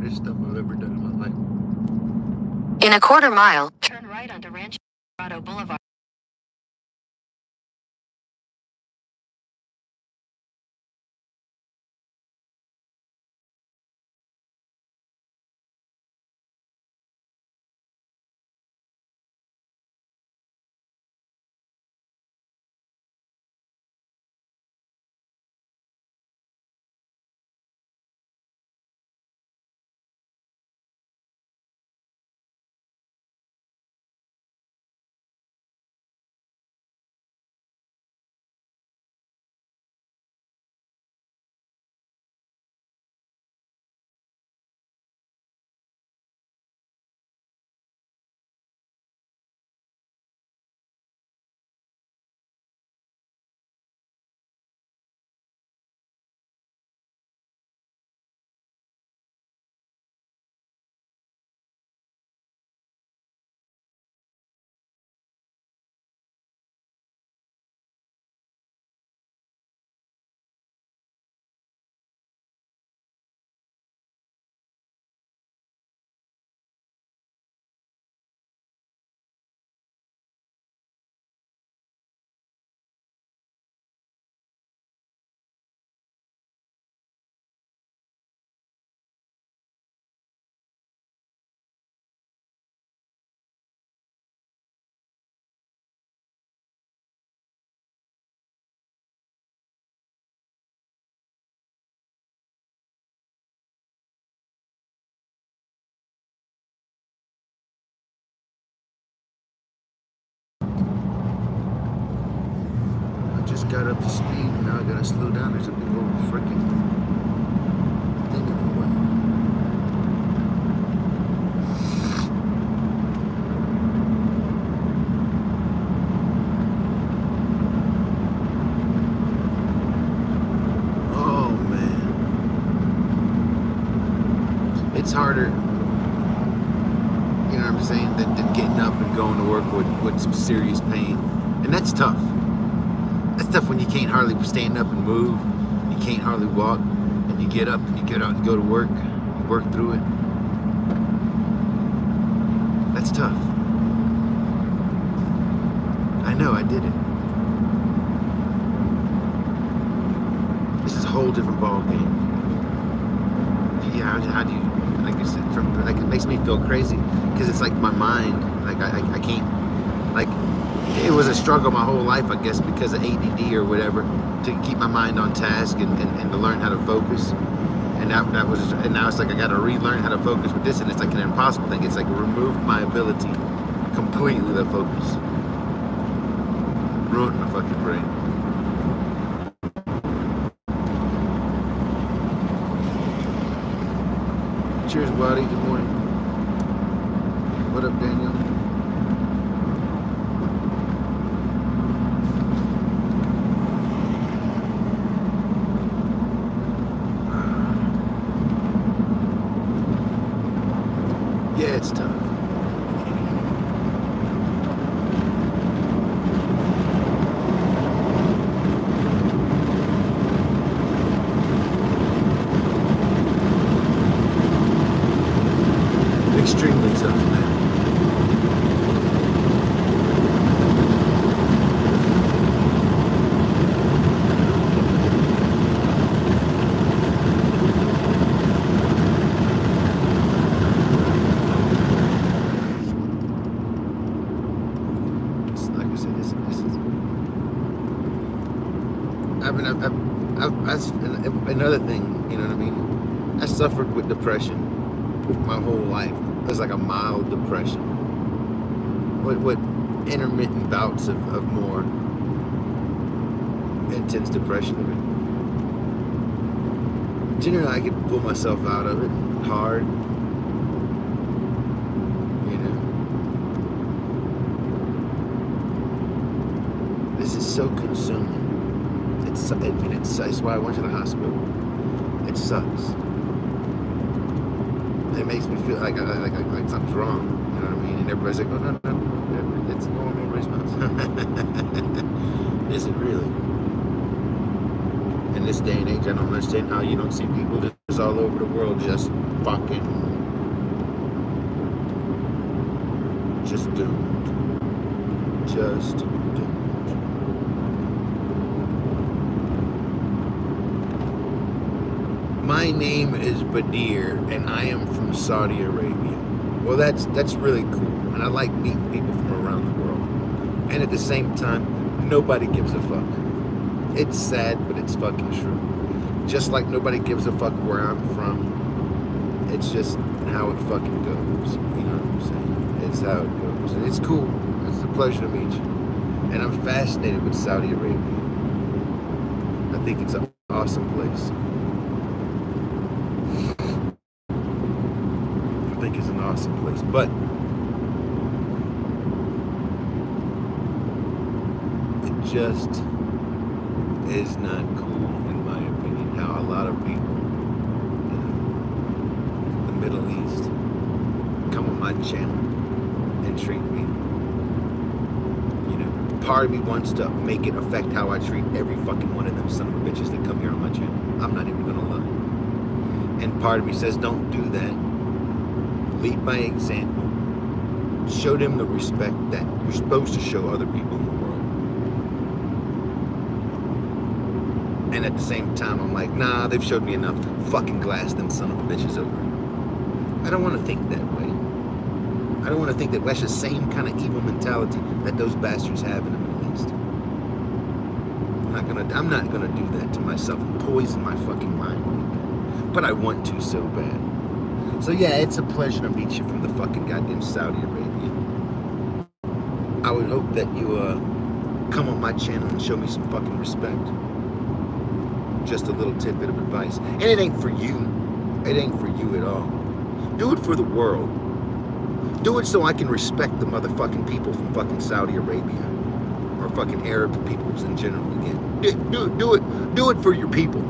hardest stuff I've ever done in my life. In a quarter mile, turn right onto Rancho Colorado Boulevard. Just got up to speed, and now I gotta slow down. There's a big old freaking thing in the way. Oh man, it's harder, you know what I'm saying, than getting up and going to work with some serious pain, and that's tough. That's tough when you can't hardly stand up and move, you can't hardly walk, and you get up and you get out and go to work, you work through it. That's tough. I know, I did it. This is a whole different ball game. Yeah, how do you, like I said, like it makes me feel crazy, because it's like my mind, like I can't, like, it was a struggle my whole life, I guess, because of ADD or whatever, to keep my mind on task and to learn how to focus. And now it's like I got to relearn how to focus with this, and it's like an impossible thing. It's like it removed my ability completely to focus. Ruined my fucking brain. Cheers, buddy. Good morning. What up, Daniel? Yeah, it's tough. Extremely tough, man. Another thing, you know what I mean? I suffered with depression my whole life. It was like a mild depression. With intermittent bouts of more intense depression. But generally, I could pull myself out of it hard. You know? This is so consuming. It's why I went to the hospital. It sucks. It makes me feel like something's wrong. You know what I mean? And everybody's like, "Oh no, it's a normal response." Is it really? In this day and age, I don't understand how you don't see people just churches all over the world just doomed. Just doomed. My name is Badir, and I am from Saudi Arabia. Well, that's really cool, and I like meeting people from around the world. And at the same time, nobody gives a fuck. It's sad, but it's fucking true. Just like nobody gives a fuck where I'm from. It's just how it fucking goes. You know what I'm saying? It's how it goes. And it's cool. It's a pleasure to meet you. And I'm fascinated with Saudi Arabia. I think it's an awesome place. I think it's an awesome place. But it just is not cool, in my opinion, how a lot of people in the Middle East come on my channel and treat me. You know, part of me wants to make it affect how I treat every fucking one of them son of a bitches that come here on my channel. I'm not even gonna lie. And part of me says, don't do that. Lead by example. Show them the respect that you're supposed to show other people in the world. And at the same time, I'm like, nah, they've showed me enough. Fucking glass them son of a bitches over. I don't want to think that way. I don't want to think that that's the same kind of evil mentality that those bastards have in the Middle East. I'm not gonna do that to myself and poison my fucking mind like that. But I want to so bad. So yeah, it's a pleasure to meet you from the fucking goddamn Saudi Arabia. I would hope that you come on my channel and show me some fucking respect. Just a little tidbit of advice. And it ain't for you. It ain't for you at all. Do it for the world. Do it so I can respect the motherfucking people from fucking Saudi Arabia. Or fucking Arab peoples in general again. Do it for your people.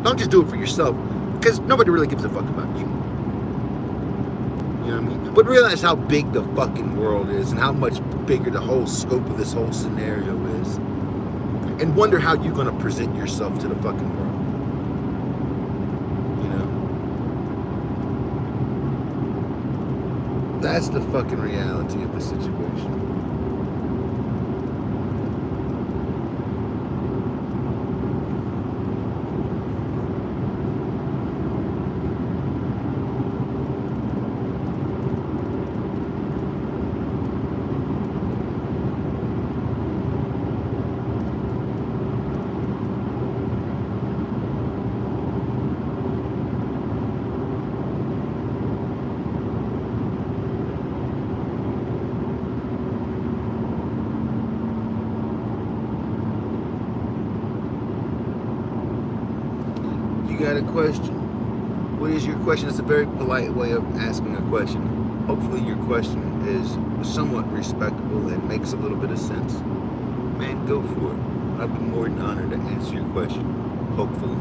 Don't just do it for yourself. Because nobody really gives a fuck about you. You know what I mean? But realize how big the fucking world is and how much bigger the whole scope of this whole scenario is. And wonder how you're going to present yourself to the fucking world. You know? That's the fucking reality of the situation. Got a question? What is your question? It's a very polite way of asking a question. Hopefully your question is somewhat respectable and makes a little bit of sense. Man, go for it. I'd be more than honored to answer your question. Hopefully.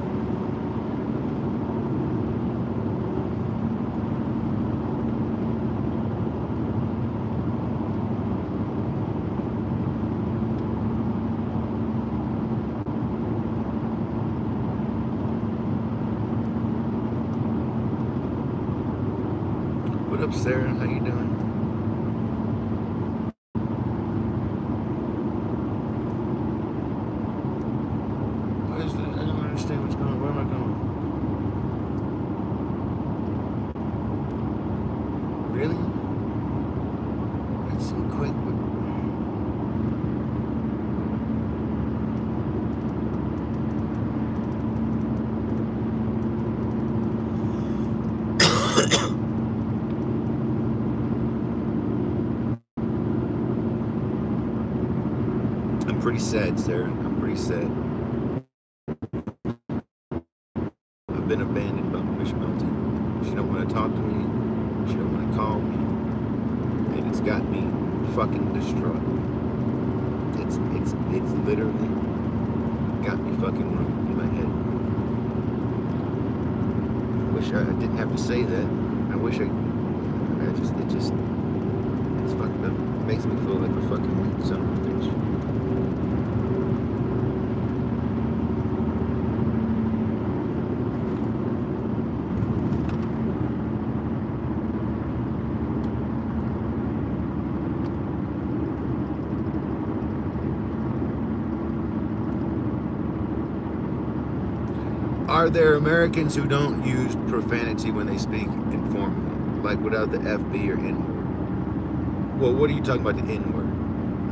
What up, Sarah? How you doing? What is that? I don't understand what's going on. Where am I going? Really? That's so quick, but... I'm pretty sad, Sarah. I'm pretty sad. I've been abandoned by Miss Melton. She don't want to talk to me. She don't want to call me. And it's got me fucking distraught. It's literally got me fucking running in my head. I wish I didn't have to say that. I wish it's fucked up. It makes me feel like a fucking weak son of a bitch. Are there Americans who don't use profanity when they speak informally, like without the F, B, or N word? Well, what are you talking about the N word?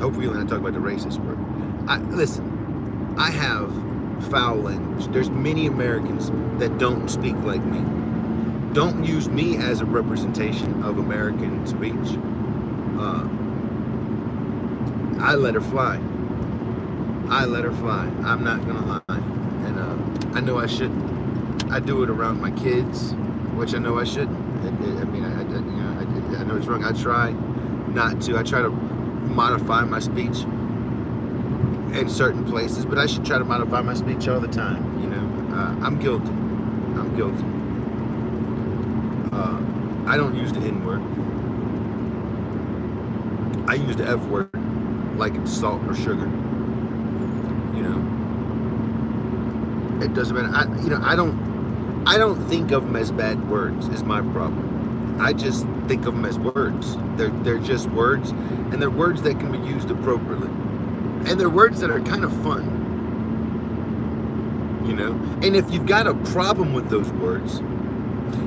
Hopefully you're not talking about the racist word. Listen, I have foul language. There's many Americans that don't speak like me. Don't use me as a representation of American speech. I let her fly. I let her fly. I'm not gonna lie. And I know I shouldn't. I do it around my kids, which I know I shouldn't. I know it's wrong. I try not to. I try to modify my speech in certain places, but I should try to modify my speech all the time. I'm guilty. I'm guilty. I don't use the N word. I use the F word like it's salt or sugar. It doesn't matter. I don't think of them as bad words is my problem. I just think of them as words. They're just words, and they're words that can be used appropriately. And they're words that are kind of fun. And if you've got a problem with those words,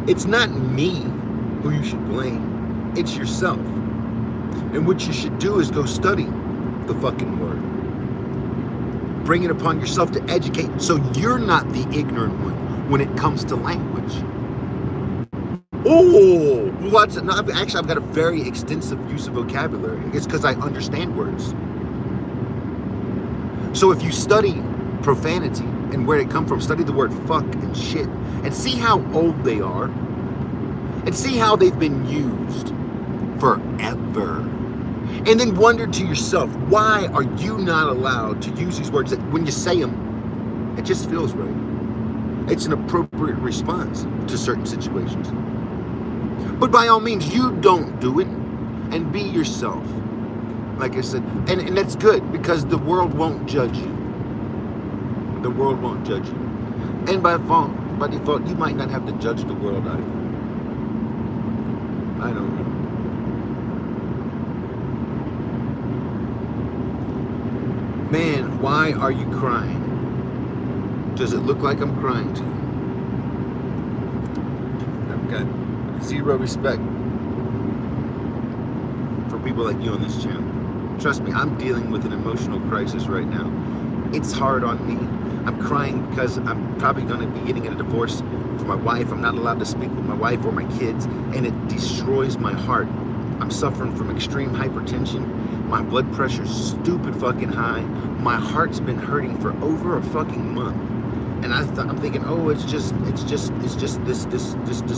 it's not me who you should blame. It's yourself. And what you should do is go study the fucking word. Bring it upon yourself to educate so you're not the ignorant one when it comes to language. Oh, well, I've got a very extensive use of vocabulary. It's because I understand words. So if you study profanity and where they come from, study the word fuck and shit, and see how old they are, and see how they've been used forever. And then wonder to yourself, why are you not allowed to use these words that when you say them, it just feels right? It's an appropriate response to certain situations. But by all means, you don't do it, and be yourself. Like I said, and that's good, because the world won't judge you. The world won't judge you. And by default, you might not have to judge the world either. I don't know. Man, why are you crying? Does it look like I'm crying to you? I've got zero respect for people like you on this channel. Trust me, I'm dealing with an emotional crisis right now. It's hard on me. I'm crying because I'm probably going to be getting a divorce from my wife. I'm not allowed to speak with my wife or my kids, and it destroys my heart. I'm suffering from extreme hypertension. My blood pressure's stupid fucking high. My heart's been hurting for over a fucking month. And I'm thinking, oh, it's just this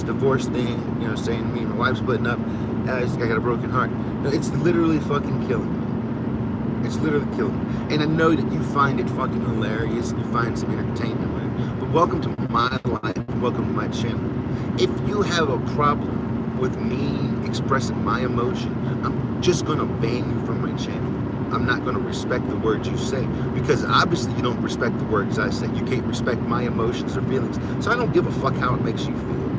divorce thing, saying me and my wife's splitting up. I got a broken heart. No, it's literally fucking killing me. It's literally killing me. And I know that you find it fucking hilarious and you find some entertainment with it. But welcome to my life. Welcome to my channel. If you have a problem with me expressing my emotion, I'm just gonna ban you from my channel. I'm not gonna respect the words you say, because obviously you don't respect the words I say. You can't respect my emotions or feelings, so I don't give a fuck how it makes you feel.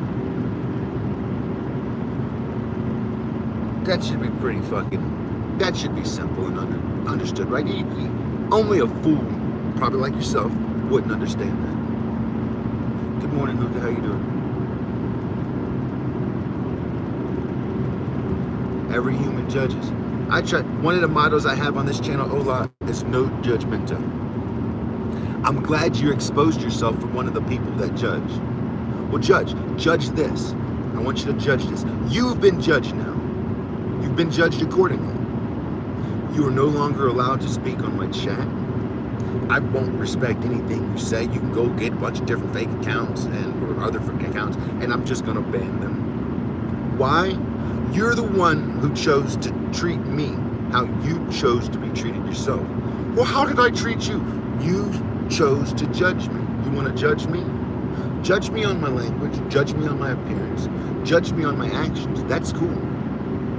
That should be pretty fucking, that should be simple and understood, right? Only a fool, probably like yourself, wouldn't understand that. Good morning, Luca, how you doing? Every human judges. One of the mottos I have on this channel, Ola, is no judgmental. I'm glad you exposed yourself for one of the people that judge. Well, judge this. I want you to judge this. You've been judged now. You've been judged accordingly. You are no longer allowed to speak on my chat. I won't respect anything you say. You can go get a bunch of different fake accounts or other fake accounts, and I'm just gonna ban them. Why? You're the one who chose to treat me how you chose to be treated yourself. Well, how did I treat you? You chose to judge me. You want to judge me? Judge me on my language. Judge me on my appearance. Judge me on my actions. That's cool.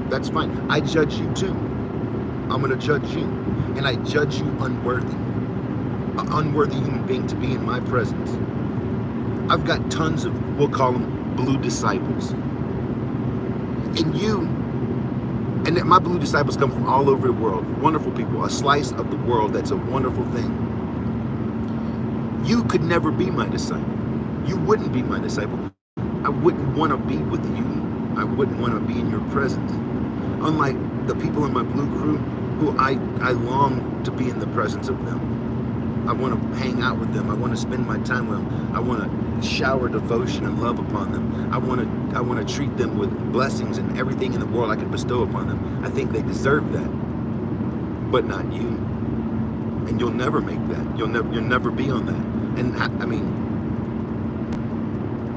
That's fine. I judge you too. I'm going to judge you. And I judge you unworthy. An unworthy human being to be in my presence. I've got tons of, we'll call them blue disciples. And my blue disciples come from all over the world. Wonderful people, a slice of the world. That's a wonderful thing. You could never be my disciple. You wouldn't be my disciple. I wouldn't want to be with you. I wouldn't want to be in your presence. Unlike the people in my blue crew, who I long to be in the presence of them. I want to hang out with them. I want to spend my time with them. I want to shower devotion and love upon them. I want to treat them with blessings and everything in the world I can bestow upon them. I think they deserve that, but not you. And you'll never make that. You'll never be on that. And I mean,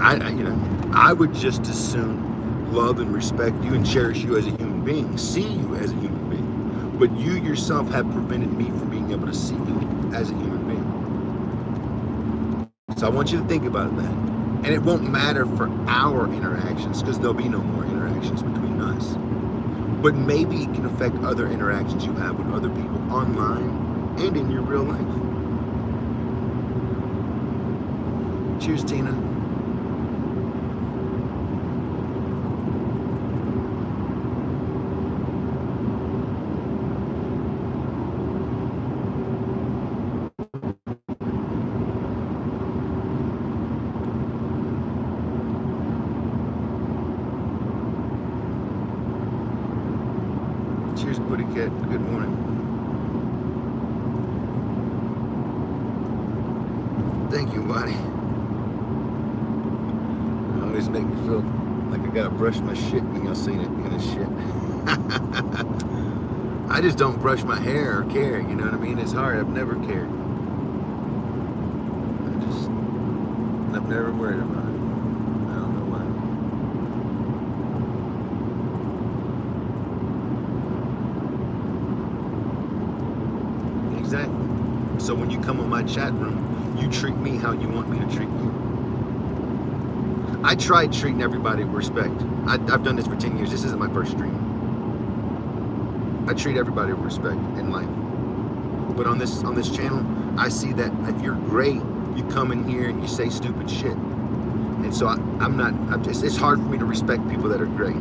I would just as soon love and respect you and cherish you as a human being, see you as a human being. But you yourself have prevented me from being able to see you as a human being. So I want you to think about that. And it won't matter for our interactions, because there'll be no more interactions between us. But maybe it can affect other interactions you have with other people online and in your real life. Cheers, Tina. Cheers, Buddy Cat. Good morning. Thank you, buddy. You always make me feel like I gotta brush my shit when y'all say that kind of shit. I just don't brush my hair or care, you know what I mean? It's hard. I've never cared. I've never worried about it. I don't know why. Exactly. So when you come on my chat room, you treat me how you want me to treat you. I tried treating everybody with respect. I've done this for 10 years. This isn't my first stream. I treat everybody with respect in life. But on this channel, I see that if you're great, you come in here and you say stupid shit. And so it's hard for me to respect people that are great.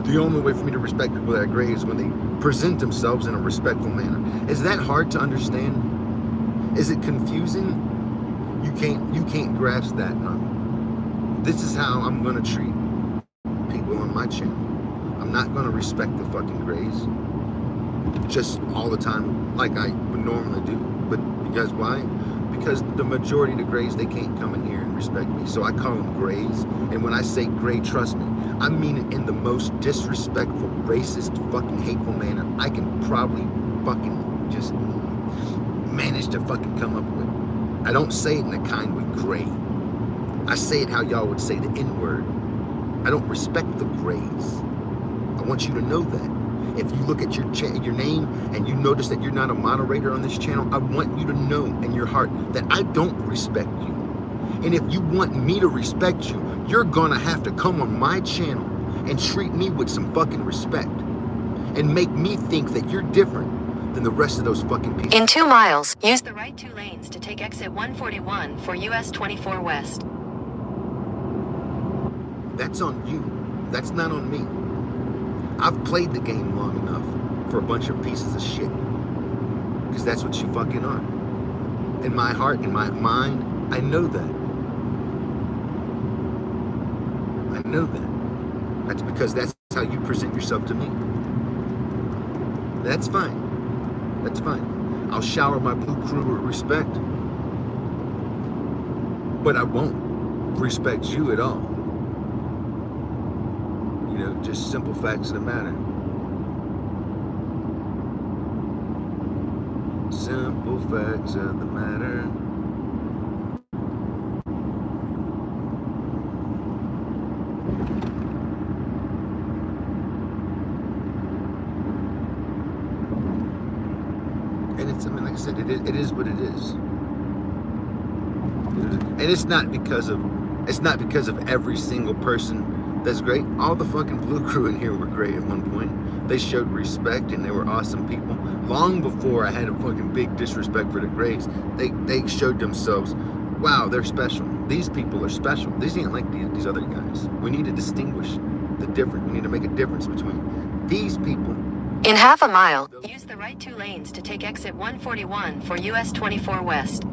The only way for me to respect people that are great is when they present themselves in a respectful manner. Is that hard to understand? Is it confusing? You can't grasp that, huh? This is how I'm gonna treat people on my channel. I'm not gonna respect the fucking grays just all the time like I would normally do. But because why? Because the majority of the grays, they can't come in here and respect me. So I call them grays. And when I say gray, trust me, I mean it in the most disrespectful, racist, fucking hateful manner I can probably fucking just manage to fucking come up with. I don't say it in a kind way, gray. I say it how y'all would say the N-word. I don't respect the grays. I want you to know that. If you look at your name and you notice that you're not a moderator on this channel, I want you to know in your heart that I don't respect you. And if you want me to respect you, you're gonna have to come on my channel and treat me with some fucking respect and make me think that you're different than the rest of those fucking people. In 2 miles, use the right 2 lanes to take exit 141 for US 24 West. That's on you. That's not on me. I've played the game long enough for a bunch of pieces of shit. Because that's what you fucking are. In my heart, in my mind, I know that. I know that. That's because that's how you present yourself to me. That's fine. That's fine. I'll shower my blue crew with respect. But I won't respect you at all. You know, just simple facts of the matter. Simple facts of the matter. And it's, I mean, like I said, it is what it is. And it's not because of every single person that's great. All the fucking blue crew in here were great at one point. They showed respect and they were awesome people. Long before I had a fucking big disrespect for the grays, they showed themselves, wow, they're special. These people are special. These ain't like these other guys. We need to distinguish the difference. We need to make a difference between these people. In half a mile, use the right 2 lanes to take exit 141 for US 24 West.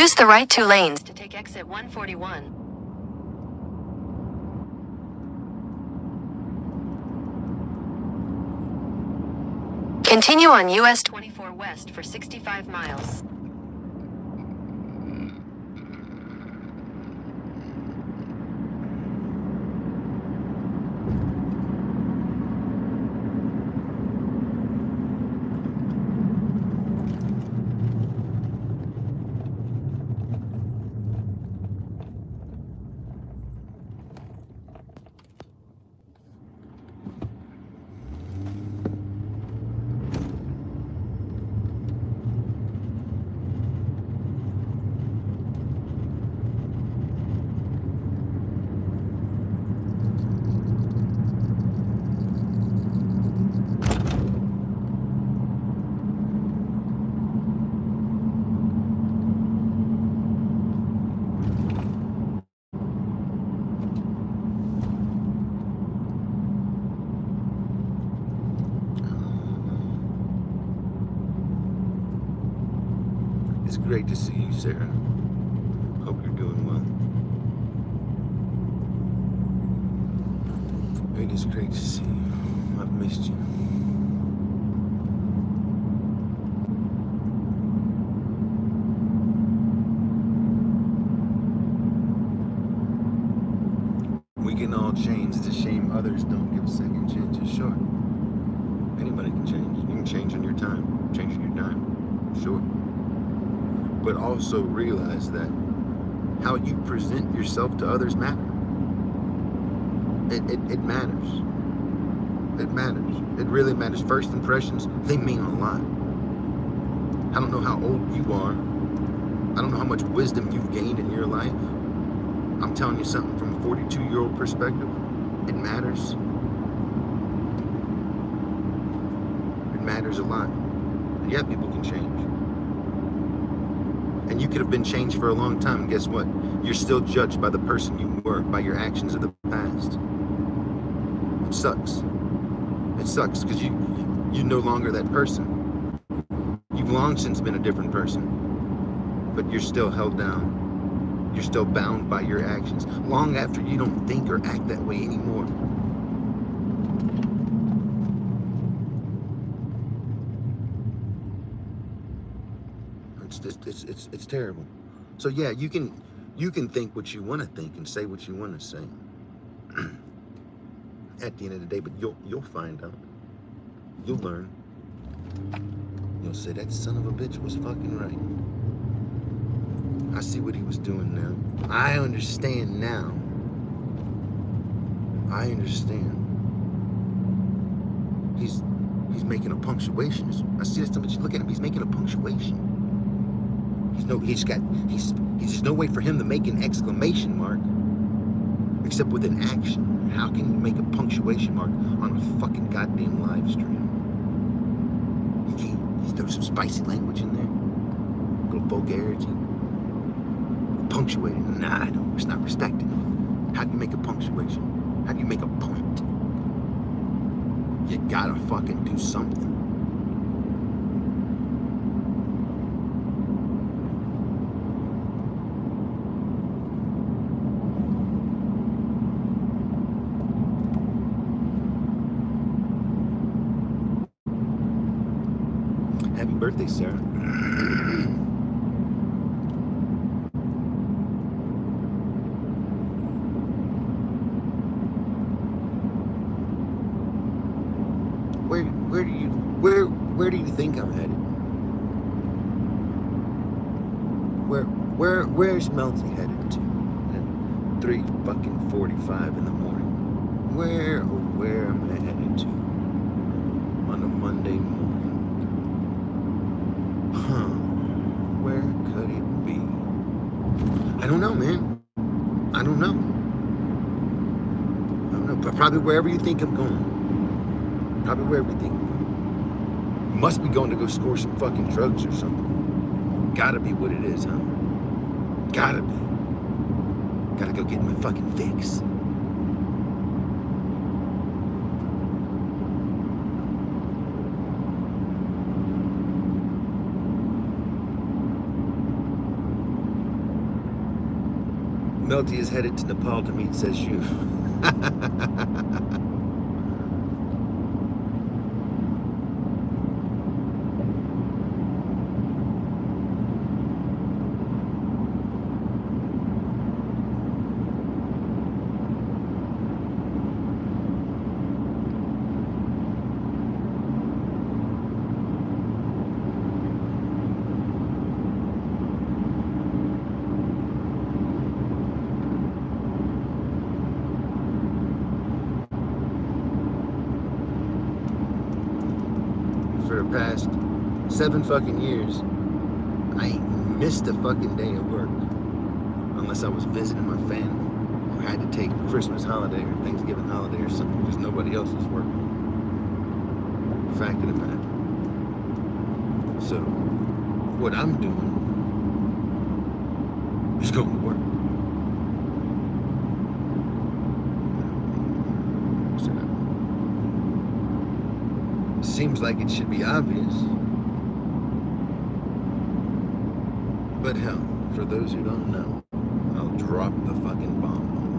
Use the right 2 lanes to take exit 141. Continue on US 24 West for 65 miles. It's great to see you, Sarah. Hope you're doing well. It is great to see you. I've missed you. We can all change. It's a shame others don't give second chances. Sure. Anybody can change. You can change on your time. Change on your time. Sure. But also realize that how you present yourself to others matters. It matters. It matters. It really matters. First impressions, they mean a lot. I don't know how old you are. I don't know how much wisdom you've gained in your life. I'm telling you something from a 42-year-old perspective. It matters. It matters a lot. Yeah, people can change. And you could have been changed for a long time. And guess what? You're still judged by the person you were, by your actions of the past. It sucks. It sucks because you're no longer that person. You've long since been a different person. But you're still held down. You're still bound by your actions. Long after you don't think or act that way anymore. It's terrible. So yeah, you can think what you want to think and say what you want to say. At the end of the day, but you'll find out. You'll learn. You'll say that son of a bitch was fucking right. I see what he was doing now. I understand now. I understand. He's making a punctuation. I see that somebody, look at him, he's making a punctuation. There's no way for him to make an exclamation mark except with an action. How can you make a punctuation mark on a fucking goddamn live stream? You can't. There's some spicy language in there, a little vulgarity. Punctuating. Nah, no, it's not respected. How do you make a punctuation? How do you make a point? You gotta fucking do something. Happy birthday, Sarah. Where do you think I'm headed? Where's Melty headed to? At 3:45 in the morning. Where am I headed to? On a Monday morning. Where could it be? I don't know, man. I don't know. But probably wherever you think I'm going. Probably wherever you think I'm going. Must be going to go score some fucking drugs or something. Gotta be what it is, huh? Gotta be. Gotta go get my fucking fix. Melty is headed to Nepal to meet says you. For the past 7 fucking years, I ain't missed a fucking day of work unless I was visiting my family or had to take Christmas holiday or Thanksgiving holiday or something because nobody else is working. Fact of the matter. So, what I'm doing is going to work. Seems like it should be obvious. But hell, for those who don't know, I'll drop the fucking bomb on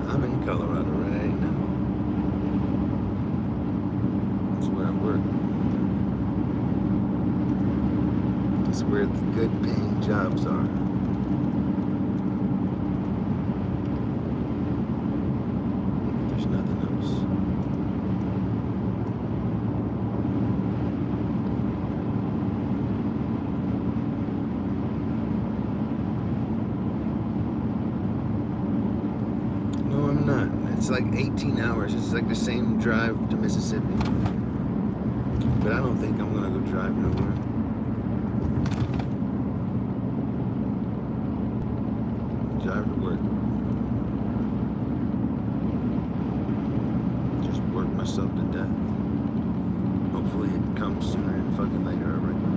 you. I'm in Colorado right now. That's where I work. It's where the good paying jobs are. There's nothing else. No, I'm not. It's like 18 hours. It's like the same drive to Mississippi. But I don't think I'm gonna go drive nowhere. Drive to work. Just work myself to death. Hopefully it comes sooner than fucking later, I reckon.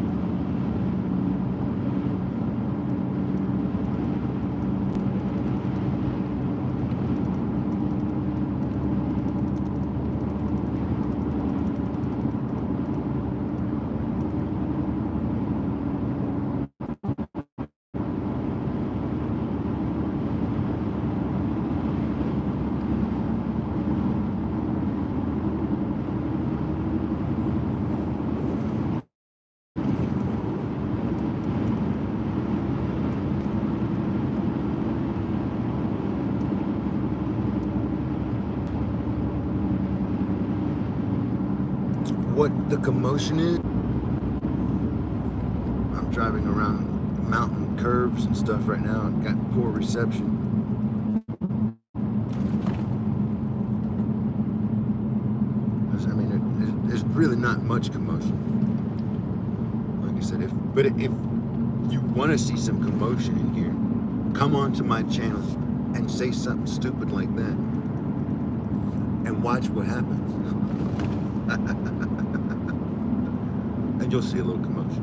What the commotion is, I'm driving around mountain curves and stuff right now and got poor reception. I mean, there's really not much commotion. Like I said, if you want to see some commotion in here, come onto my channel and say something stupid like that and watch what happens. And you'll see a little commotion,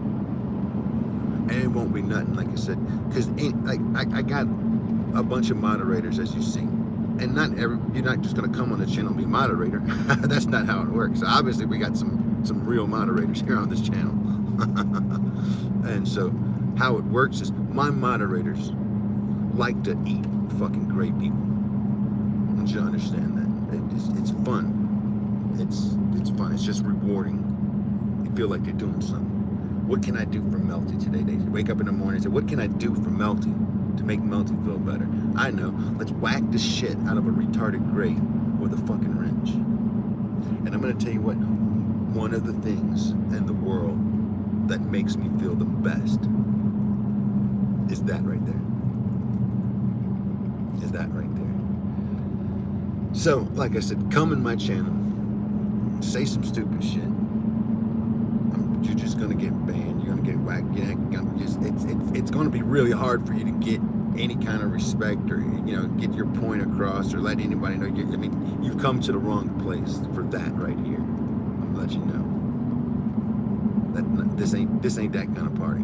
and it won't be nothing, like I said, because I got a bunch of moderators, as you see, and you're not just gonna come on the channel and be moderator. That's not how it works. So obviously we got some real moderators here on this channel. And so how it works is my moderators like to eat fucking great people. I want you to understand that. It's fun. It's fun. It's just rewarding. You feel like they're doing something. What can I do for Melty today? They wake up in the morning and say, what can I do for Melty to make Melty feel better? I know. Let's whack the shit out of a retarded grate with a fucking wrench. And I'm going to tell you what, one of the things in the world that makes me feel the best is that right there. Is that right there. So, like I said, come in my channel, say some stupid shit. You're just gonna get banned. You're gonna get whacked. It's gonna be really hard for you to get any kind of respect or get your point across or let anybody know. I mean, you've come to the wrong place for that right here. I'm gonna let you know that this ain't that kind of party.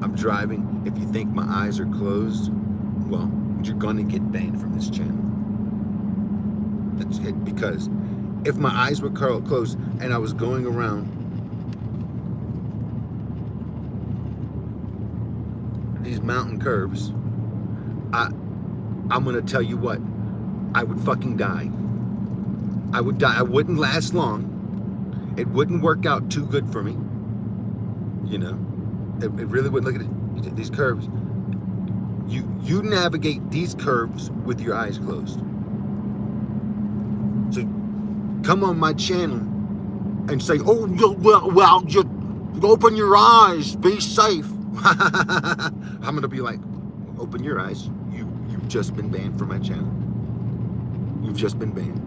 I'm driving, if you think my eyes are closed, well, you're gonna get banned from this channel. That's it, because if my eyes were closed and I was going around these mountain curves, I'm gonna tell you what, I would fucking die. I would die. I wouldn't last long. It wouldn't work out too good for me. You know, it really wouldn't. Look at it, these curves. You navigate these curves with your eyes closed. So come on my channel and say, oh, well, just open your eyes, be safe. I'm gonna be like, open your eyes. You've just been banned from my channel. You've just been banned.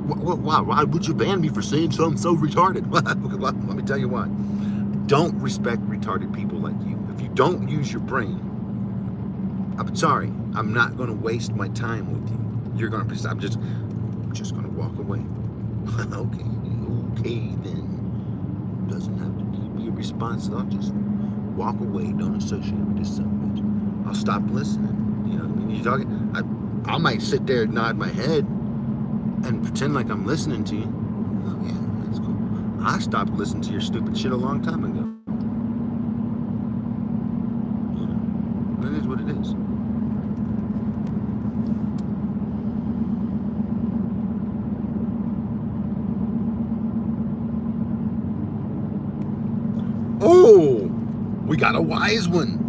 Why would you ban me for saying something so retarded? Well, let me tell you why. Don't respect retarded people like you. If you don't use your brain, I'm sorry. I'm not going to waste my time with you. You're going to. I'm just going to walk away. Okay then. Doesn't have to be a response. I'll just walk away. Don't associate with this son of a bitch. I'll stop listening. You know what I mean? You're talking. I might sit there and nod my head and pretend like I'm listening to you. Oh yeah, that's cool. I stopped listening to your stupid shit a long time ago. You know, it is what it is. Oh, we got a wise one.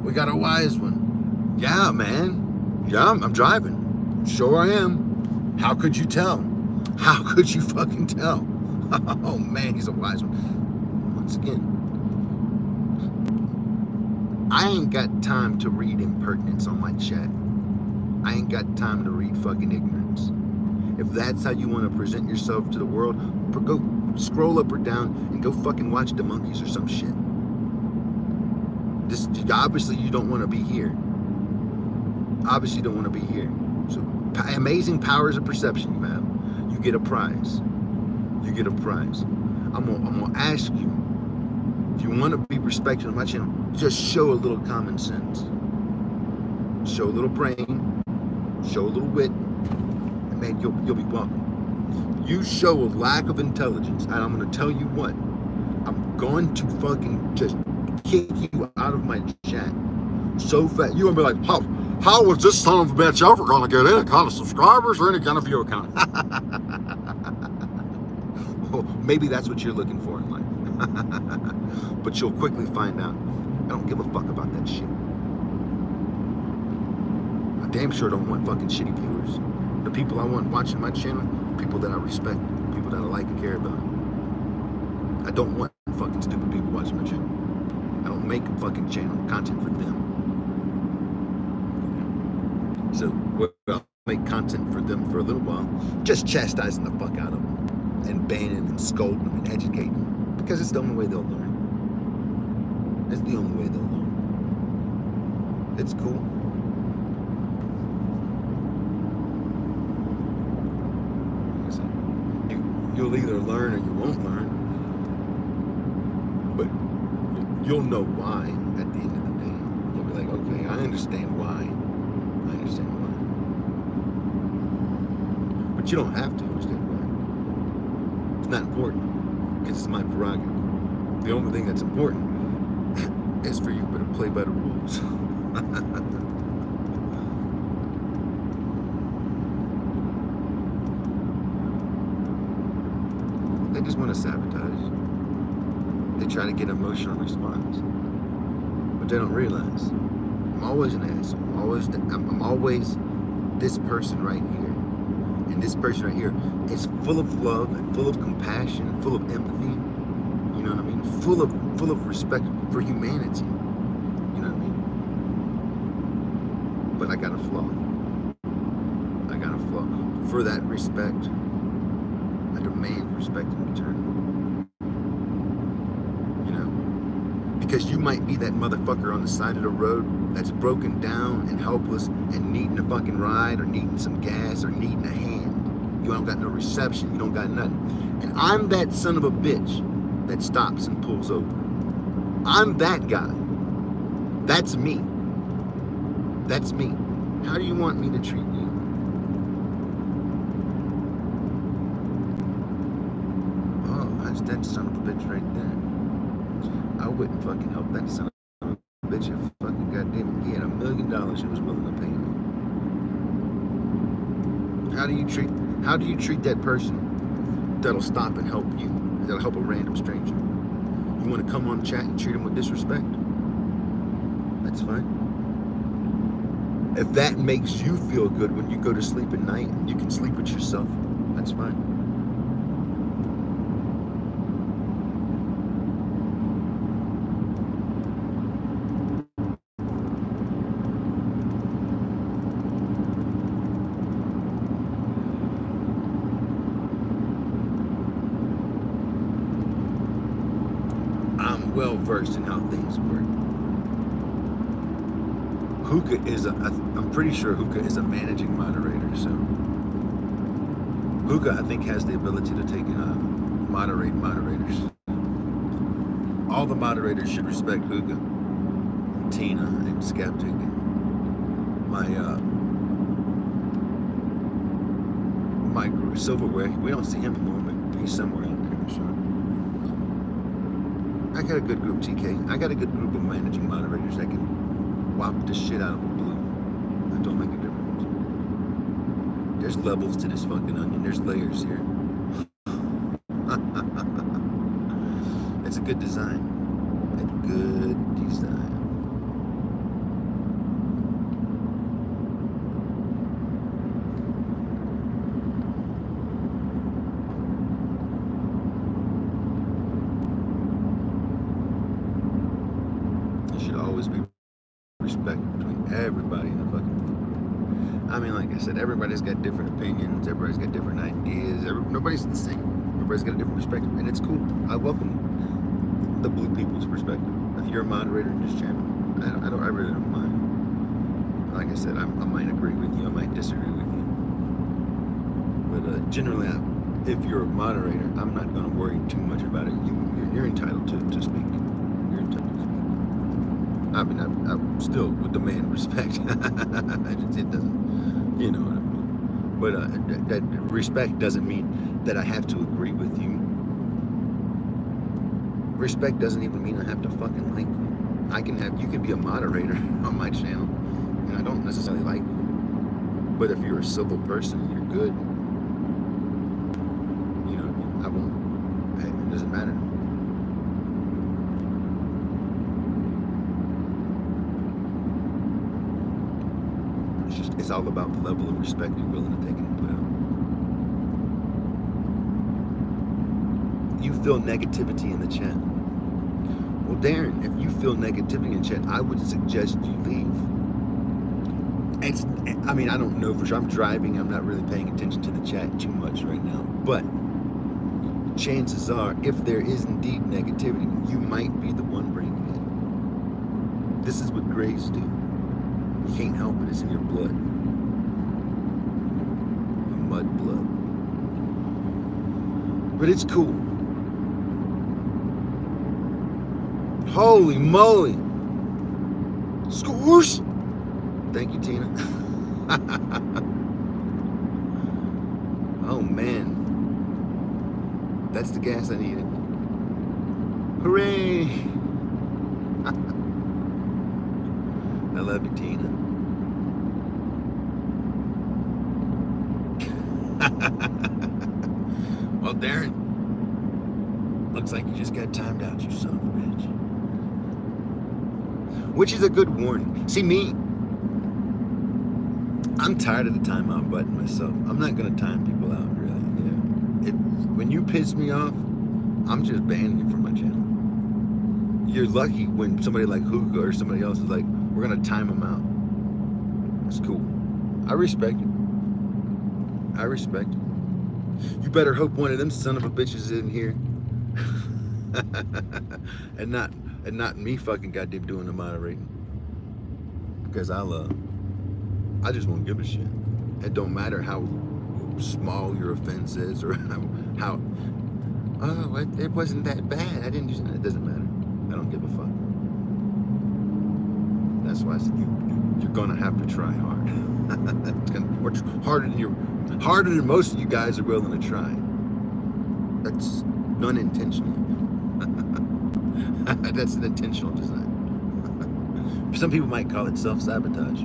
We got a wise one. Yeah, man. Yeah, I'm driving. Sure I am. How could you tell? How could you fucking tell? Oh man, he's a wise one. Once again, I ain't got time to read impertinence on my chat. I ain't got time to read fucking ignorance. If that's how you want to present yourself to the world, go scroll up or down and go fucking watch the monkeys or some shit. This obviously you don't want to be here. Obviously you don't want to be here. So amazing powers of perception you have. You get a prize. You get a prize. I'm gonna ask you, if you want to be respected on my channel, just show a little common sense. Show a little brain. Show a little wit. And man, you'll be welcome. You show a lack of intelligence, and I'm gonna tell you what, I'm going to fucking just kick you out of my chat so fast. You're gonna be like, how was this son of a bitch ever gonna get any kind of subscribers or any kind of view account? Well, maybe that's what you're looking for in life. But you'll quickly find out, I don't give a fuck about that shit. I damn sure don't want fucking shitty viewers. The people I want watching my channel, people that I respect, people that I like and care about. I don't want fucking stupid people watching my channel. I don't make fucking channel content for them. So I'll make content for them for a little while, just chastising the fuck out of them and banning and scolding them and educating them, because it's the only way they'll learn. It's the only way they'll learn. It's cool. You'll either learn or you won't learn, but you'll know why at the end of the day. You'll be like, okay, I understand why. I understand why. But you don't have to understand why. It's not important, because it's my prerogative. The only thing that's important is for you to play by the rules. They just want to sabotage. They try to get an emotional response, but they don't realize I'm always an asshole. I'm always this person right here, and this person right here is full of love and full of compassion, full of empathy. You know what I mean? Full of respect for humanity. You know what I mean? But I got a flaw. I got a flaw. For that respect, I demand respect in return. You know? Because you might be that motherfucker on the side of the road that's broken down and helpless and needing a fucking ride or needing some gas or needing a hand. You don't got no reception. You don't got nothing. And I'm that son of a bitch that stops and pulls over. I'm that guy. That's me. That's me. How do you want me to treat you? Oh, that's that son of a bitch right there. I wouldn't fucking help that son of a bitch if fucking goddamn he had $1 million he was willing to pay me. How do you treat that person that'll stop and help you? That'll help a random stranger? You want to come on chat and treat him with disrespect? That's fine. If that makes you feel good when you go to sleep at night and you can sleep with yourself, that's fine. I'm well versed in how things work. Hookah is I'm pretty sure Hookah is a managing moderator, so Hookah, I think, has the ability to take and moderate moderators. All the moderators should respect Hookah, and Tina, and Skeptic, and my Silverware. We don't see him anymore, but he's somewhere out there, so. I got a good group, TK. I got a good group of managing moderators that can whop the shit out of a blue. That don't make a difference. There's levels to this fucking onion. There's layers here. It's a good design. A good design. There should always be respect between everybody in the fucking group. I mean, like I said, everybody's got different opinions, everybody's got different ideas, nobody's the same. Everybody's got a different perspective, and it's cool. I welcome the blue people's perspective. If you're a moderator in this channel, I really don't mind. Like I said, I might agree with you, I might disagree with you. But generally, if you're a moderator, I'm not going to worry too much about it. You're entitled to speak. You're entitled to speak. I mean, I still would demand respect. It doesn't, you know what I mean. But that respect doesn't mean that I have to agree with you. Respect doesn't even mean I have to fucking like you. You can be a moderator on my channel, and I don't necessarily like you. But if you're a civil person, you're good. You know what I mean? I won't. It doesn't matter. It's all about the level of respect you're willing to take and put out. You feel negativity in the chat. Well, Darren, if you feel negativity in chat, I would suggest you leave. I mean, I don't know for sure. I'm driving. I'm not really paying attention to the chat too much right now. But chances are, if there is indeed negativity, you might be the one bringing it. This is what grays do. You can't help it. It's in your blood. Mud blood. But it's cool. Holy moly. Scores! Thank you, Tina. Oh, man. That's the gas I needed. Hooray! I love you, Tina. Well, Darren, looks like you just got timed out, you son of a bitch. Which is a good warning. See, me, I'm tired of the timeout button myself. I'm not going to time people out, really. Yeah. When you piss me off, I'm just banning you from my channel. You're lucky when somebody like Hookah or somebody else is like, we're going to time them out. It's cool. I respect it. I respect it. You better hope one of them son of a bitches is in here. and not me fucking goddamn doing the moderating. Because I just won't give a shit. It don't matter how small your offense is or how it wasn't that bad. I didn't use it. It doesn't matter. I don't give a fuck. That's why I said you're gonna have to try hard. It's gonna work harder than most of you guys are willing to try. That's unintentional. That's an intentional design. Some people might call it self-sabotage.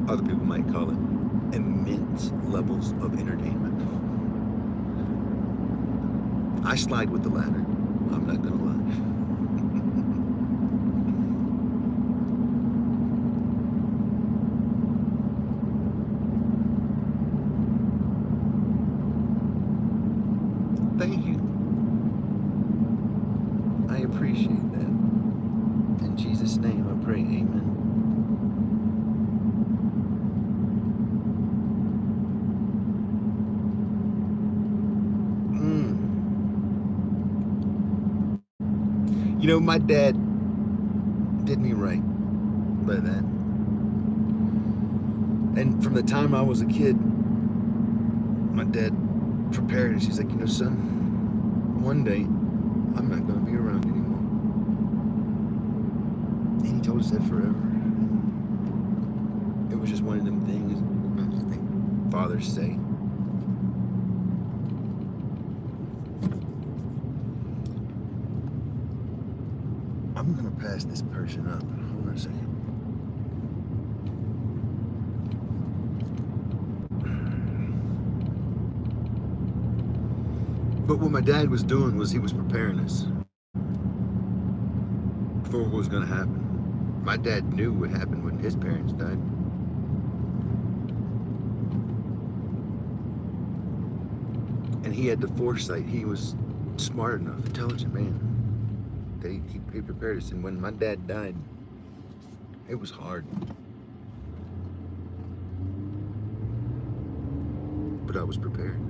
Other people might call it immense levels of entertainment. I slide with the latter. I'm not gonna lie. Thank you. I appreciate that. In Jesus' name I pray, amen. You know, my dad did me right by that. And from the time I was a kid, my dad prepared us. He's like, you know, son, one day I'm not going to be around anymore. And he told us that forever. It was just one of them things I think fathers say. I'm going to pass this person up. Hold on a second. But what my dad was doing was he was preparing us for what was going to happen. My dad knew what happened when his parents died. And he had the foresight. He was smart enough, intelligent man. That he prepared us. And when my dad died, it was hard. But I was prepared.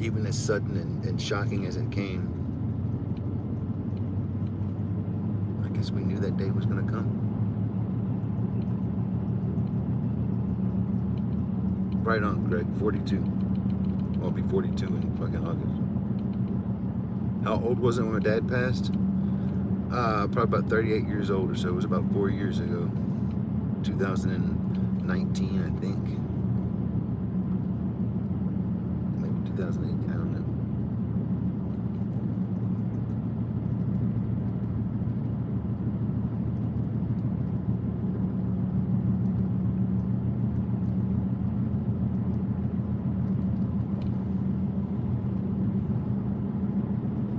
Even as sudden and shocking as it came, I guess we knew that day was going to come. Right on, Greg. 42. I'll be 42 in fucking August. How old was it when my dad passed? Probably about 38 years old or so. It was about 4 years ago. 2019, I think. Maybe 2008, I don't know.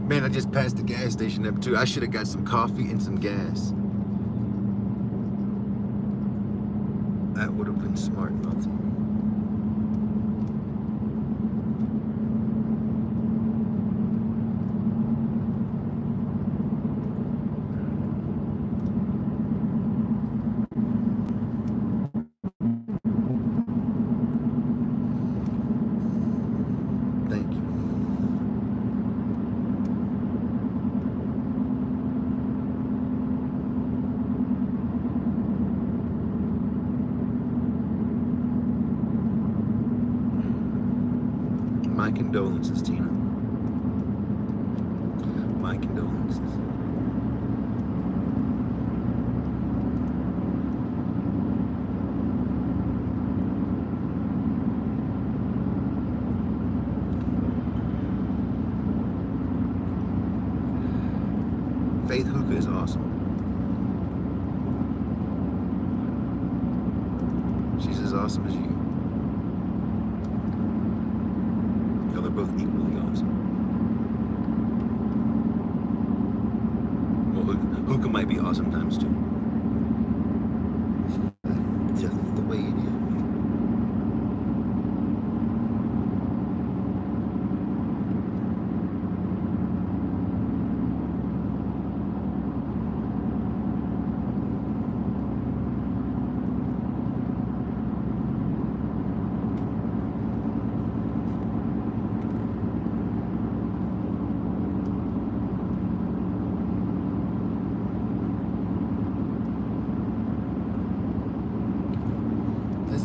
Man, I just passed the gas station up too. I should have got some coffee and some gas. That would have been smart, Nosy. Thank you. My condolences, Tina. My condolences. Faith Hookah is awesome. She's as awesome as you. Y'all are both equally awesome. Well, Hookah might be awesome times two. Just the way it is.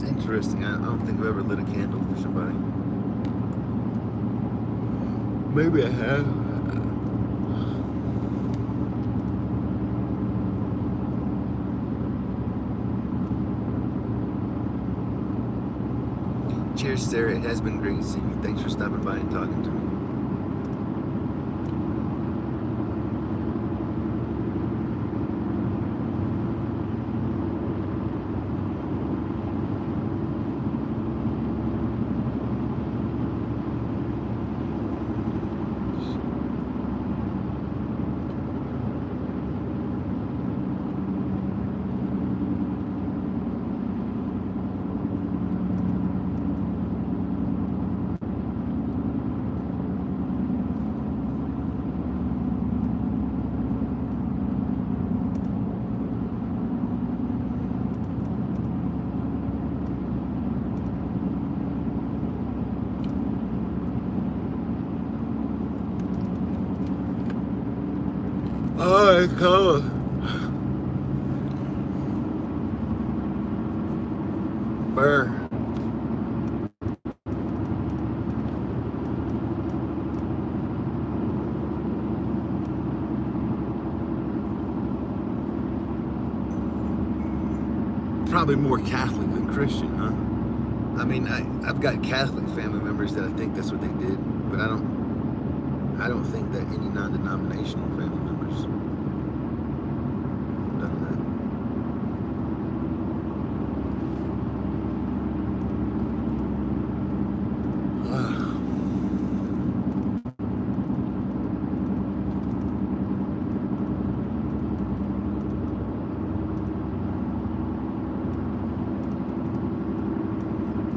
Interesting. I don't think I've ever lit a candle for somebody. Maybe I have. Cheers, Sarah. It has been great seeing you. Thanks for stopping by and talking to me. Oh, it's cold. Burr. Probably more Catholic than Christian, huh? I mean, I've got Catholic family members that I think that's what they did, but I don't think that any non-denominational family members done that.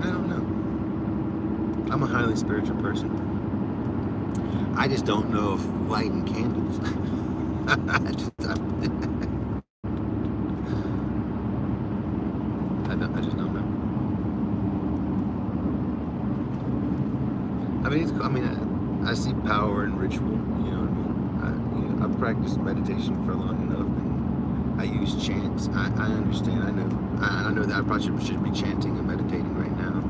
I don't know. I'm a highly spiritual person. I just don't know if lighting candles. I just don't know. I mean, I see power in ritual. You know what I mean? I've practiced meditation for long enough, and I use chants. I understand. I know that I probably should be chanting and meditating right now,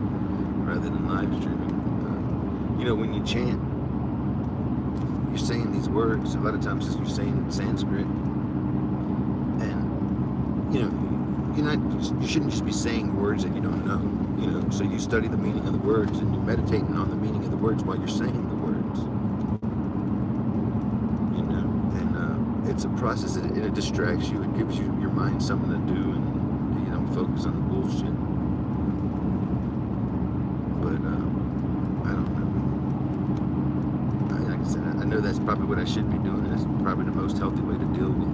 rather than live streaming. You know, when you chant, you're saying these words. A lot of times you're saying Sanskrit, and you know, you shouldn't just be saying words that you don't know. You know, so you study the meaning of the words, and you're meditating on the meaning of the words while you're saying the words. You know, and it's a process. It distracts you. It gives your mind something to do, and you don't focus on the bullshit. But I don't know. Like I said, I know that's probably what I should be doing. That's probably the most healthy way to deal with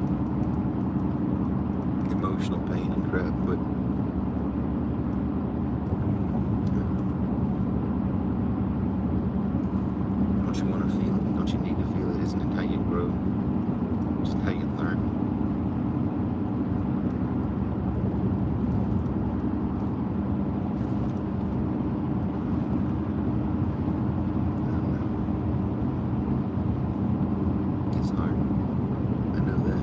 emotional pain and crap. But don't you want to feel it? Don't you need to feel it? Isn't it how you grow? Just how you learn? It's hard. I know that.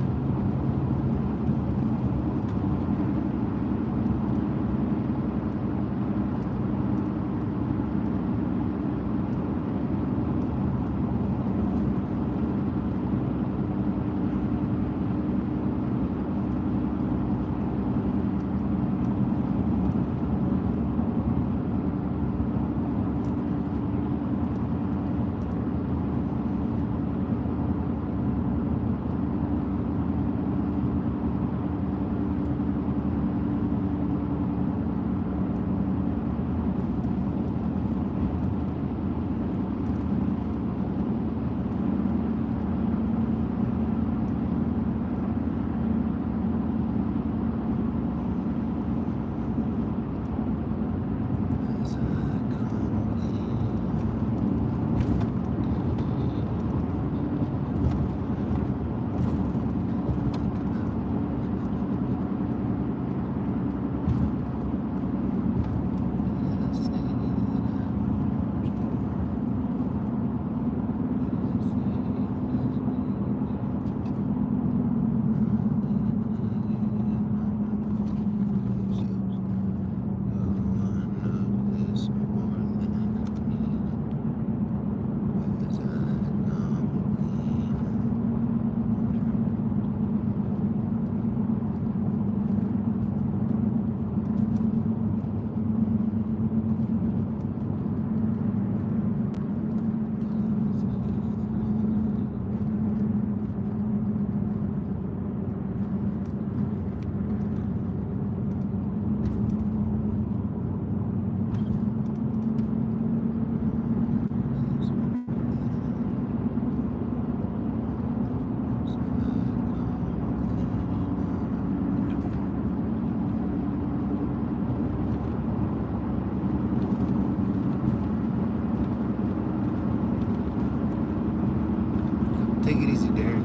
Take it easy, Darren.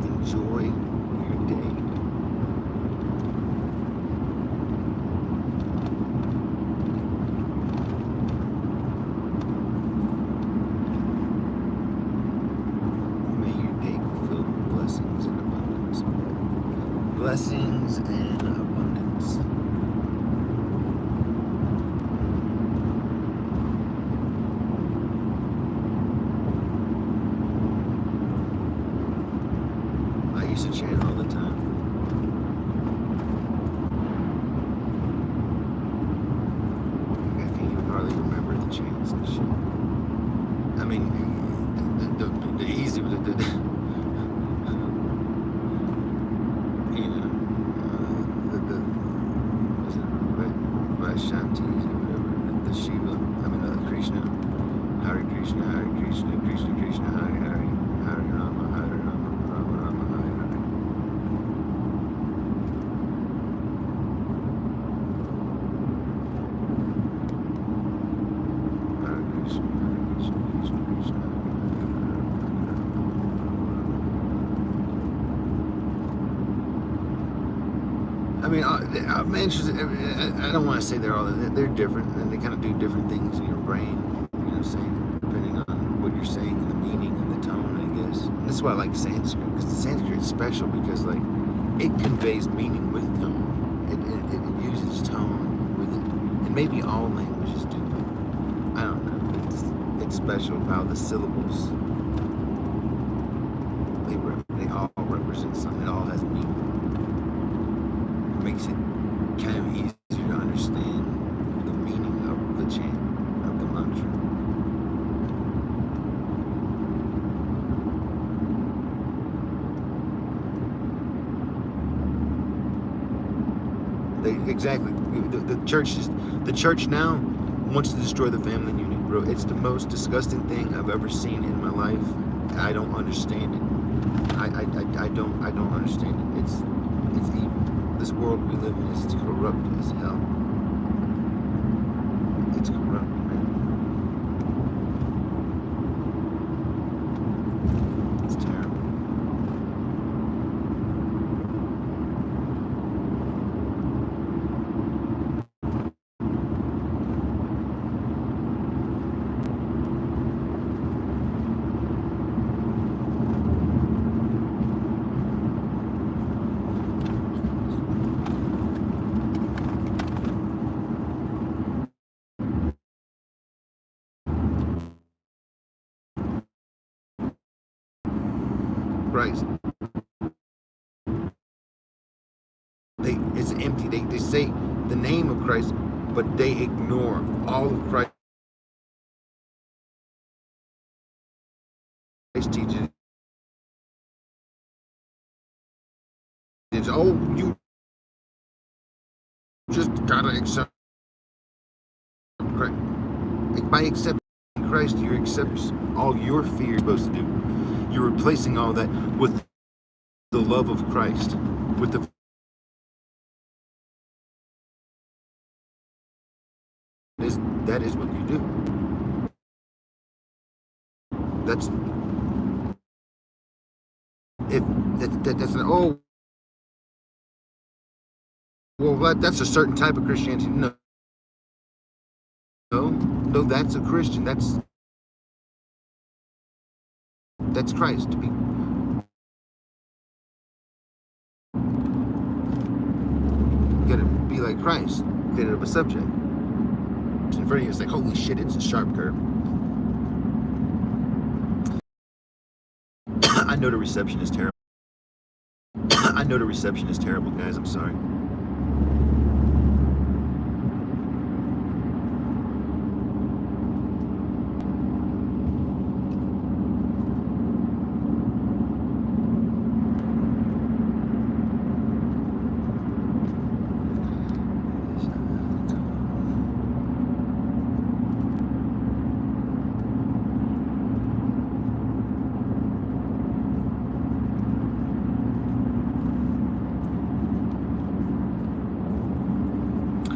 Enjoy your day. May your day be filled with blessings and abundance. Blessings and abundance. I used to chant all the time. I can't even hardly remember the chants and shit. I mean, the easy, you know, was it Vaishanti or whatever, the Shiva, I mean, Krishna, Hare Krishna, Hare Krishna, Krishna Krishna, Hare Hare, Hare Rama, Hare Rama, Rama Rama, Hare Hare. Hare Krishna, Hare Krishna, Krishna Krishna, Hare Hare, Hare Rama. I mean, I'm interested. I don't want to say they're different, and they kind of do different things in your brain. You know what I'm saying? Depending on what you're saying and the meaning and the tone, I guess. And that's why I like Sanskrit, because the Sanskrit is special because like it conveys meaning with tone. It uses tone with it, and maybe all languages do, but I don't know. It's special how the syllables they all represent something. It all has meaning. Makes it kind of easier to understand the meaning of the chant, of the mantra. Exactly. The church now wants to destroy the family unit, bro. It's the most disgusting thing I've ever seen in my life. I don't understand it. I don't understand it. It's evil. This world we live in is corrupt as hell. It's corrupt, man. It's terrible. Christ. It's empty. They say the name of Christ, but they ignore all of Christ's teachings. It's, oh, you just gotta accept Christ. Like by accepting Christ, you're accepting all your fear you're supposed to do. You're replacing all that with the love of Christ, with the that is what you do. That's that's an oh well that's a certain type of Christianity. No, that's a Christian. That's Christ. To be you gotta be like Christ. Get it of a subject. In front of you, it's like holy shit, it's a sharp curve. I know the reception is terrible. I know the reception is terrible, guys. I'm sorry.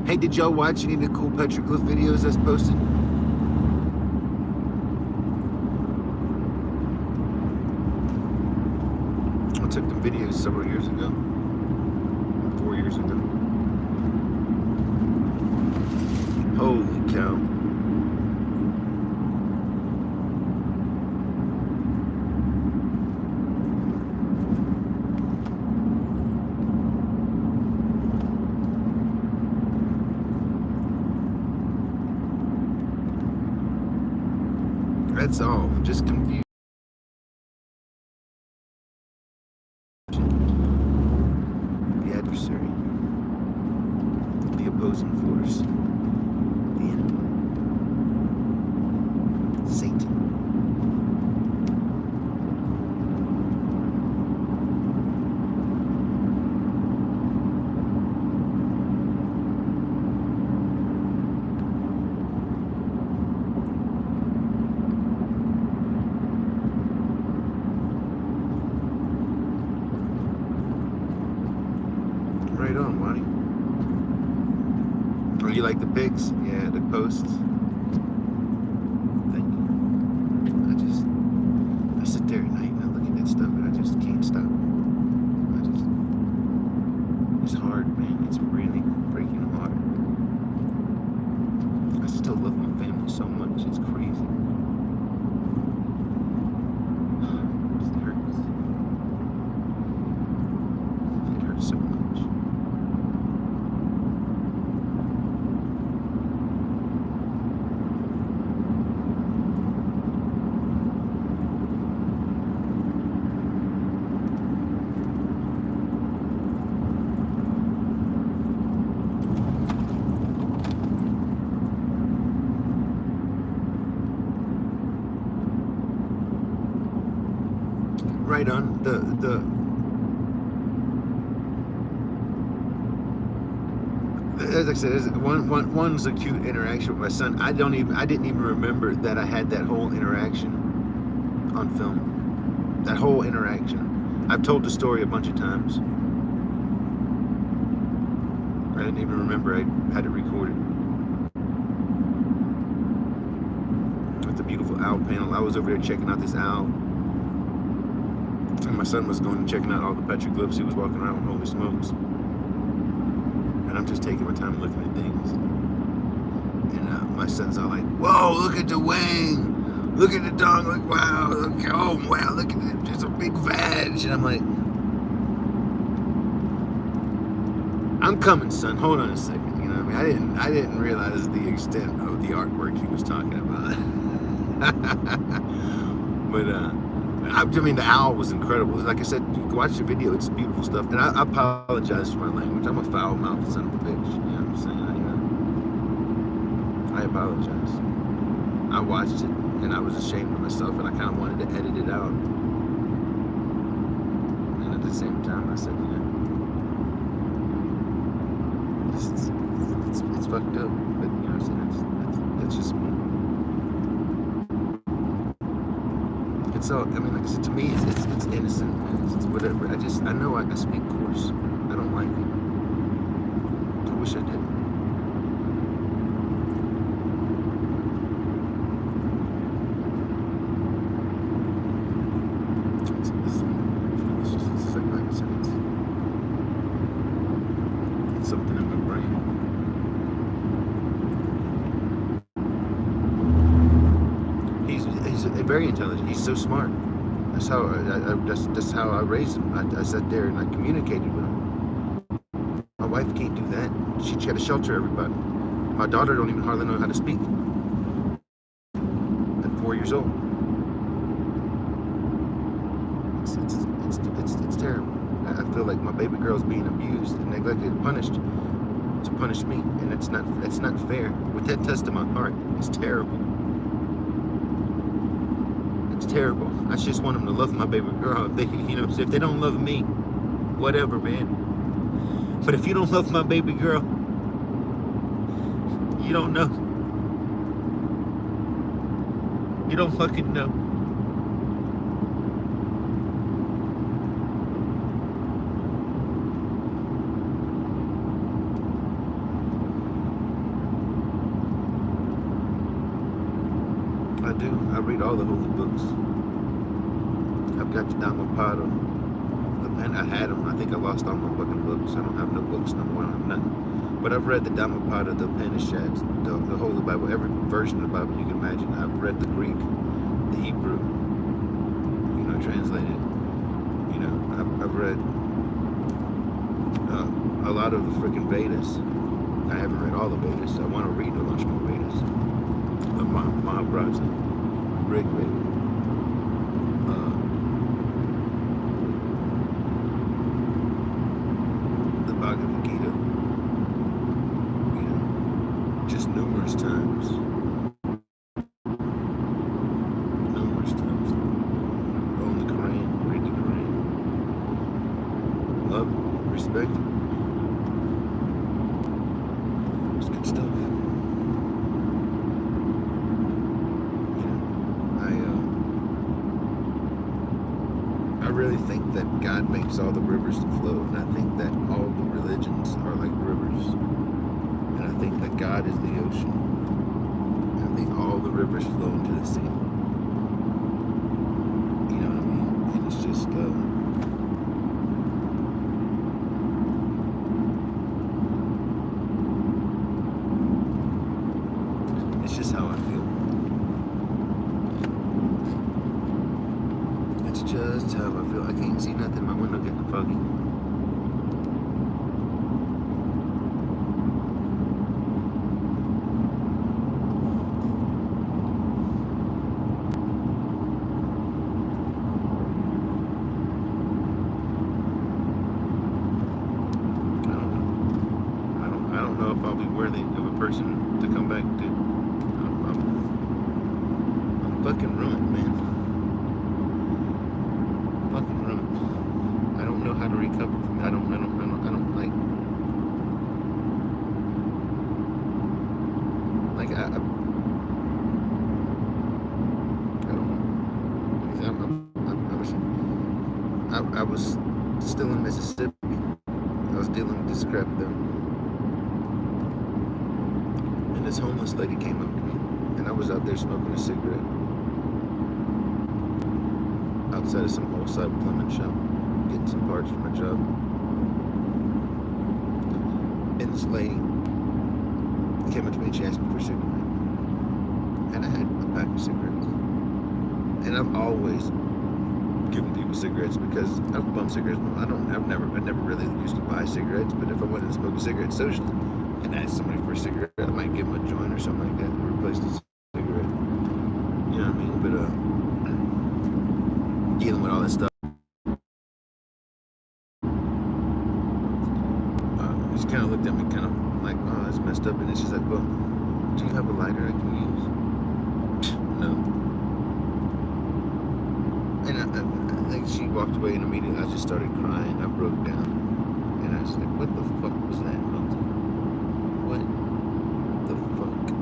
Hey, did y'all watch any of the cool petroglyph videos that's posted? videos several years ago, 4 years ago. Holy cow. That's all. Just confused. The adversary. The opposing force. The enemy. Satan. Right on, Lonnie. Oh, you like the pics? Yeah, the posts. Thank you. I sit there at night and I look at that stuff and I just can't stop. It's hard, man. It's really freaking hard. I still love my family so much. It's crazy. It hurts. It hurts so much. Right on. As I said, one's a cute interaction with my son. I didn't even remember that I had that whole interaction on film. That whole interaction. I've told the story a bunch of times. I didn't even remember I had it recorded. With the beautiful owl panel. I was over there checking out this owl. And my son was going and checking out all the petroglyphs. He was walking around with holy smokes. And I'm just taking my time looking at things. And my son's all like, whoa, look at the wing. Look at the dog. Like, wow. Look, oh, wow, look at it. There's a big vag. And I'm like, I'm coming, son. Hold on a second. You know what I mean? I didn't realize the extent of the artwork he was talking about. But, I mean, the owl was incredible. Like I said, you can watch the video. It's beautiful stuff. And I apologize for my language. I'm a foul-mouthed son of a bitch. You know what I'm saying? I apologize. I watched it, and I was ashamed of myself, and I kind of wanted to edit it out. And at the same time, I said, you know, it's fucked up. But, you know what I'm saying? That's just me. It's all, I mean, like I said, to me, it's innocent, man. It's whatever. I know I speak coarse. I don't like it. I wish I did. It's like I said, it's something in my brain. He's very intelligent. He's so smart. That's how that's how I raised him. I sat there and I communicated with him. My wife can't do that. She had to shelter everybody. My daughter don't even hardly know how to speak. At 4 years old. It's terrible. I feel like my baby girl's being abused and neglected and punished to punish me, and it's not fair. With that test in my heart, it's terrible. It's terrible. I just want them to love my baby girl. If they, you know, if they don't love me, whatever, man. But if you don't love my baby girl, you don't know. You don't fucking know. I do. I read all the holy books. I've got the Dhammapada, I had them. I think I lost all my fucking books. I don't have no books no more. I don't have nothing. But I've read the Dhammapada, the Upanishads, the Holy Bible, every version of the Bible you can imagine. I've read the Greek, the Hebrew, translated. I've read a lot of the freaking Vedas. I haven't read all the Vedas. I want to read a bunch more Vedas. The Mahabharata, Rig Veda. The Bhagavad Gita. Just numerous times. Own the Quran, read the Quran. Love it, respect it. It's good stuff. I really think that God makes all the rivers to flow, and I think that all the religions are like rivers, and I think that God is the ocean, and I think all the rivers flow into the sea. You know what I mean? And it's just how I feel. It's just how I feel. I can't see nothing. My window getting foggy. I don't know if I'll be worthy of a person to come back to. I'm fucking ruined, man. Fucking ruined. I don't know how to recover from it. I don't know. I was still in Mississippi. I was dealing with this crap there. And this homeless lady came up to me. And I was out there smoking a cigarette outside of some wholesale plumbing shop, getting some parts for my job. And this lady came up to me and she asked me for a cigarette. And I had a pack of cigarettes. And I've always given people cigarettes because I've bumped cigarettes. I never really used to buy cigarettes, but if I wanted to smoke a cigarette socially and ask somebody for a cigarette, I might give them a joint or something like that to replace the cigarette. You know what I mean? But dealing with all this stuff, she kind of looked at me kind of like, oh, that's messed up. And then she's like, well, do you have a lighter I can use? No. And I think she walked away, and immediately I just started crying. I broke down. And I was like, what the fuck was that, Milton? What the fuck?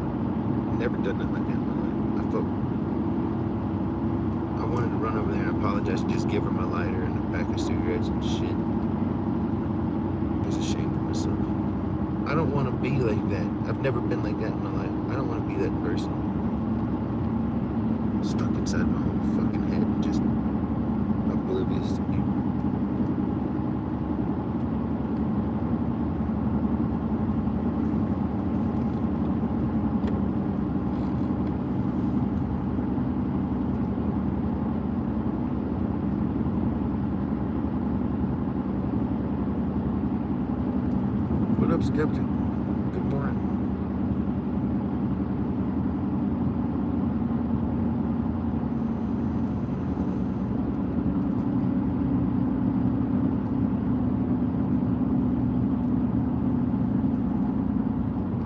Never done nothing like that in my life. I wanted to run over there and apologize and just give her my lighter and a pack of cigarettes and shit. I was ashamed of myself. I don't want to be like that. I've never been like that in my life. I don't want to be that person. Stuck inside my own fucking head, just oblivious to people. What up, Skeptic? Good morning.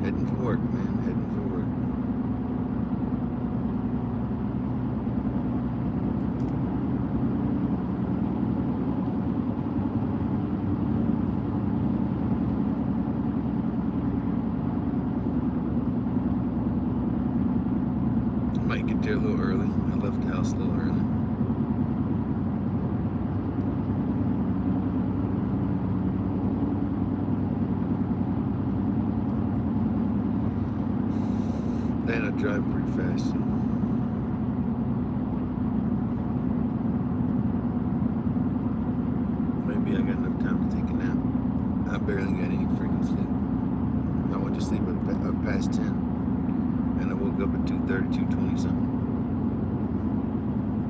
Heading for work, man. Heading for work. Might get there a little early. I left the house a little early. And I drive pretty fast. So. I barely got any freaking sleep. I went to sleep at past 10, and I woke up at 2:30, 2:20 something.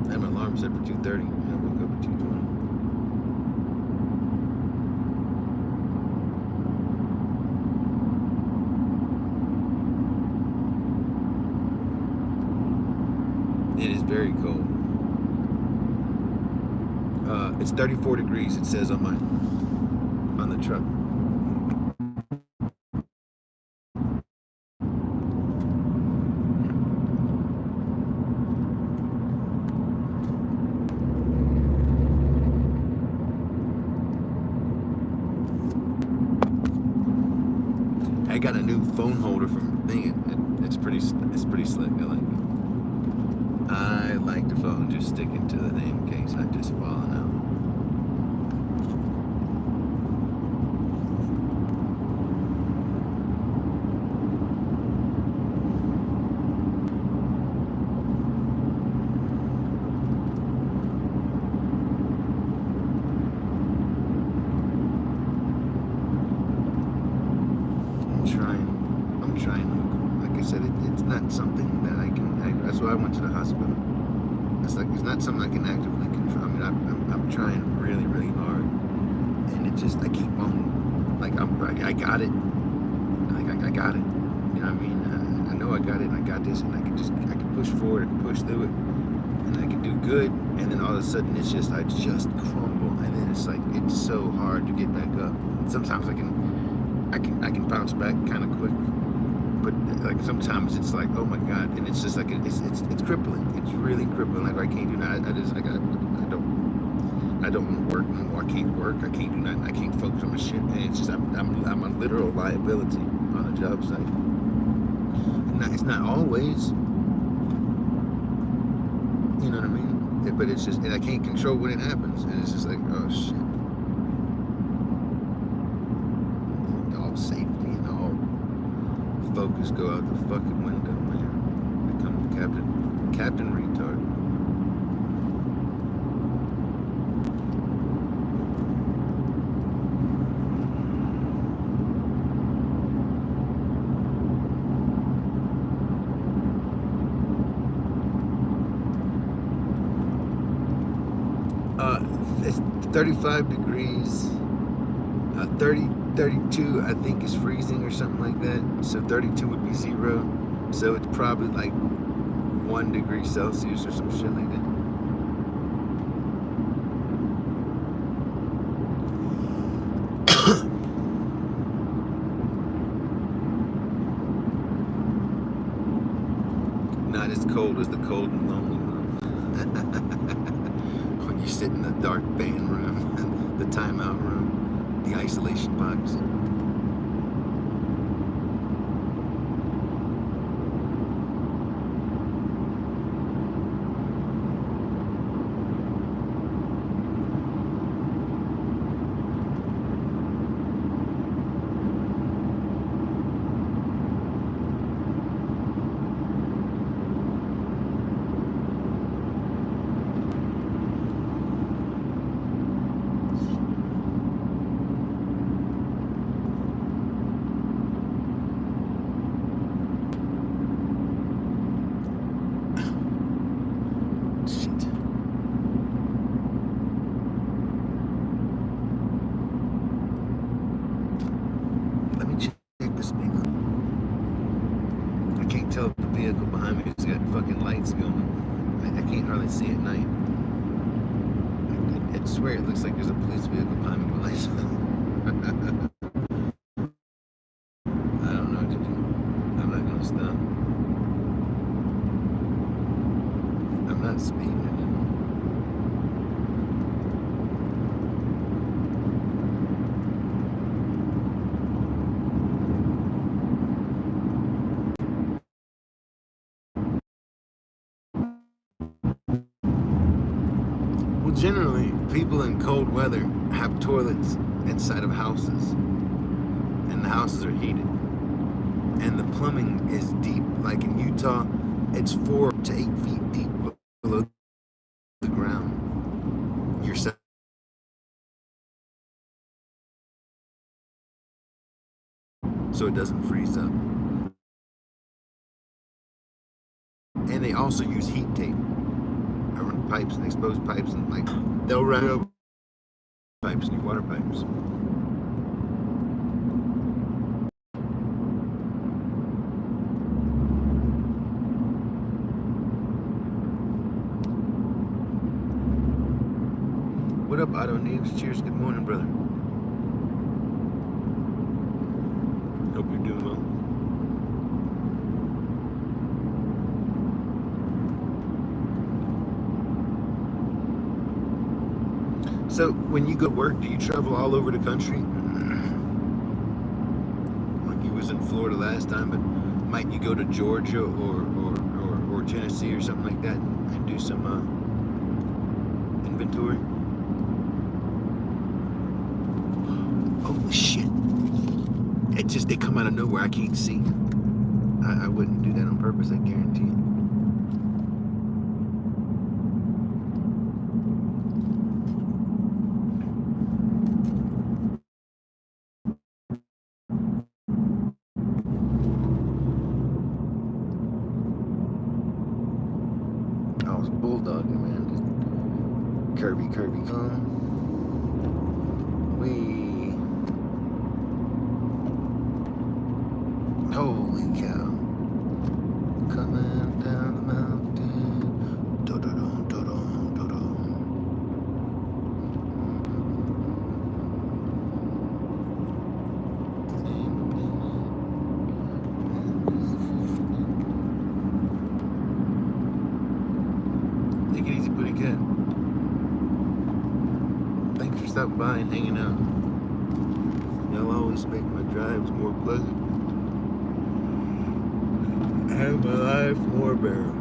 I had my alarm set for 2:30, and I woke up at 2:20. It is very cold. It's 34 degrees, it says on the truck. I got a new phone holder from Thing. It's pretty slick. I like it. I like the phone just sticking to the thing in case I just fallen out. I'm trying. Like I said, it's not something that I can. That's why I went to the hospital. It's not something I can actively control. I mean, I'm trying really, really hard, and it just I keep on. Like I got it. Like I got it. You know what I mean? I know I got it. And I got this, and I can push forward. I can push through it, and I can do good. And then all of a sudden, I just crumble, and then it's like it's so hard to get back up. Sometimes I can bounce back kind of quick, but like sometimes it's like, oh my god, and it's just like it's crippling. It's really crippling. Like I can't do that. I don't want to work no more. I can't work. I can't do nothing. I can't focus on my shit. And it's just I'm a literal liability on a job site. It's not always, you know what I mean? But it's just, and I can't control when it happens. And it's just like, oh shit. All safety and all focus go out the fucking window, man. Become Captain Retard. It's 35 degrees. 32 I think is freezing or something like that. So 32 would be 0. So it's probably like 1 degree Celsius or some shit like that. Not as cold as the cold and lonely room. When you sit in the dark band room, the timeout room, the isolation box. Tell if the vehicle behind me has got fucking lights going. I can't hardly see at night. I swear it looks like there's a police vehicle behind me with lights on. I don't know what to do. I'm not gonna stop. I'm not speeding anymore. Generally, people in cold weather have toilets inside of houses, and the houses are heated, and the plumbing is deep. Like in Utah, it's 4 to 8 feet deep below the ground. You're it doesn't freeze up. And they also use heat tape around pipes and exposed pipes, and like they'll run up pipes, new water pipes. What up, Otto Neves? Cheers. Good morning, brother. Hope you're doing well. So, when you go to work, do you travel all over the country? Like you was in Florida last time, but might you go to Georgia or Tennessee or something like that and do some inventory? Holy shit. It just, they come out of nowhere. I can't see. I wouldn't do that on purpose, I guarantee it. I was bulldogging, man. Just curvy, come. Holy cow. Coming down the mountain. Do-do-dum, do-dum, do-dum. Take it easy, pretty good. Thanks for stopping by and hanging out. Y'all always make my drives more pleasant. And my life more bearable.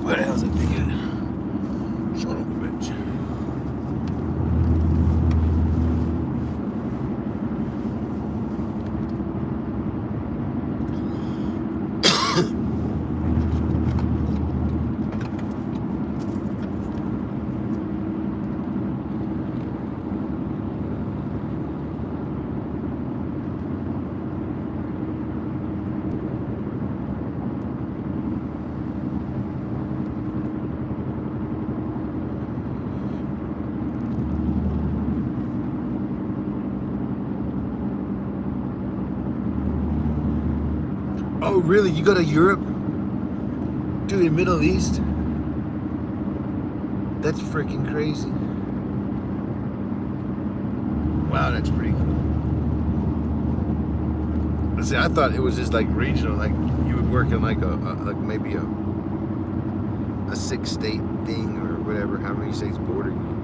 Where the hell's that thing at? Son of a bitch. Oh, really? You go to Europe? Dude, in Middle East? That's freaking crazy. Wow, that's pretty cool. See, I thought it was just like regional, like you would work in like maybe a a 6-state thing or whatever. How many states border you?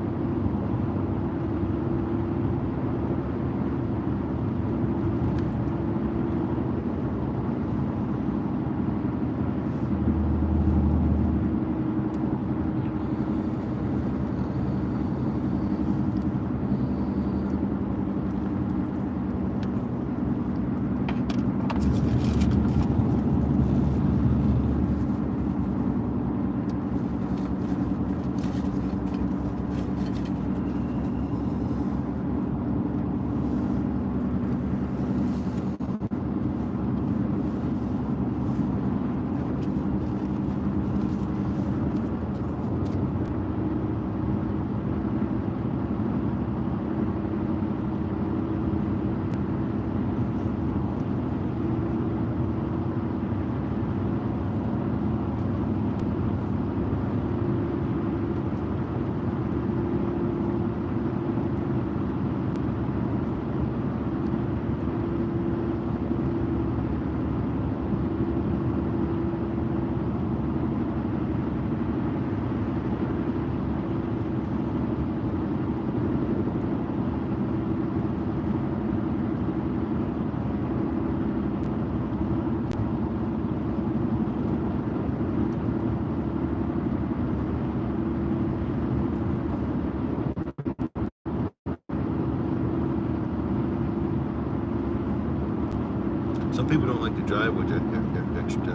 Some people don't like to drive with their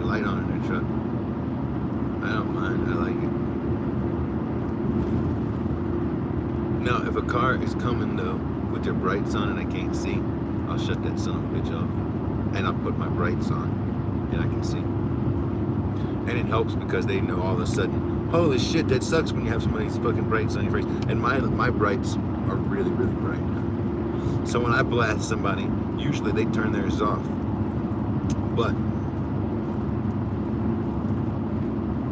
light on in their truck. I don't mind. I like it. Now, if a car is coming though with their brights on and I can't see, I'll shut that son of a bitch off, and I'll put my brights on, and I can see. And it helps because they know all of a sudden, holy shit, that sucks when you have somebody's fucking brights on your face. And my brights are really, really bright. So when I blast somebody, usually they turn theirs off. But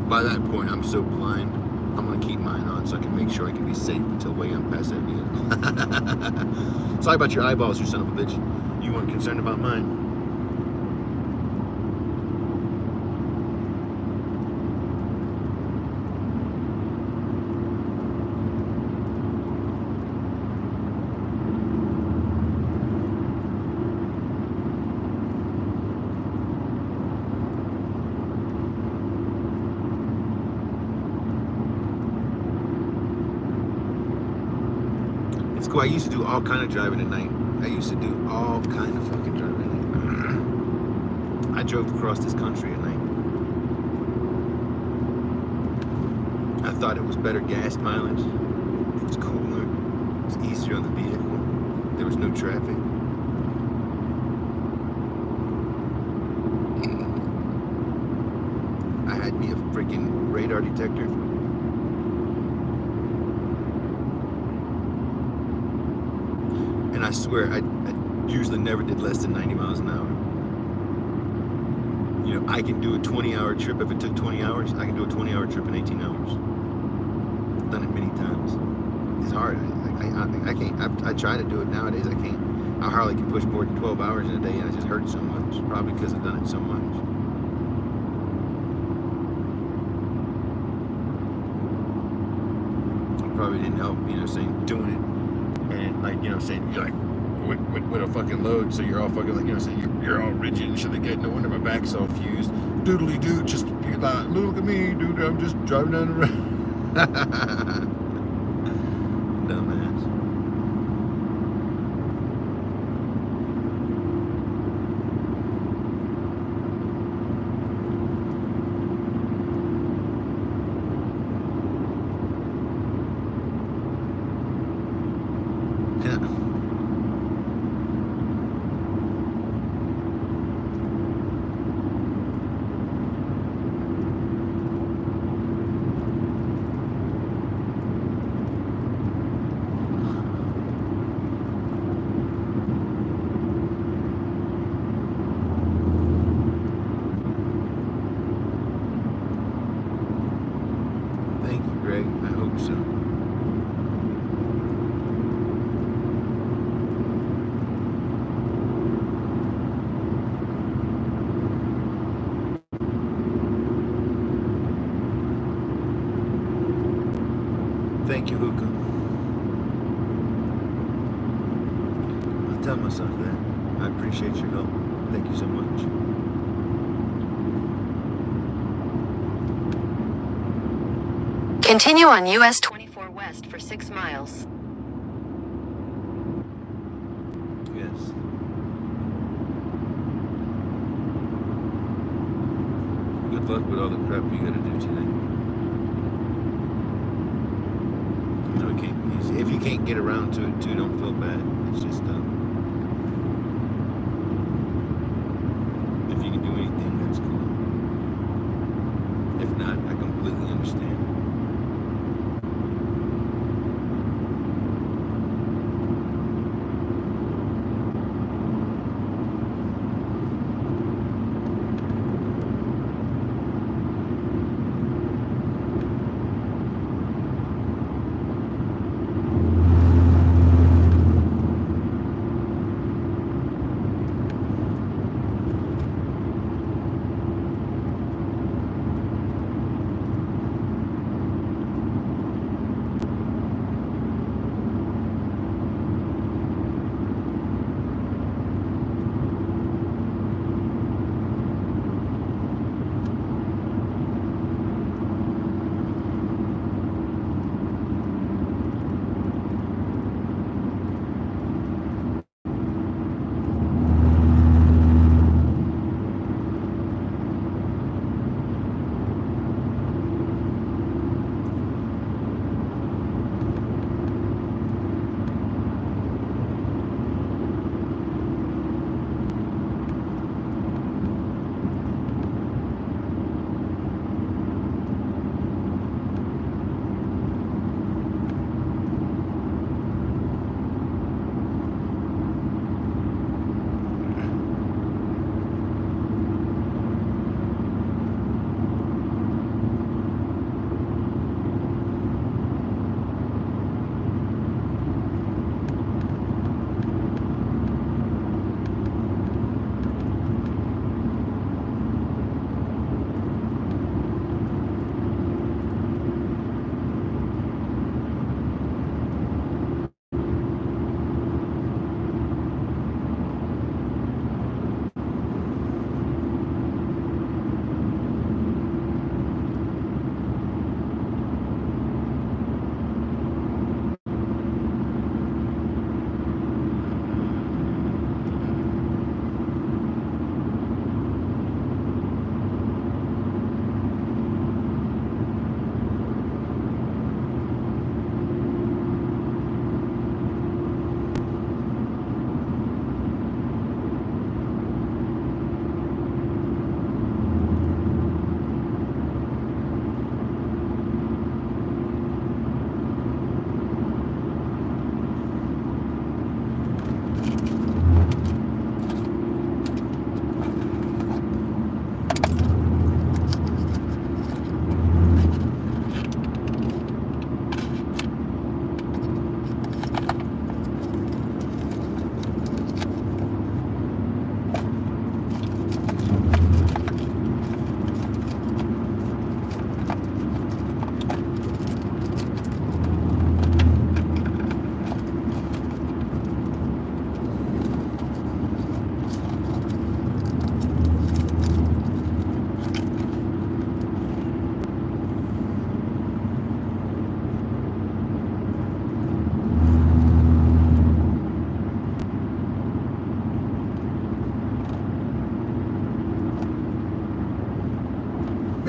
by that point, I'm so blind, I'm gonna keep mine on so I can make sure I can be safe until way I'm past that vehicle. Sorry about your eyeballs, you son of a bitch. You weren't concerned about mine. Cool. I used to do all kind of driving at night. I used to do all kind of fucking driving at night. I drove across this country at night. I thought it was better gas mileage. It was cooler. It was easier on the vehicle. There was no traffic. I had me a freaking radar detector. And I swear, I usually never did less than 90 miles an hour. You know, I can do a 20-hour trip. If it took 20 hours, I can do a 20-hour trip in 18 hours. I've done it many times. It's hard. I can't. I try to do it nowadays. I can't. I hardly can push more than 12 hours in a day, and it just hurts so much. Probably because I've done it so much. It probably didn't help, you know, saying doing it. And like, you know what I'm saying, you're like with a fucking load, so you're all fucking like, you know what I'm saying, you're all rigid and shit like that. No wonder my back's all fused. Doodly doo, just like, look at me, dude, I'm just driving down the road. Dumbass. Greg, I hope so. tell myself that. I appreciate your help. Thank you so much. Continue on US 24 West for 6 miles. Yes. Good luck with all the crap you gotta do today. No, it can't be easy. If you can't get around to it too, don't feel bad. It's just if you can do anything, that's cool. If not, I completely understand.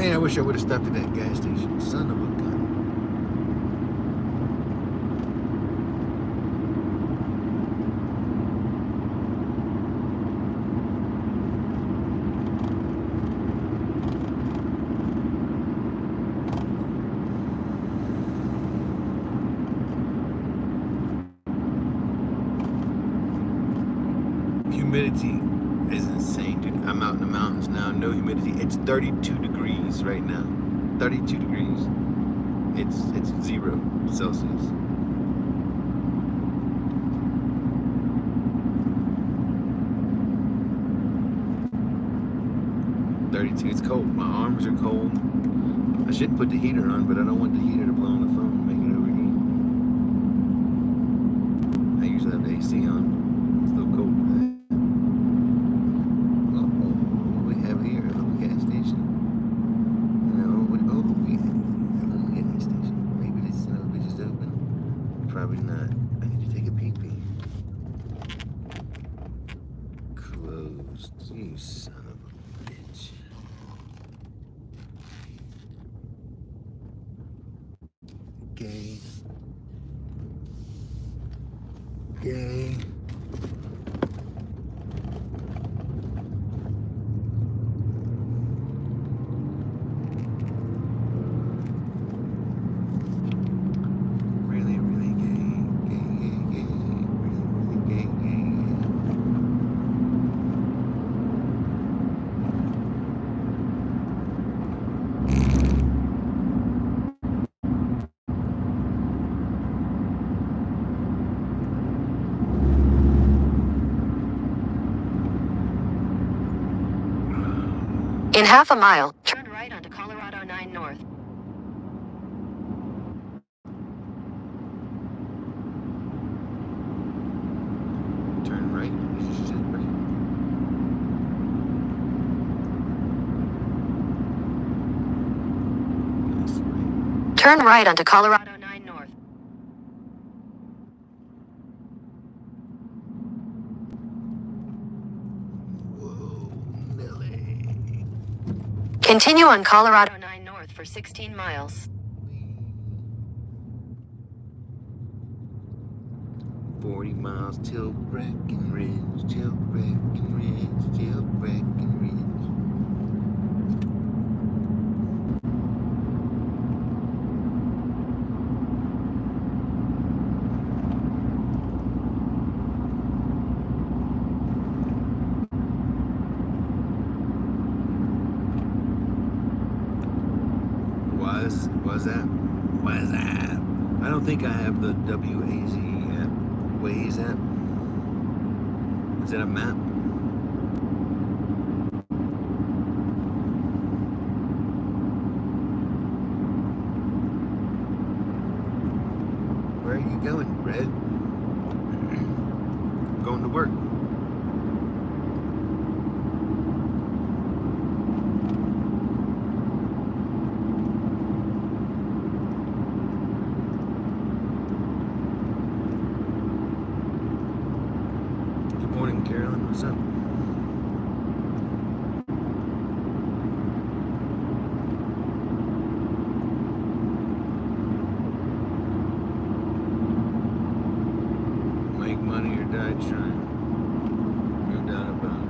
Man, I wish I would have stopped at that gas station. Son of a gun. Humidity is insane, dude. I'm out in the mountains now, no humidity. It's 32 degrees right now. 32 degrees. It's 0 Celsius. It's cold. My arms are cold. I shouldn't put the heater on, but I don't want the heater to blow on the phone and make it overheat. I usually have the AC on, but it's still cold. Son of a bitch. Gay. Gay. Really, really gay. Gay, gay, gay. Really, really gay, gay. In half a mile, turn right onto Colorado 9 North. Turn right. You just said right. Yes, right. Turn right onto Colorado 9 North. Whoa, Nelly. Continue on Colorado 9 North for 16 miles. 40 miles till Breckenridge, till Breckenridge, till Breckenridge. Was that? I don't think I have the WAZ app. Waze app? Is that a map? Where are you going, Red? Going to work. Morning, Carolyn. What's up? Make money or die trying. No doubt about it.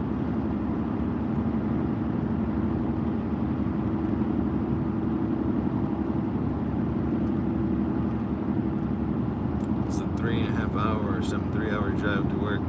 It's a 3.5 hour or some 3-hour drive to work.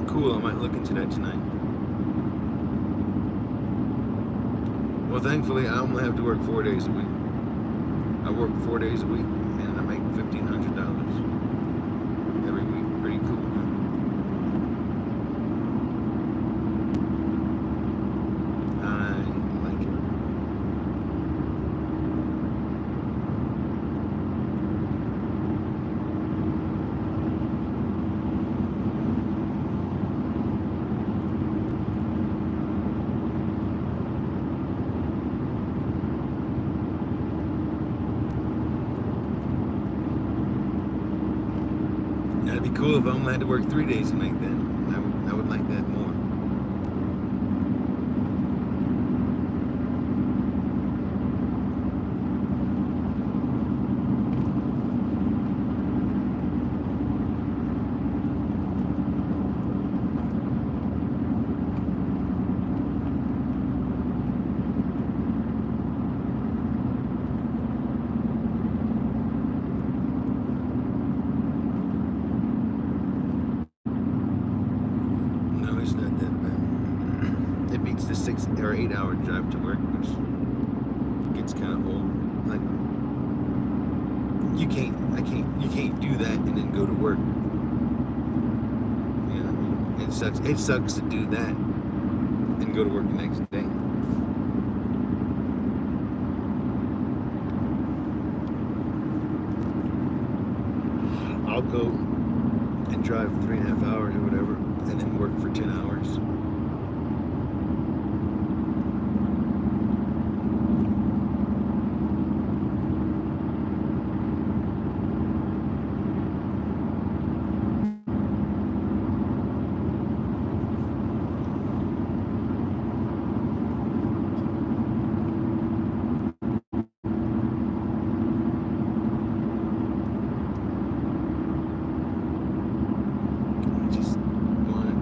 Cool, I might look into that tonight. Well, thankfully, I only have to work 4 days a week. I work 4 days a week, and I make $1,500 every week. Pretty cool, huh? I like it. That'd be cool if I only had to work 3 days a week then. I would like that more. It's not that bad. It beats the 6 or 8 hour drive to work, which gets kind of old. Like you can't do that and then go to work. You know what I mean? It sucks to do that and go to work the next day. I'll go and drive 3.5 hours or whatever, and then work for 10 hours.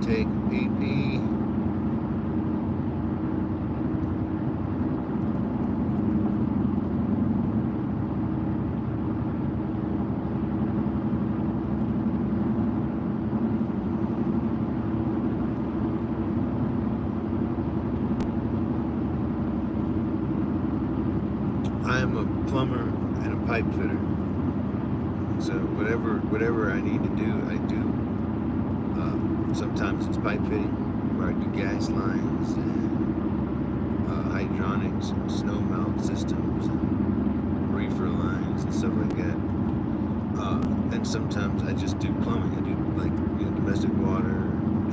Take a pee-pee. I am a plumber and a pipe fitter. So whatever I need to do, I do. Sometimes it's pipe fitting, where I do gas lines and hydronics and snow melt systems and reefer lines and stuff like that. And sometimes I just do plumbing. I do like domestic water,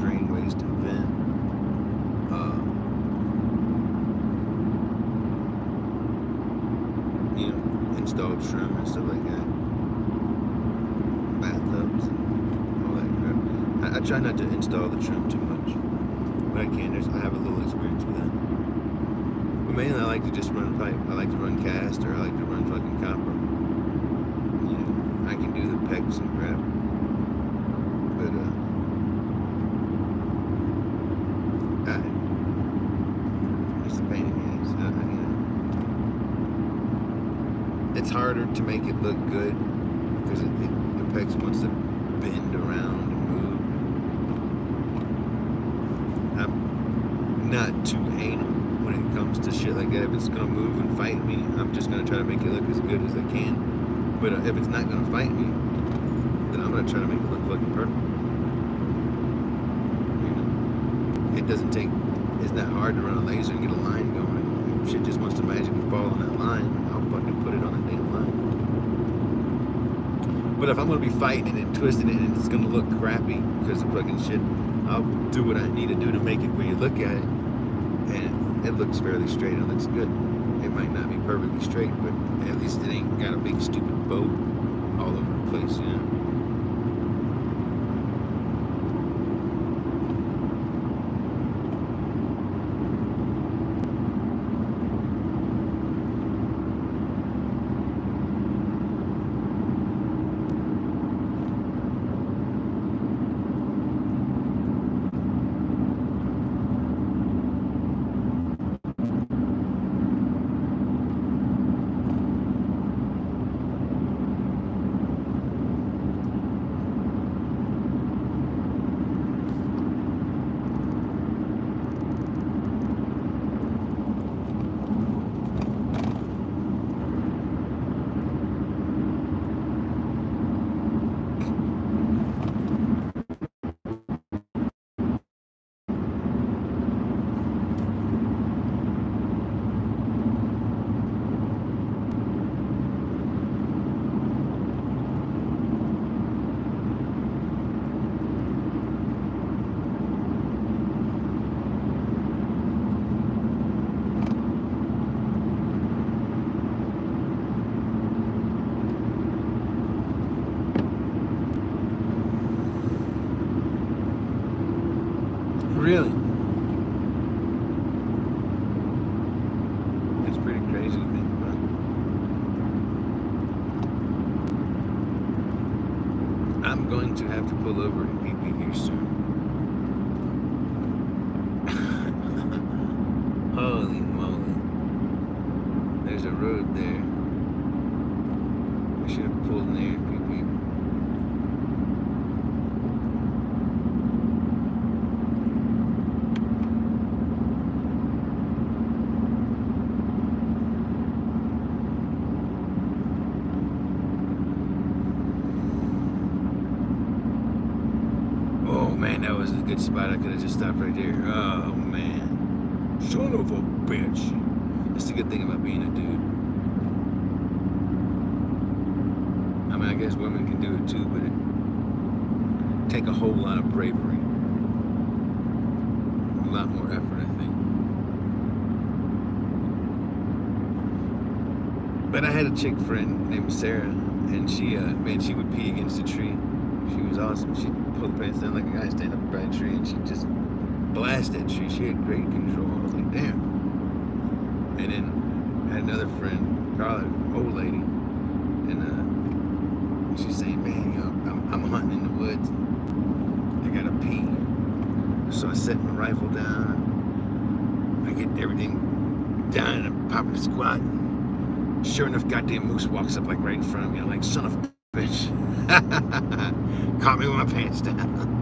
drain waste and vent. Install trim and stuff like that. Bathtubs and all that crap. I try not to install the trim too much, but I can. I have a little experience with that. But mainly I like to just run pipe. I like to run cast, or I like to run fucking copper. I can do the pecs and crap. But it's a pain in the ass. It's harder to make it look good because the pecs wants to bend around and move. I'm not too anal when it comes to shit like that. If it's gonna move and fight me, I'm just gonna try to make it look as good as I can. But if it's not gonna fight me, then I'm gonna try to make it look fucking perfect. It doesn't take. It's not hard to run a laser and get a line going. If shit just wants to magically fall on that line, I'll fucking put it on a damn line. But if I'm gonna be fighting it and twisting it and it's gonna look crappy because of fucking shit, I'll do what I need to do to make it where you look at it and it looks fairly straight. It looks good. It might not be perfectly straight, but at least it ain't got a big stupid boat all over the place, Really? It's pretty crazy to think about. I'm going to have to pull over and pee here soon. Holy moly. There's a road there. I should have pulled in there and pee. Man, that was a good spot. I could have just stopped right there. Oh, man. Son of a bitch. That's the good thing about being a dude. I mean, I guess women can do it too, but take a whole lot of bravery. A lot more effort, I think. But I had a chick friend named Sarah, and she, man, she would pee against a tree. She was awesome. She'd pull the pants down like a guy, stand up by a tree, and she'd just blast that tree. She had great control. I was like, damn. And then I had another friend, Carla, old lady, and she's saying, man, you know, I'm hunting in the woods. I gotta pee. So I set my rifle down. I get everything done, and I'm popping a squat. Sure enough, goddamn moose walks up like right in front of me. I'm like, son of a bitch. Caught me with my pants down.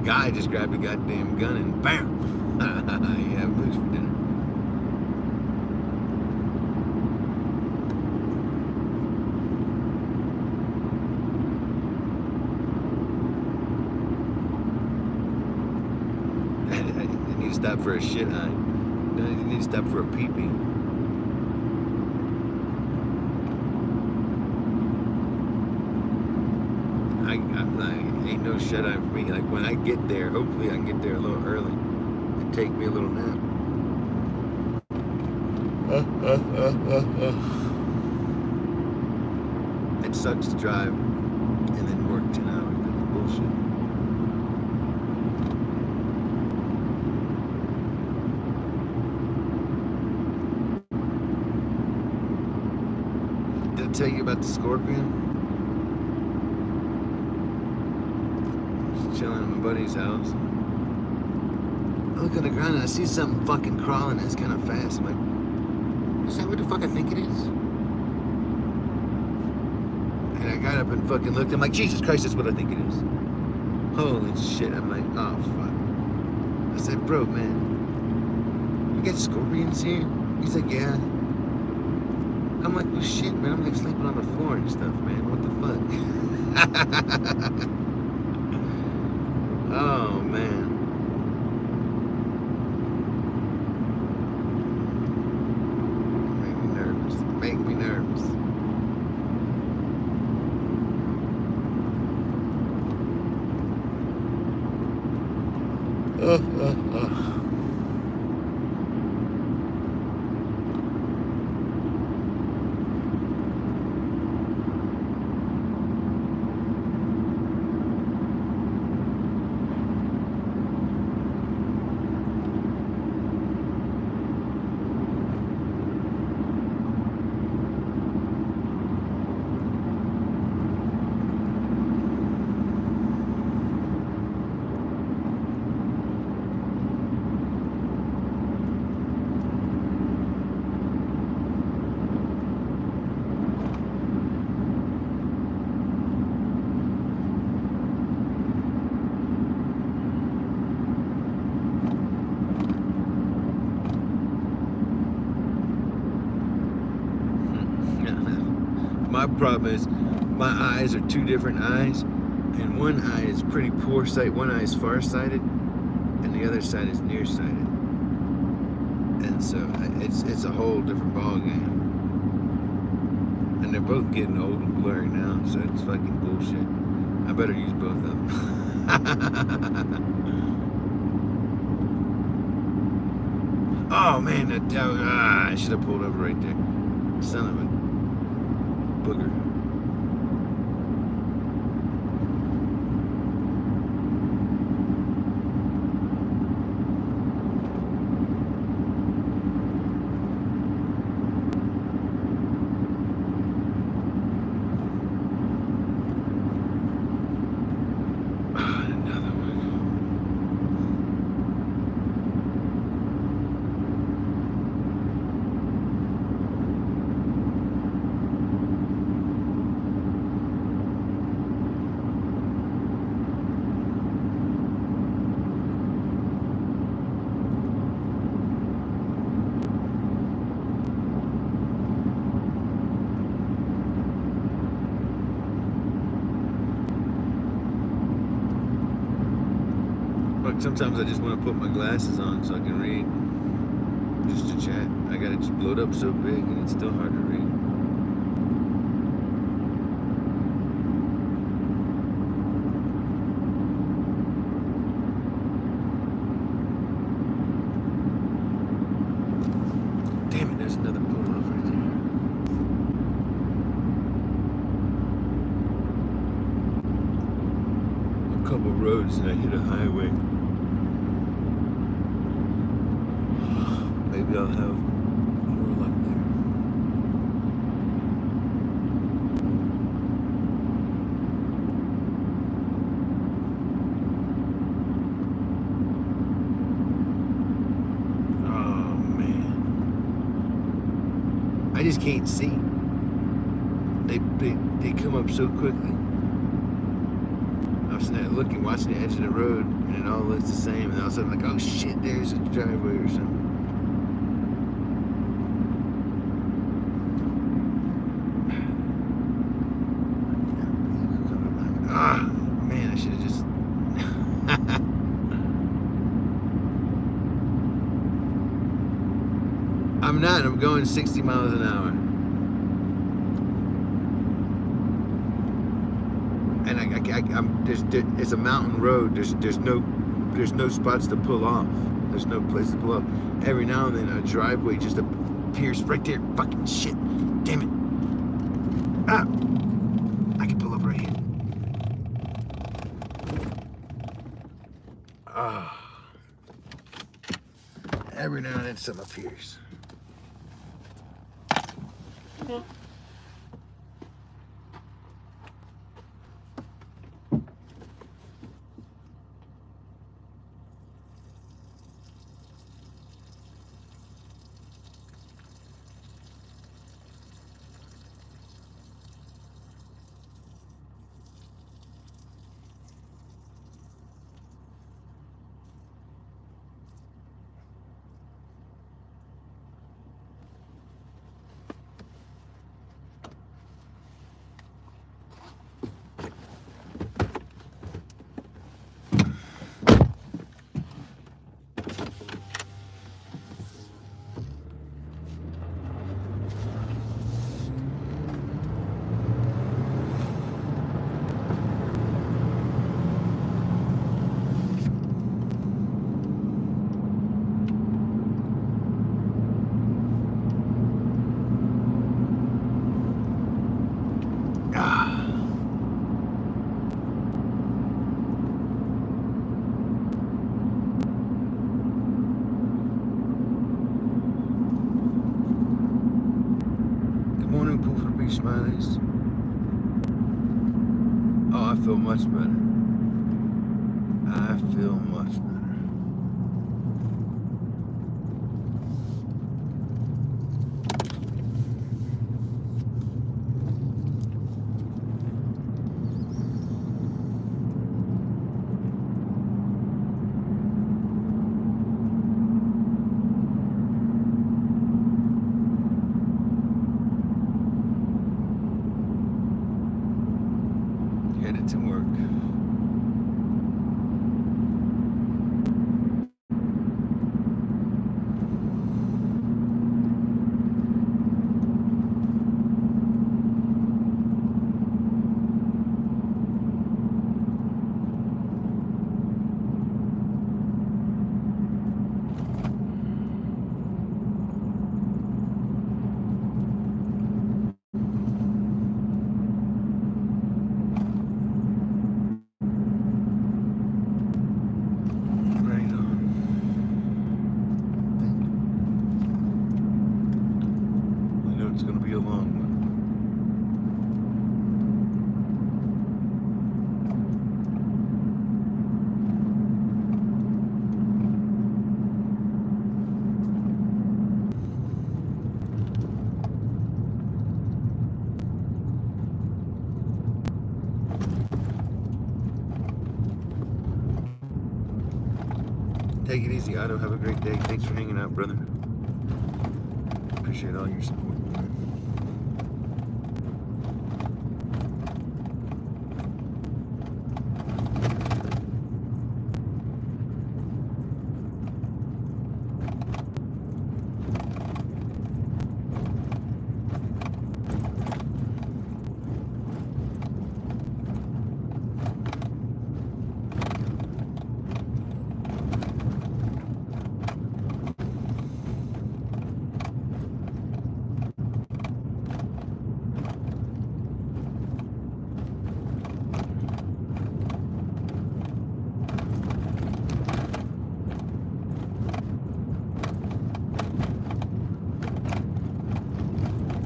Guy just grabbed a goddamn gun and bam! You have moose for dinner. I need to stop for a shit eye. I need to stop for a pee-pee. Ain't no shut eye for me. Like when I get there, hopefully I can get there a little early and take me a little nap. It sucks to drive and then work 10 hours. That's bullshit. Did I tell you about the scorpion? Chilling at my buddy's house. I look on the ground and I see something fucking crawling and it's kind of fast. I'm like, is that what the fuck I think it is? And I got up and fucking looked. I'm like, Jesus Christ, that's what I think it is. Holy shit. I'm like, oh fuck. I said, bro, man, you got scorpions here? He's like, yeah. I'm like, well shit, man, I'm like sleeping on the floor and stuff, man. What the fuck? Oh man. Make me nervous. Make me nervous. My problem is my eyes are two different eyes, and one eye is pretty poor sight, one eye is farsighted, and the other side is nearsighted. And so it's a whole different ball game. And they're both getting old and blurry now, so it's fucking bullshit. I better use both of them. Oh man, I should have pulled over right there. Son of a booger. Another one. Sometimes I just want to put my glasses on so I can read, just to chat. I got it just blowed up so big and it's still hard to read. couple roads and I hit a highway. Maybe I'll have more luck there. Oh man, I just can't see. They come up so quickly. I was sitting there looking, watching the edge of the road, and it all looks the same. And all of a sudden, I'm like, oh shit, there's a driveway or something. Ah, man, I should have just. I'm not. I'm going 60 miles an hour. And it's a mountain road. There's no spots to pull off. There's no place to pull off. Every now and then a driveway just appears right there. Fucking shit. Damn it. Ah. I can pull up right here. Ah. Every now and then something appears. Smileys. Oh, I feel much better. I feel much better. Headed to work. It's going to be a long one. Take it easy, Otto. Have a great day. Thanks for hanging out, brother. Appreciate all your support.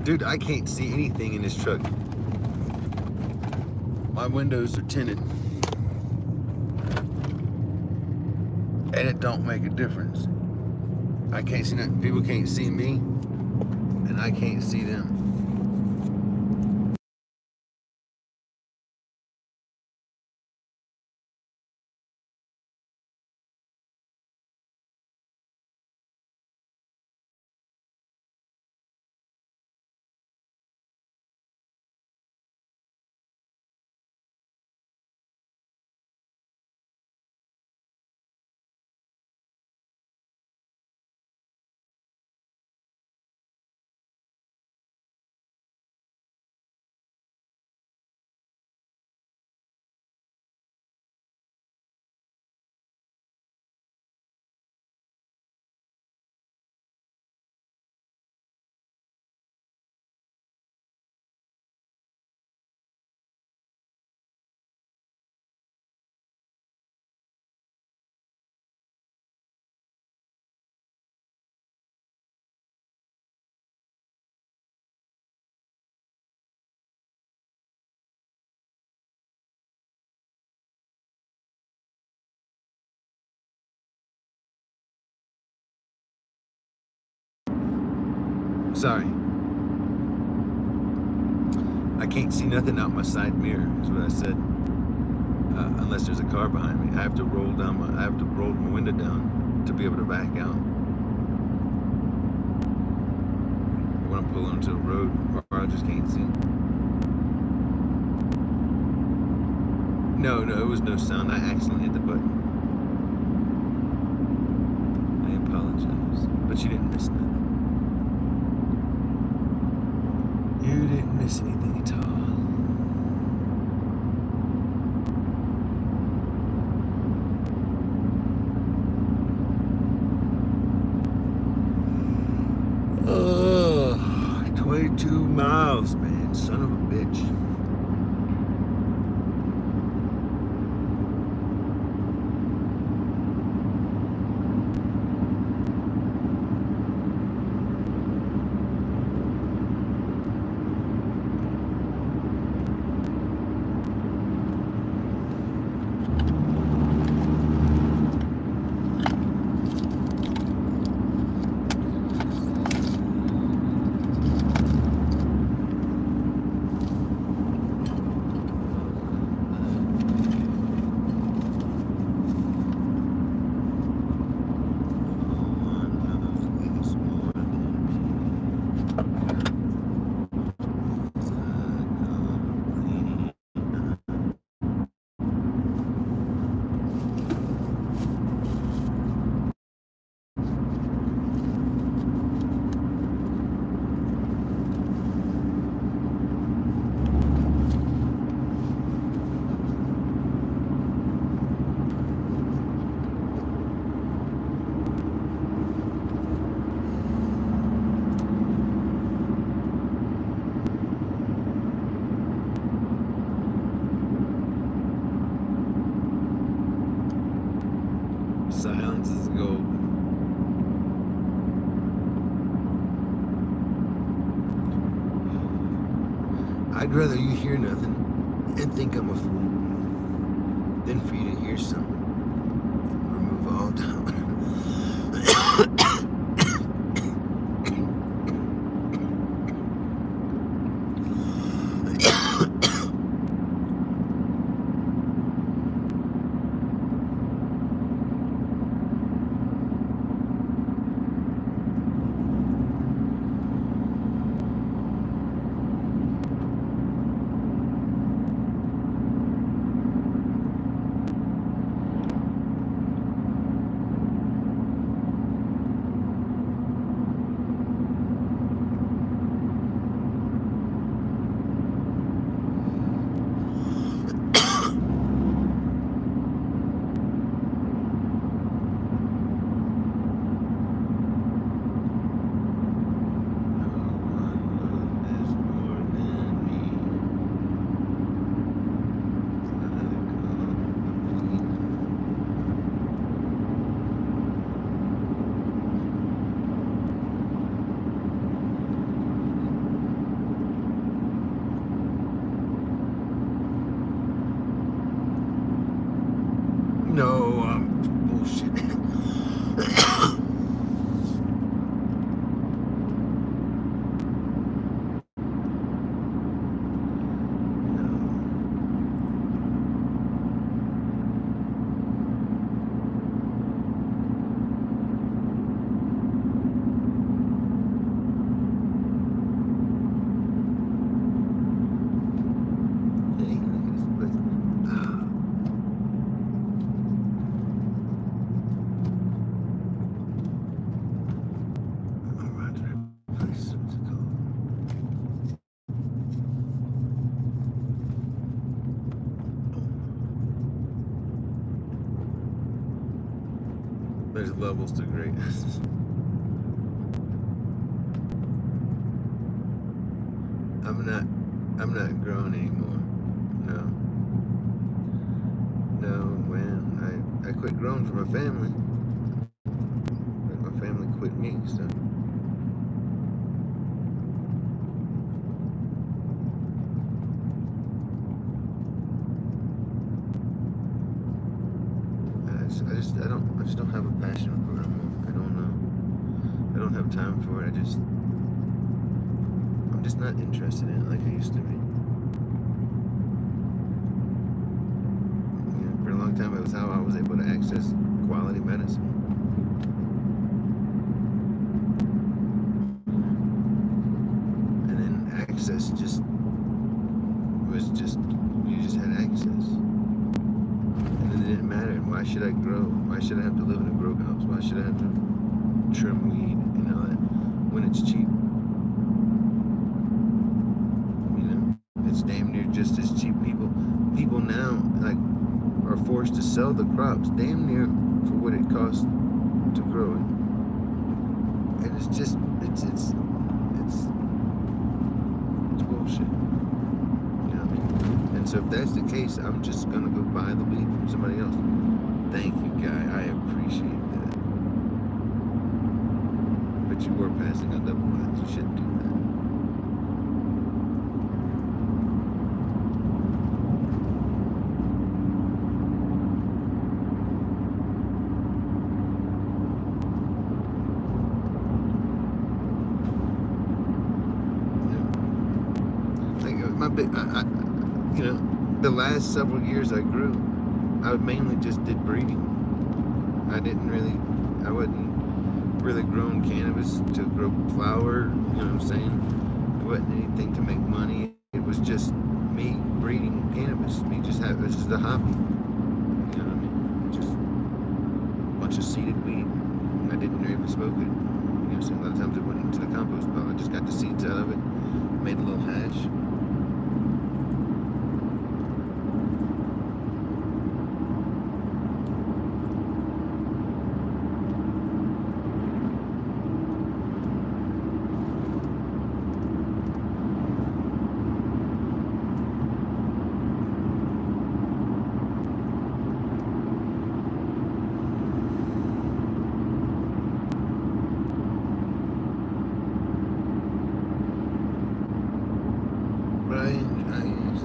Dude, I can't see anything in this truck. My windows are tinted. And it don't make a difference. I can't see nothing. People can't see me, and I can't see them. Sorry. I can't see nothing out my side mirror, is what I said. Unless there's a car behind me. I have to roll my window down to be able to back out. When I'm pulling onto the road, or I just can't see. No, it was no sound. I accidentally hit the button. I apologize. But you didn't miss nothing. You didn't miss anything at all. Oh, 22 miles, man. Son of a bitch. Silence is gold. I'd rather you hear nothing and think I'm a fool than for you to hear something. Remove all doubt. No, bullshit. There's levels to greatness. I'm not grown anymore. No, man. I quit growing for my family. My family quit me, so. I just don't have a passion for it anymore. I don't know. I don't have time for it. I'm just not interested in it like I used to be. For a long time, it was how I was able to access quality medicine. And then access you just had access. And then it didn't matter. Why should I grow? Why should I have to live in a grow house? Why should I have to trim weed and all that when it's cheap? It's damn near just as cheap. People now are forced to sell the crops damn near for what it costs to grow it. And it's bullshit. And so if that's the case, I'm just gonna go buy the weed from somebody else. Thank you, guy. I appreciate that. But you were passing on double lines. You shouldn't do that. The last several years I grew, I mainly just did breeding. I wasn't really growing cannabis to grow flower, you know what I'm saying? It wasn't anything to make money. It was just me breeding cannabis. It was just a hobby. You know what I mean? Just a bunch of seeded weed. I didn't even smoke it. You know, so a lot of times it went into the compost pile. I just got the seeds out of it, made a little hash.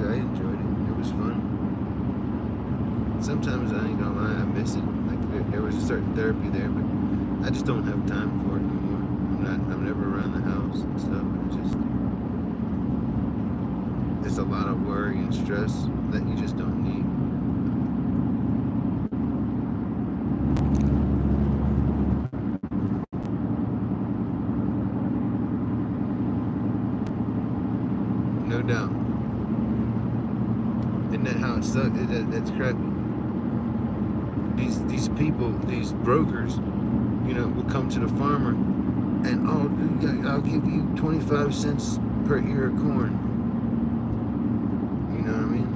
I enjoyed it. It was fun. Sometimes I ain't gonna lie, I miss it. Like there was a certain therapy there, but I just don't have time for it anymore. I'm never around the house and stuff. It's a lot of worry and stress that you just don't need. No doubt. Isn't that how it sucks? That's crappy. These people, these brokers, will come to the farmer and, I'll give you 25 cents per ear of corn. You know what I mean?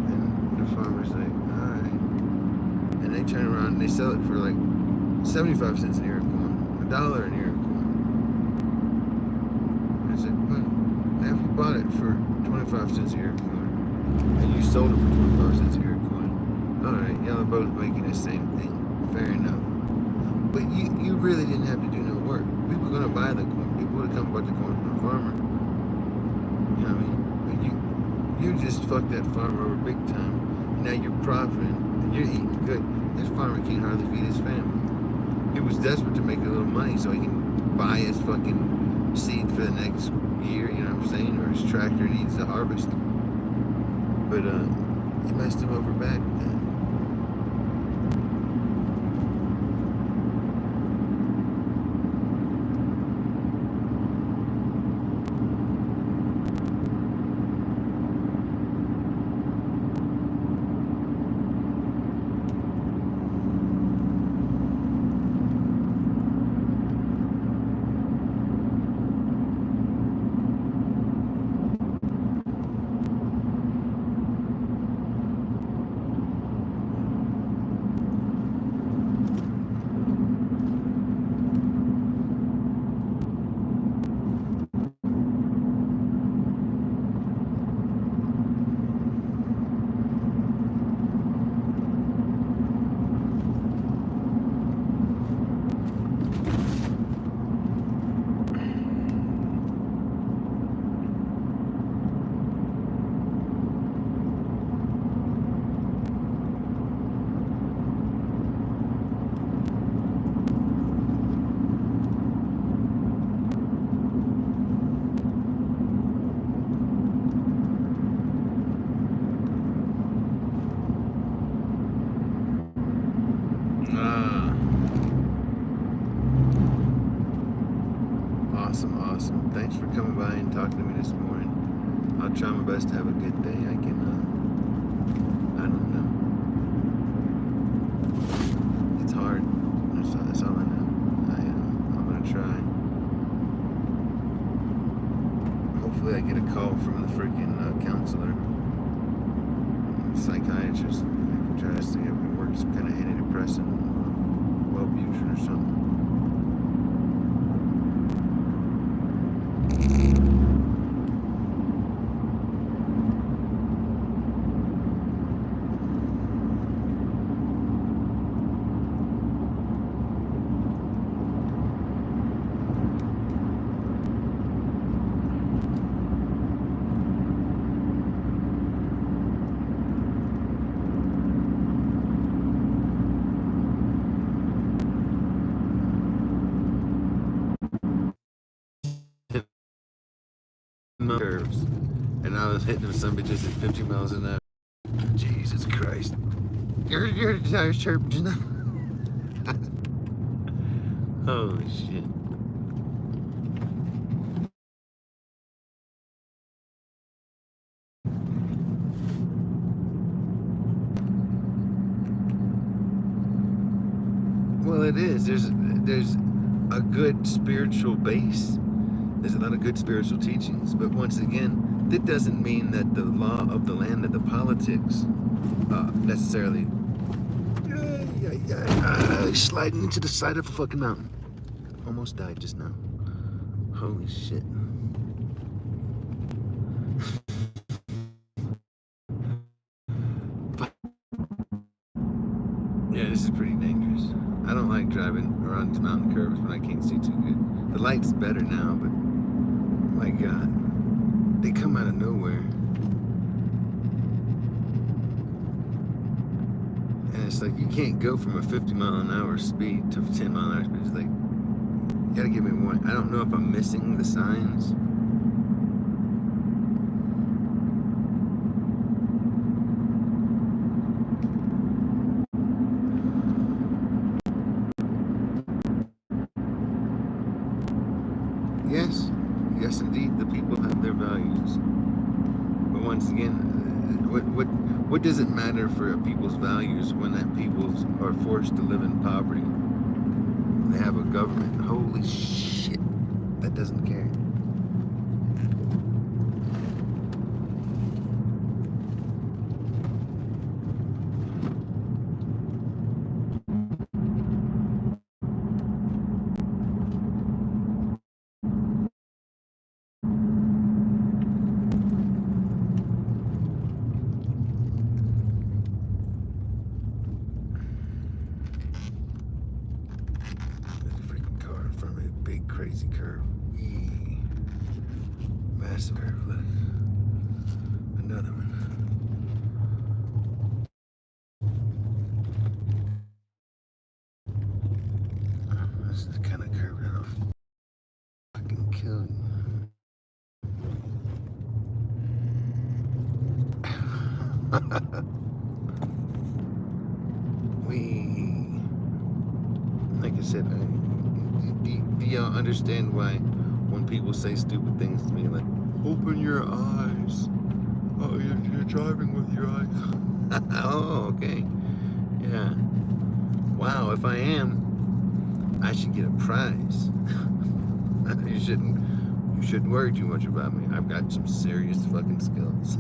And the farmer's like, alright. And they turn around and they sell it for like 75 cents an ear of corn, $1 an ear of corn. And I said, well, if you bought it for 25 cents a ear of corn, and you sold it for 25 cents a ear of corn, alright, y'all are both making the same thing. Fair enough. But you really didn't have to do no work. People were gonna buy the corn. People would have come buy the corn from the farmer. You know what I mean? But you just fucked that farmer over big time. now you're profiting, and you're eating good. This farmer can't hardly feed his family. He was desperate to make a little money so he can buy his fucking seed for the next year, you know what I'm saying? Or his tractor needs to harvest. But it messed him over bad with that. Awesome. Thanks for coming by and talking to me this morning. I'll try my best to have a good day. I don't know. It's hard. That's all I know. I'm gonna try. Hopefully I get a call from the freaking counselor, psychiatrist. I can try to see if it works, some kind of antidepressant, Wellbutrin or something. Curves, and I was hitting them some bitches at 50 miles an hour. Jesus Christ. Your tires chirping just now. Holy shit. Well, it is. There's a good spiritual base. There's a lot of good spiritual teachings, but once again, that doesn't mean that the law of the land, that the politics necessarily sliding into the side of a fucking mountain. Almost died just now. Holy shit. Yeah, this is pretty dangerous. I don't like driving around these mountain curves when I can't see too good. The light's better now, but my God, they come out of nowhere. And it's like, you can't go from a 50 mile an hour speed to 10 mile an hour speed. It's like, you gotta give me one. I don't know if I'm missing the signs. Yes, indeed, the people have their values. But once again, what does it matter for a people's values when that people are forced to live in poverty? They have a government. Holy shit, that doesn't care. Crazy curve. Eee. Like I said, do y'all understand why when people say stupid things to me, like, open your eyes? Oh, you're driving with your eyes. Oh, okay. Yeah. Wow, if I am, I should get a prize. You shouldn't worry too much about me. I've got some serious fucking skills.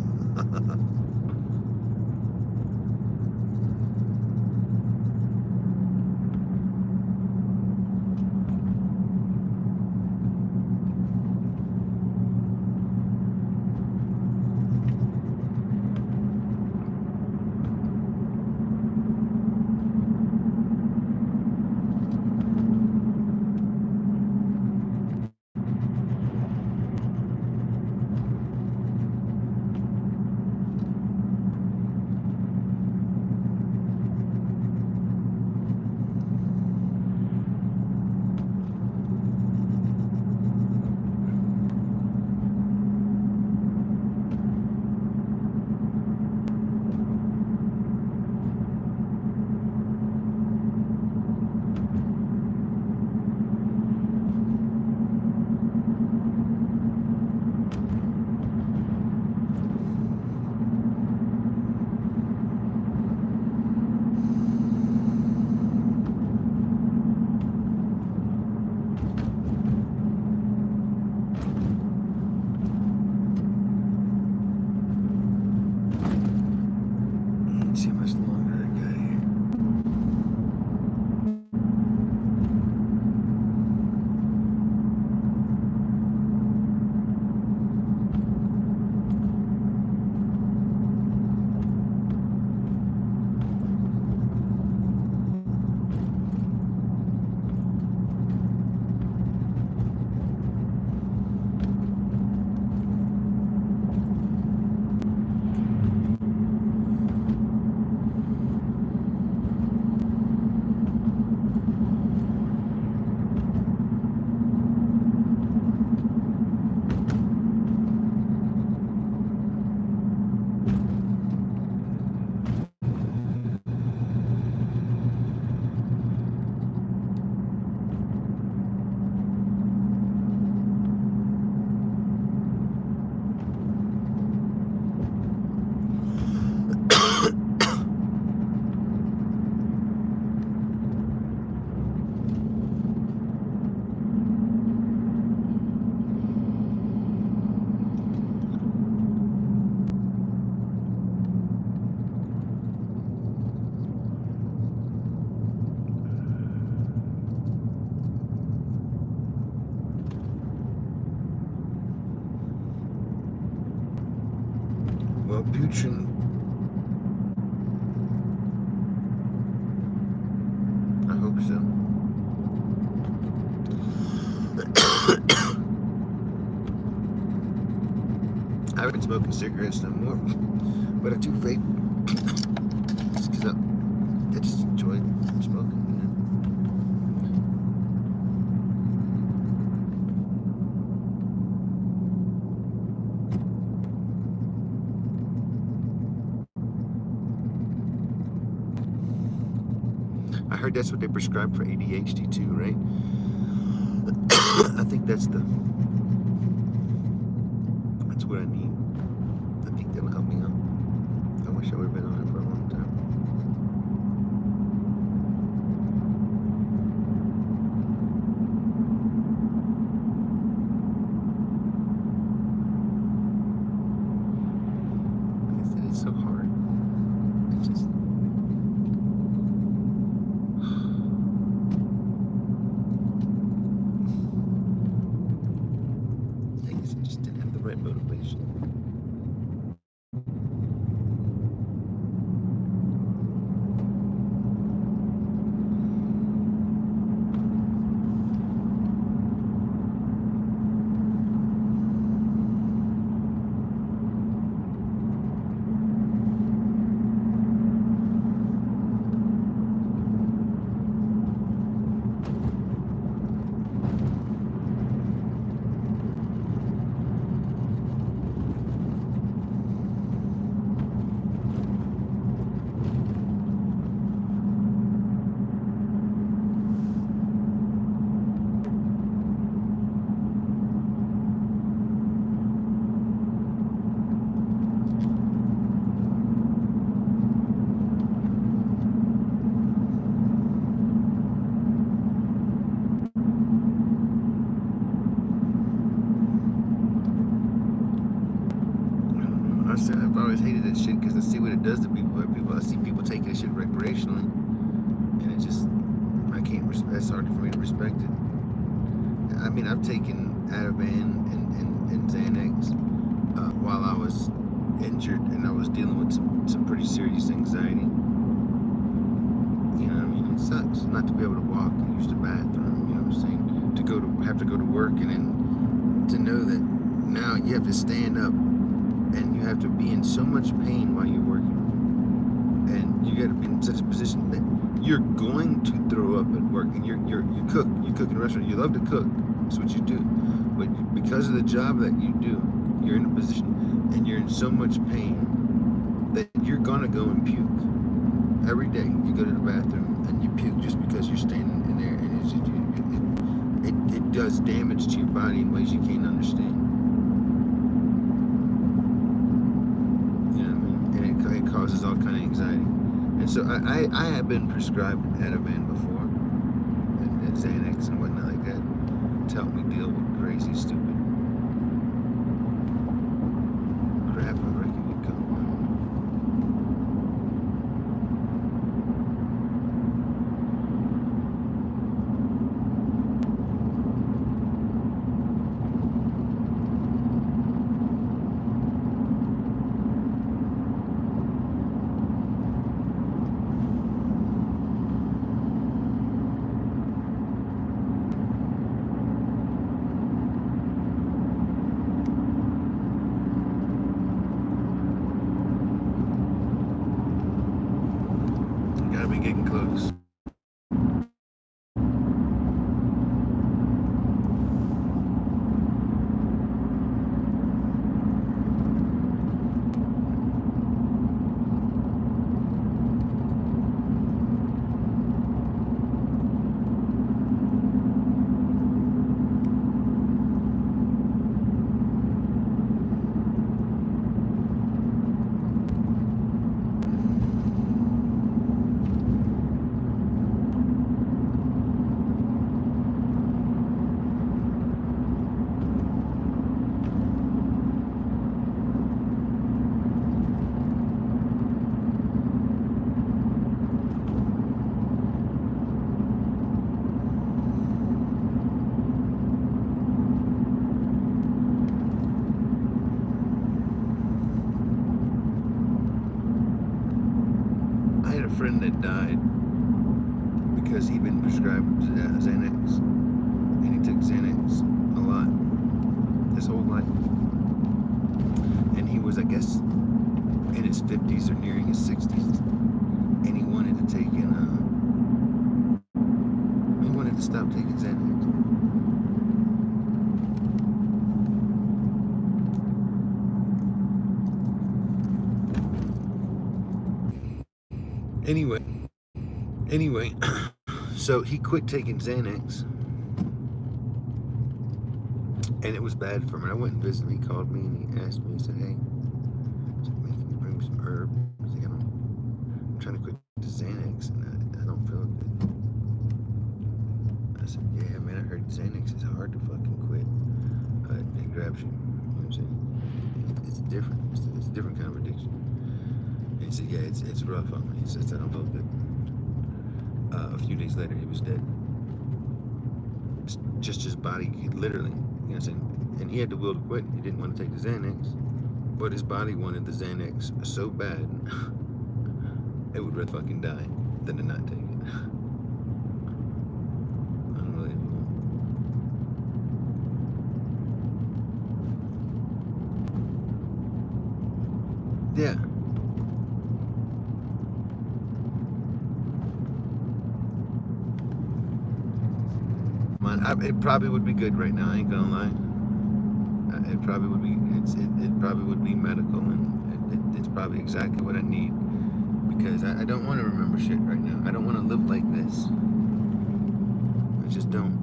Let's see how much longer I got here. Well, Butrin, I hope so. I haven't been smoking cigarettes no more, but I do vape. Just because I just enjoy smoking, you know? I heard that's what they prescribe for ADHD too, right? I think that's what I need. I think that'll help me out. I wish I would have been on it for a long time. It's so hard. It's just I just didn't have the right motivation. I've always hated that shit because I see what it does to people. I see people taking that shit recreationally, and it just, I can't. It's hard for me to respect it. I mean, I've taken Ativan and Xanax while I was injured and I was dealing with some pretty serious anxiety. You know what I mean? It sucks not to be able to walk and use the bathroom. You know what I'm saying? Have to go to work, and then to know that now you have to stand up and you have to be in so much pain while you're working, and you got to be in such a position that you're going to throw up at work. And you cook in a restaurant. You love to cook. That's what you do. But because of the job that you do, you're in a position and you're in so much pain that you're gonna go and puke. Every day you go to the bathroom and you puke just because you're standing in there, and it's just, it does damage to your body in ways you can't understand. You know what I mean? And it causes all kind of anxiety. And so I have been prescribed Ativan before, and Xanax and whatnot like that, to help me deal with crazy, stupid crap I reckon would come. Gotta be getting close. Friend that died because he'd been prescribed Xanax, and he took Xanax a lot his whole life, and he was, I guess, in his 50s or nearing his 60s, and he wanted to take he wanted to stop taking Xanax. Anyway, so he quit taking Xanax, and it was bad for him. And I went and visited him. He called me and he asked me, he said, hey, can you bring me some herb? I was like, I'm trying to quit the Xanax and I don't feel good. I said, yeah, man, I heard Xanax is hard to fucking quit. It grabs you. You know what I'm saying? It's different. It's a different kind of addiction. And he said, yeah, it's rough on me. He says, I don't feel good. A few days later, he was dead. Just his body, literally, you know what I'm saying? And he had the will to quit. He didn't want to take the Xanax, but his body wanted the Xanax so bad, it would rather fucking die than to not take it. Unbelievable. Yeah. It probably would be good right now. I ain't gonna lie. It probably would be. It probably would be medical, and it's probably exactly what I need, because I don't want to remember shit right now. I don't want to live like this. I just don't.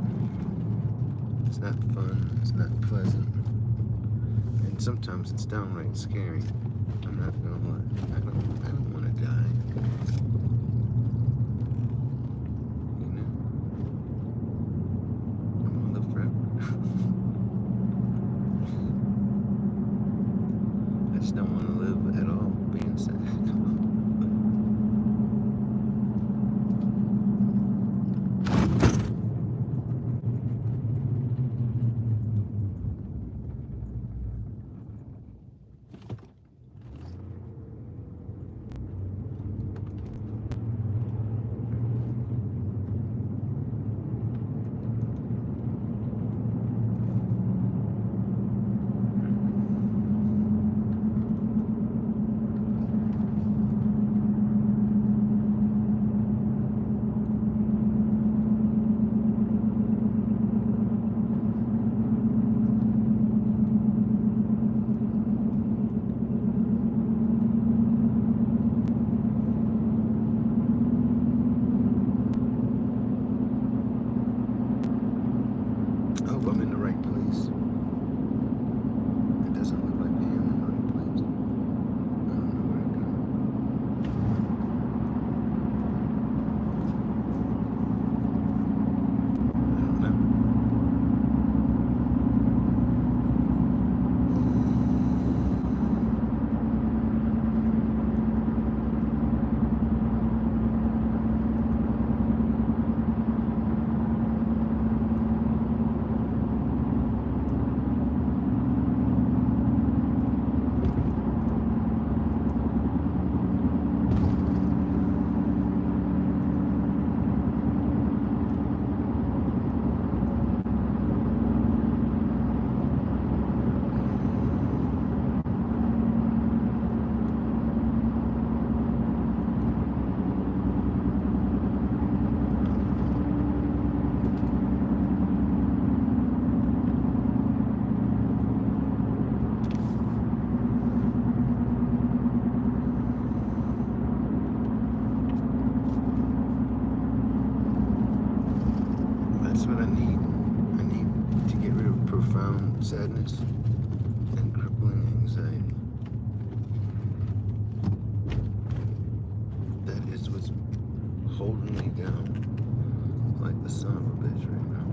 It's not fun. It's not pleasant, and sometimes it's downright scary. I'm not gonna lie. I don't want to die. just don't want to live at all being sad. I'm in the right place. It doesn't look like I am in the right place. I don't know where to go. I don't know. That's what I need. I need to get rid of profound sadness and crippling anxiety. That is what's holding me down like the son of a bitch right now.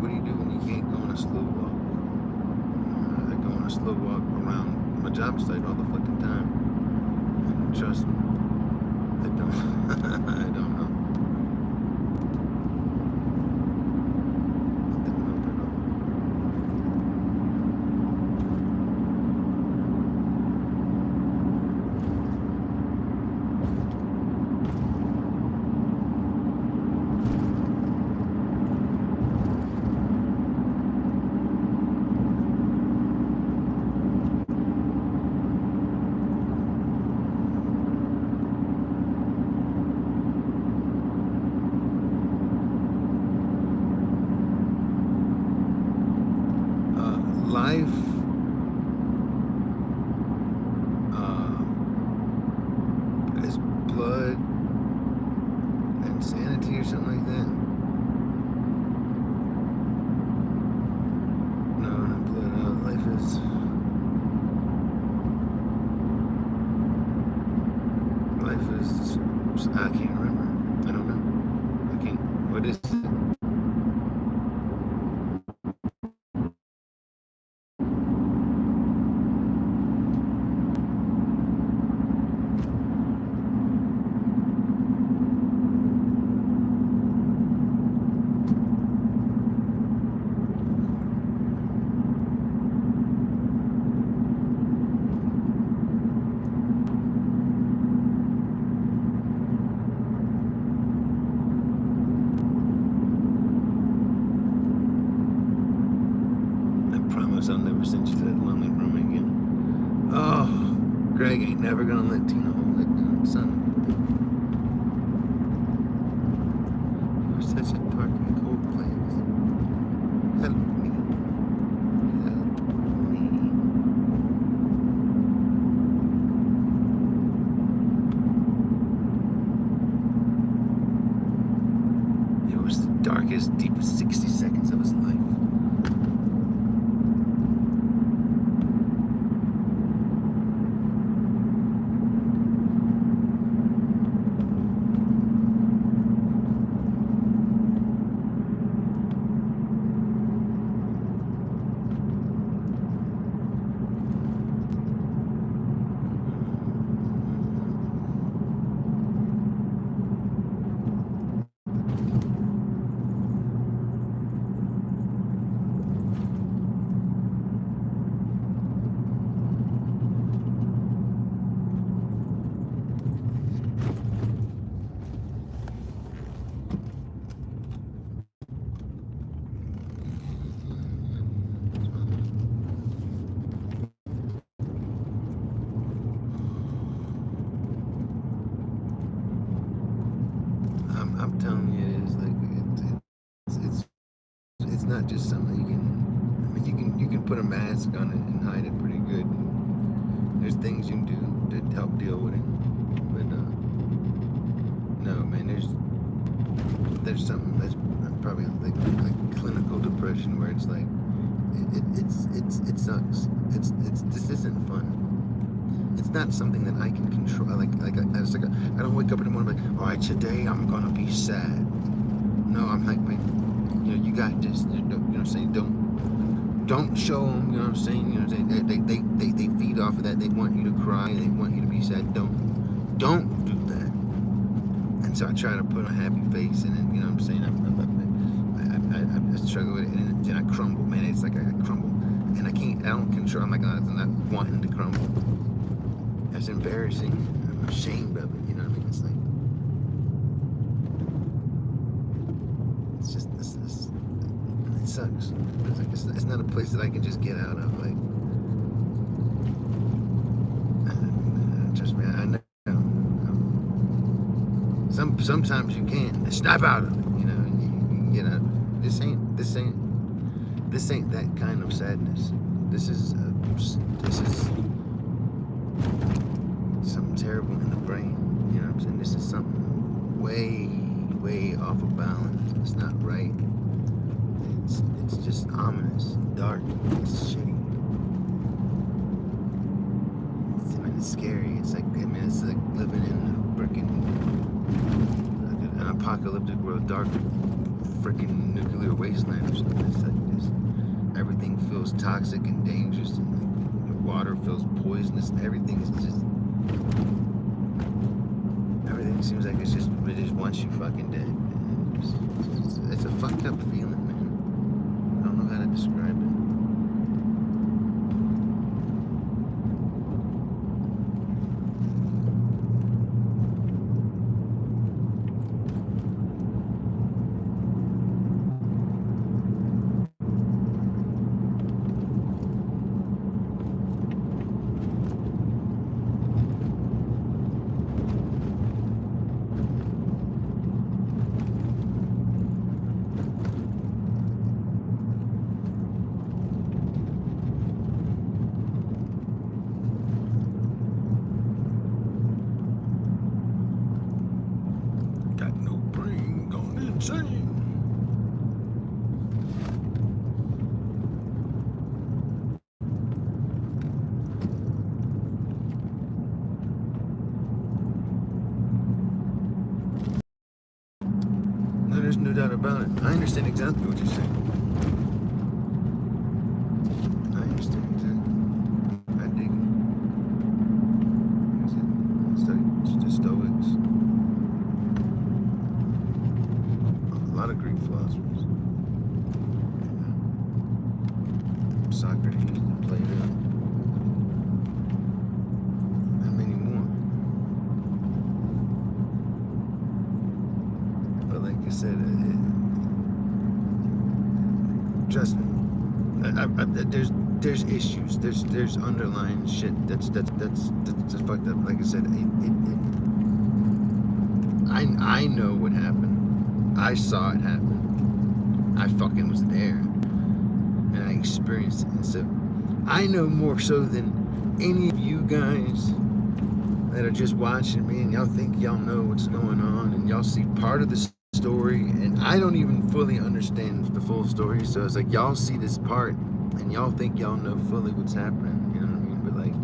What do you do when you can't go on a slow walk? I go on a slow walk around my job site all the fucking time. And trust me, I don't, I don't know. I don't know at all. Life is blood and sanity or something like that. No, not blood. Life is I can't remember. I don't know. I can't. What is it? I'll never send you to that lonely room again. Oh, Greg ain't never gonna let Tina hold it down, son of a bitch. darkest, deepest 60 seconds of his life. I'm telling you, it's not just something you can. I mean, you can put a mask on it and hide it pretty good. There's things you can do to help deal with it, but no, man. There's something that's probably like clinical depression where it's like it sucks. This isn't fun. It's not something that I can control. I don't wake up in the morning like, all right, today I'm gonna be sad. No, I'm like, man, you got this. You know what I'm saying? Don't show them. You know what I'm saying? You know what I'm saying? They feed off of that. They want you to cry. They want you to be sad. Don't do that. And so I try to put a happy face, and then, you know what I'm saying? I struggle with it, and then I crumble, man. It's like I crumble, and I don't control. I'm like, I'm not wanting to crumble. That's embarrassing. I'm ashamed of it. You know what I mean? It's like, it's just this. It sucks. It's like it's not a place that I can just get out of. Like, trust me, I know. Sometimes you can snap out of it. You know, and you can get out. This ain't that kind of sadness. This is something terrible in the brain. You know what I'm saying? This is something way off of balance. It's not right. It's just ominous, dark, it's shitty. It's scary. It's like, I mean, it's like living in a freaking an apocalyptic world, dark freaking nuclear wasteland or something. It's like this. Everything feels toxic and dangerous, and the water feels poisonous, and everything seems like it just wants you fucking dead. It's a fucked up feeling, man. I don't know how to describe it. There's no doubt about it. I understand exactly what you're saying. I understand exactly. I dig it. I studied the Stoics. A lot of Greek philosophers. Socrates and Plato. And many more. But like you said, trust me, there's issues, there's underlying shit that's fucked up. Like I said, I know what happened. I saw it happen. I fucking was there, and I experienced it. And so I know more so than any of you guys that are just watching me, and y'all think y'all know what's going on, and y'all see part of the story, and I don't even fully understand the full story. So it's like y'all see this part, and y'all think y'all know fully what's happening. You know what I mean? But like,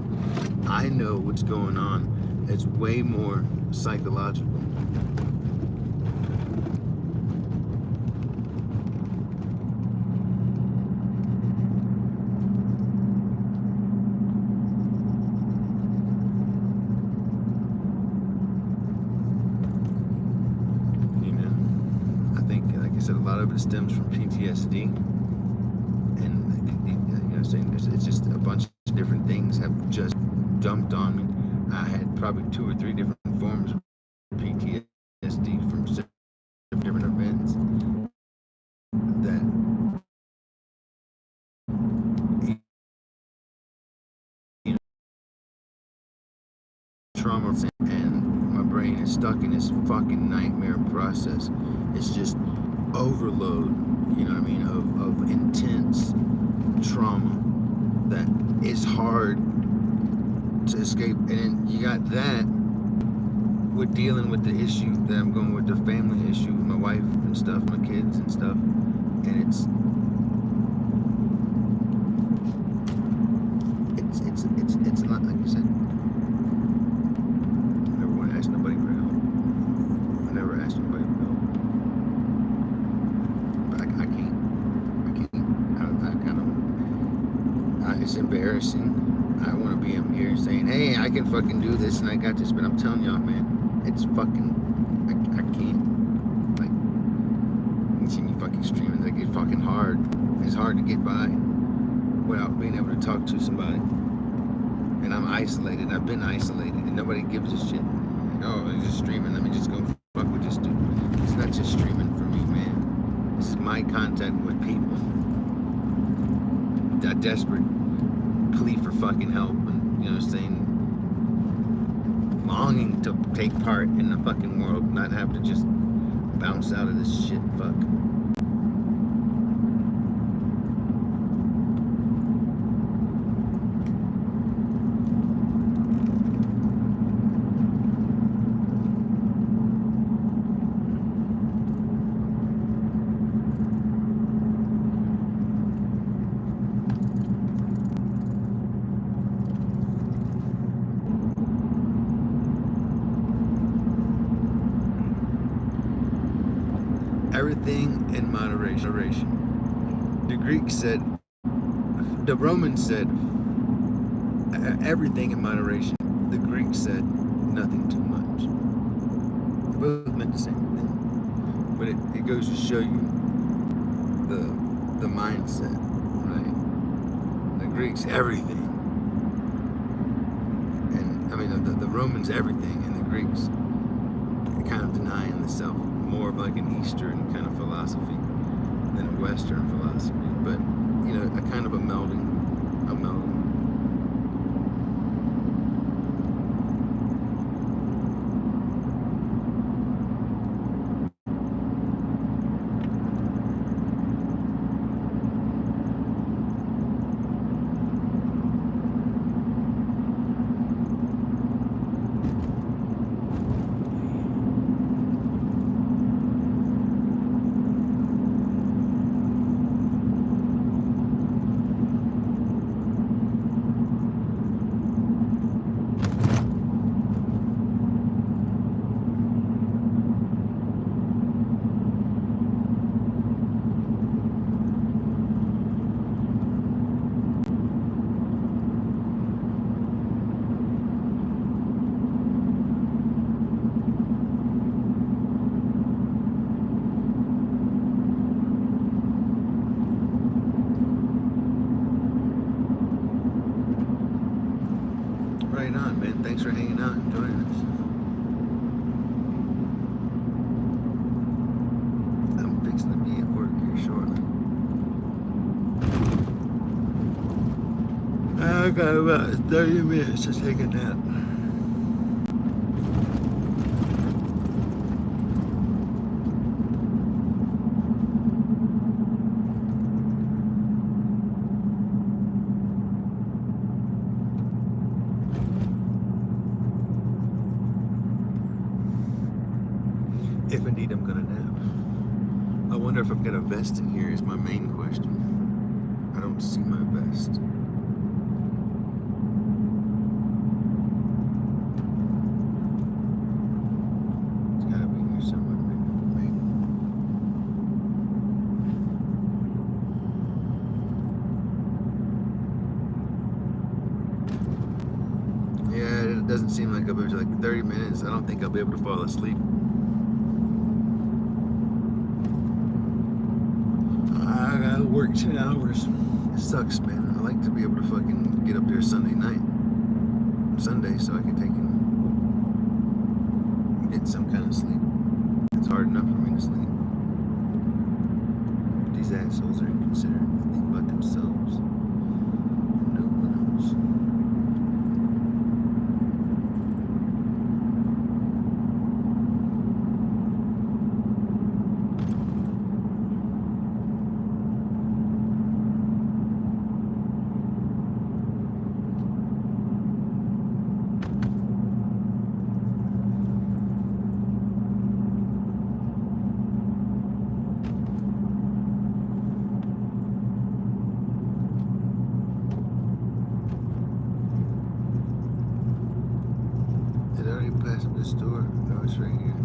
I know what's going on. It's way more psychological. A lot of it stems from PTSD, and saying it's just a bunch of different things have just dumped on me. I had probably 2 or 3 different forms of PTSD from different events that trauma, and my brain is stuck in this fucking nightmare process. It's just overload, you know what I mean, of intense trauma that is hard to escape. And then you got that with dealing with the issue that I'm going with, the family issue with my wife and stuff, my kids and stuff. And it's a lot, like I said. I never want to ask nobody for help. I never asked anybody for help. It's embarrassing. I want to be up here saying, hey, I can fucking do this and I got this, but I'm telling y'all, man, it's fucking, I can't. Like, you see me fucking streaming, like, it's fucking hard. It's hard to get by without being able to talk to somebody. And I'm isolated. I've been isolated, and nobody gives a shit. Like, oh, it's just streaming. Let me just go fuck with this dude. It's not just streaming for me, man. This is my contact with people. A desperate plea for fucking help, and, you know, saying, longing to take part in the fucking world, not have to just bounce out of this shit. Fuck. Everything in moderation. The Greeks said, the Romans said, everything in moderation. The Greeks said, nothing too much. They both meant the same thing. But it goes to show you the mindset, right? The Greeks, everything. And, I mean, the Romans, everything, and the Greeks, kind of denying the self. More of like an Eastern kind of philosophy than a Western philosophy, but you know, a kind of a melding. Right on, man. Thanks for hanging out and joining us. I'm fixing to be at work here shortly. I got about 30 minutes to take a nap. If indeed I'm gonna nap. I wonder if I've got a vest in here is my main question. I don't see my vest. It's gotta be here somewhere, maybe. Yeah, it doesn't seem like I'll be able to, like 30 minutes. I don't think I'll be able to fall asleep. I gotta work 10 hours. It sucks, man. I like to be able to fucking get up there Sunday so I can take and get some kind of sleep. It's hard enough for me to sleep. These assholes are inconsiderate. They think about themselves. And no one else. Did I already pass up this door? No, it's right here.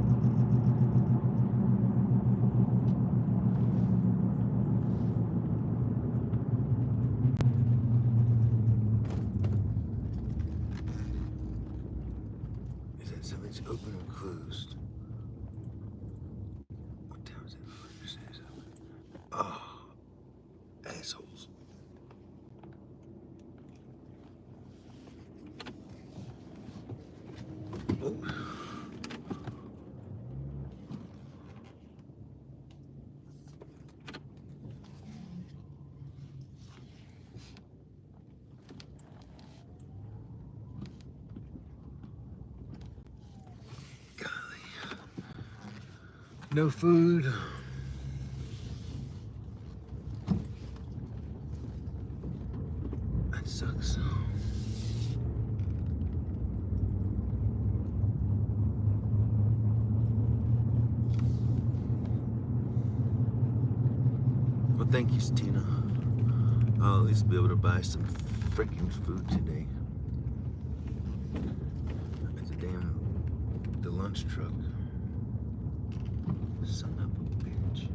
Is that something's open or closed? What time is it? Oh, assholes. Oh. Golly. No food. That sucks. Well, thank you, Tina. I'll at least be able to buy some freaking food today. It's the lunch truck. Son of a bitch.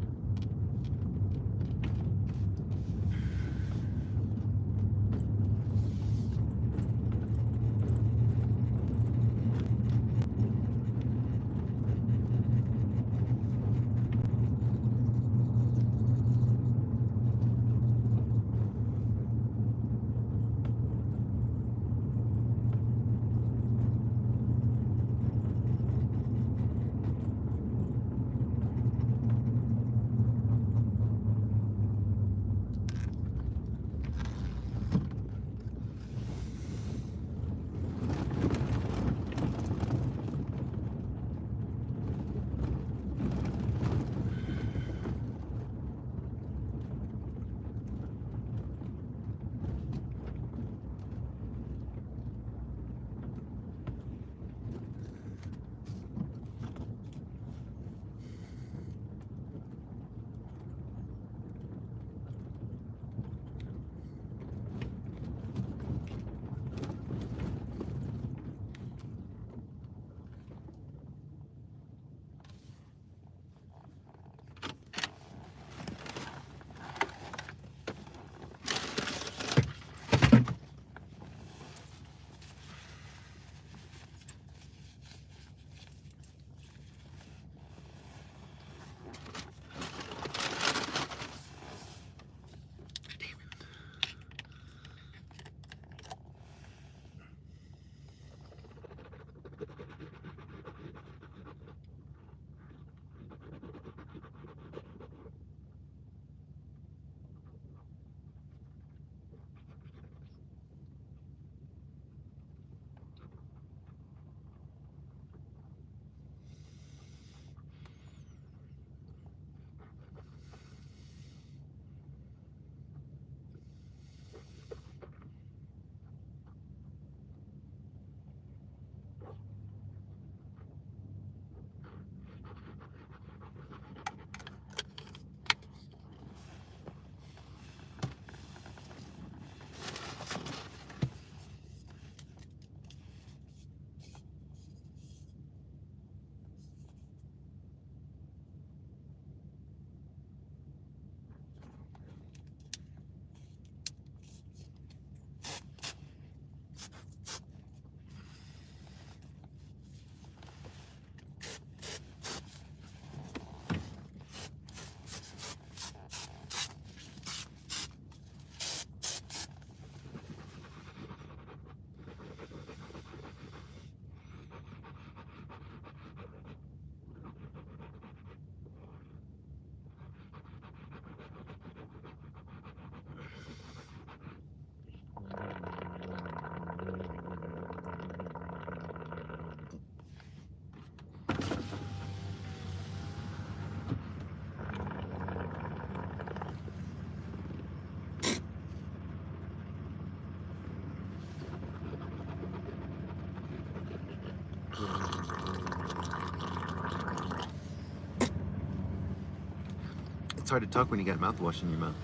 It's hard to talk when you got mouthwash in your mouth.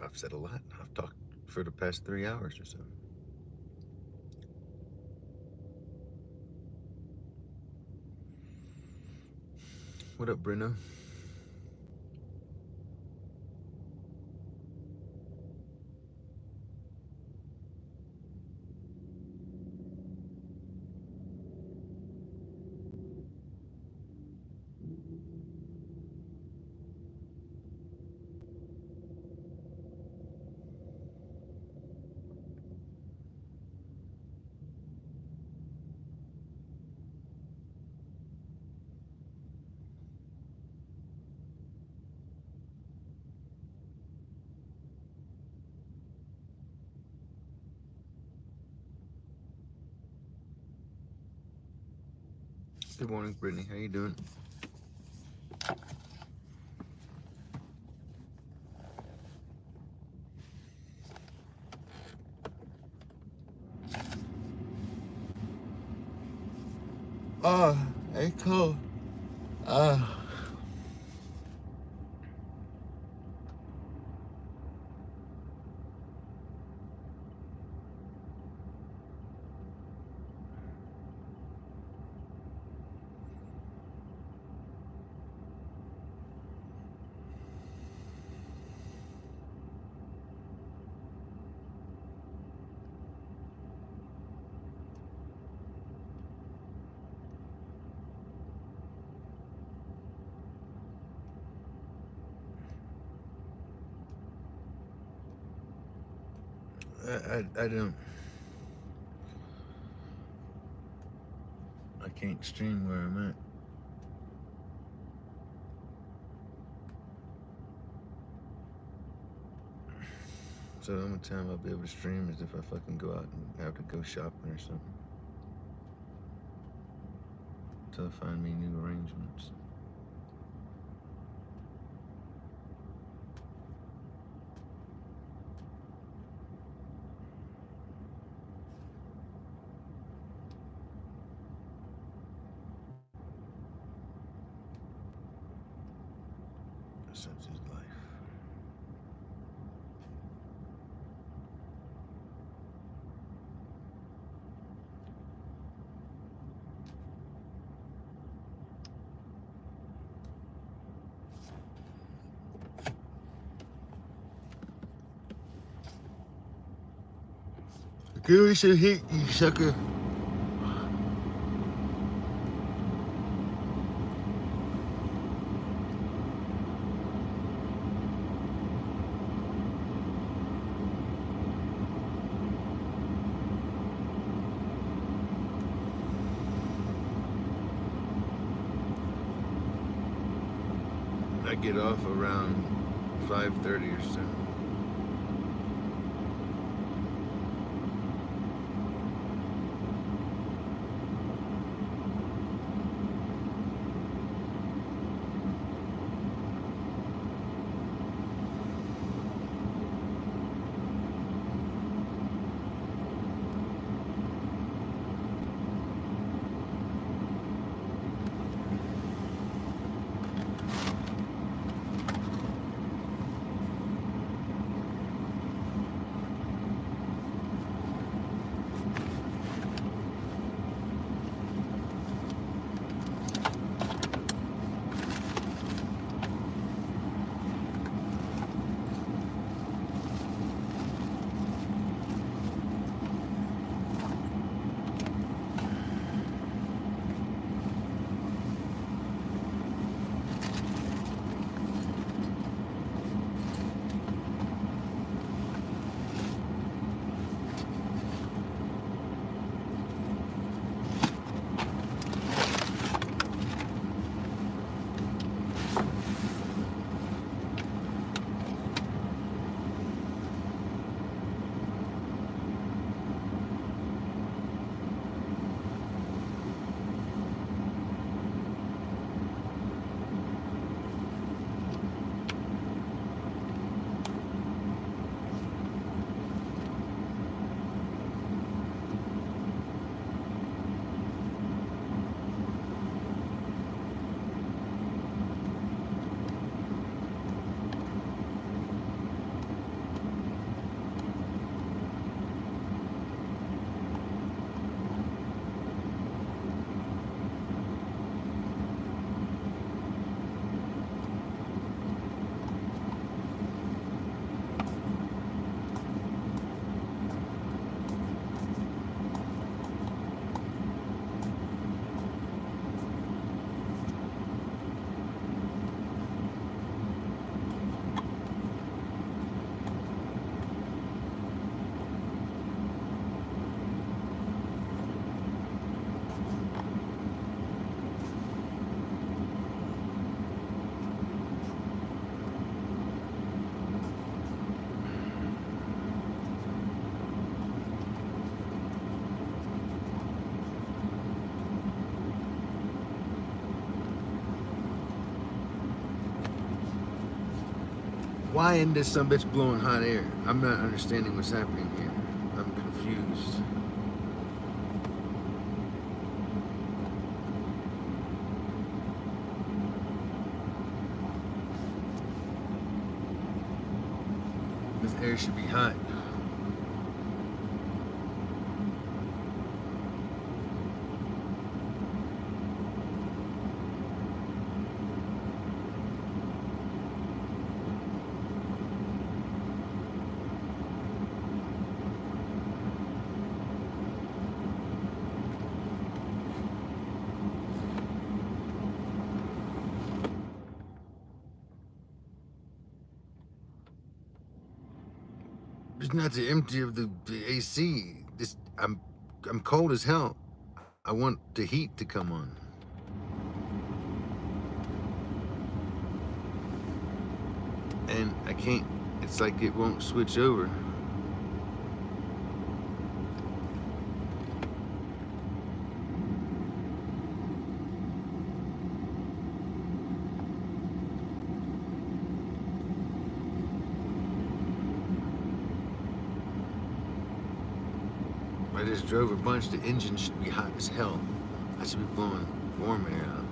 I've said a lot. I've talked for the past 3 hours or so. What up, Brenda? Good morning, Brittany. How you doing? Hey, cool. I don't. I can't stream where I'm at. So the only time I'll be able to stream is if I fucking go out and have to go shopping or something. Till I find me new arrangements. Such is life. Give me some heat, you sucker. I get off around 5:30 or so. Why isn't this some bitch blowing hot air? I'm not understanding what's happening here. I'm confused. This air should be hot. It's not the empty of the AC. I'm cold as hell. I want the heat to come on. And I can't, it's like it won't switch over. I just drove a bunch. The engine should be hot as hell. I should be blowing warm air out.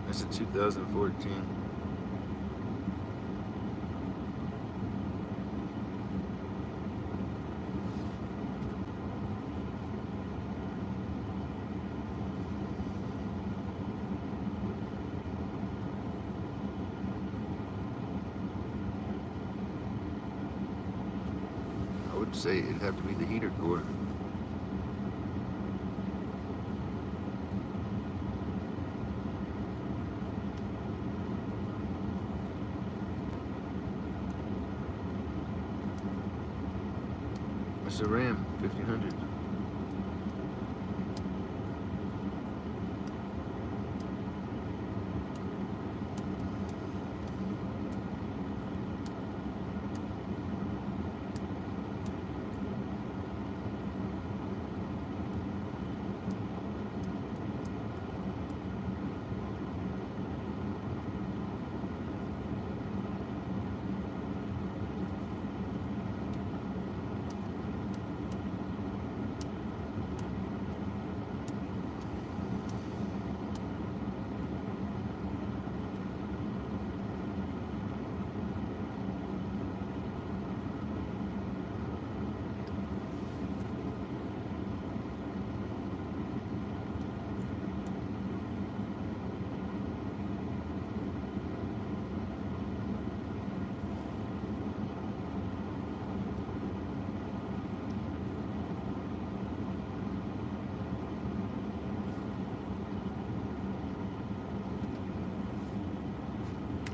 That's a 2014. I would say it'd have to be the heater core. It's a Ram 1500.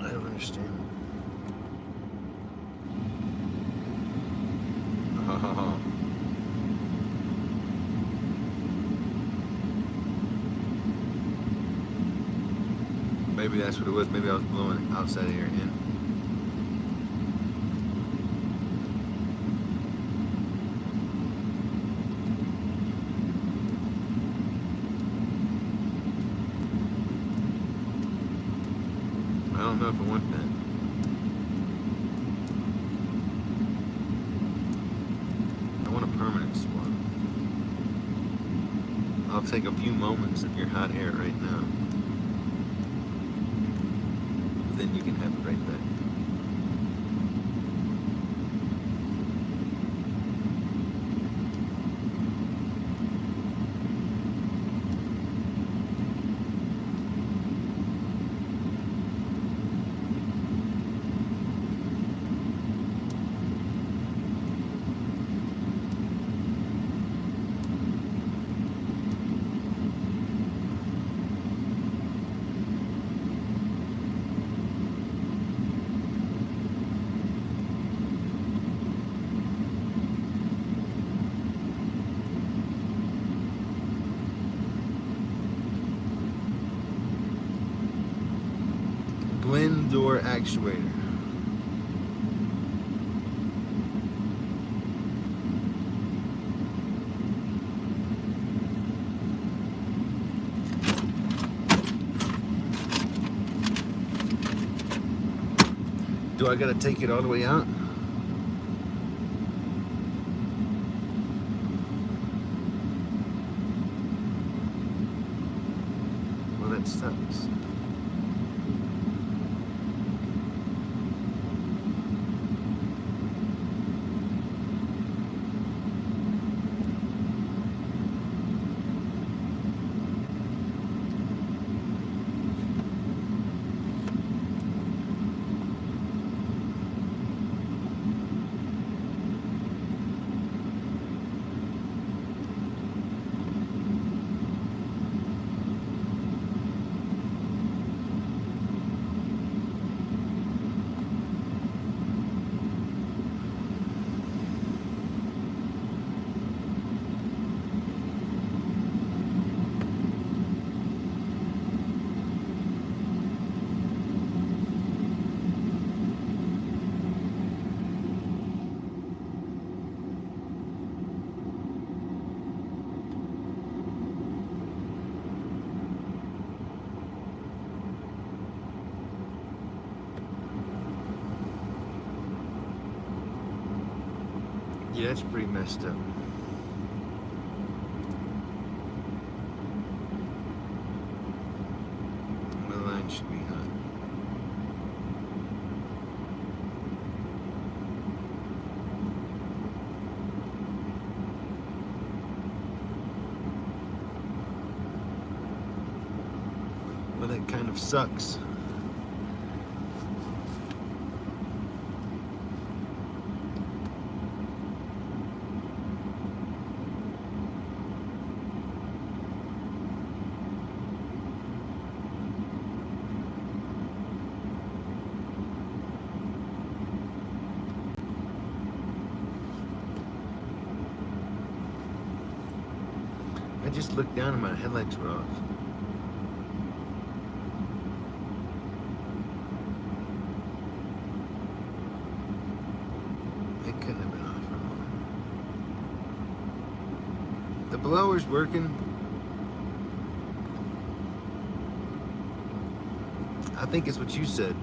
I don't understand. Maybe that's what it was. Maybe I was blowing outside air in. I don't know if I want that. I want a permanent swap. I'll take a few moments of your hot air right now. Then you can have it right back. Blend door actuator. Do I gotta take it all the way out? Well, that sucks. Yeah, it's pretty messed up. The line should be hot. Well, that kind of sucks. I just looked down and my headlights were off. It couldn't have been off for long. The blower's working. I think it's what you said.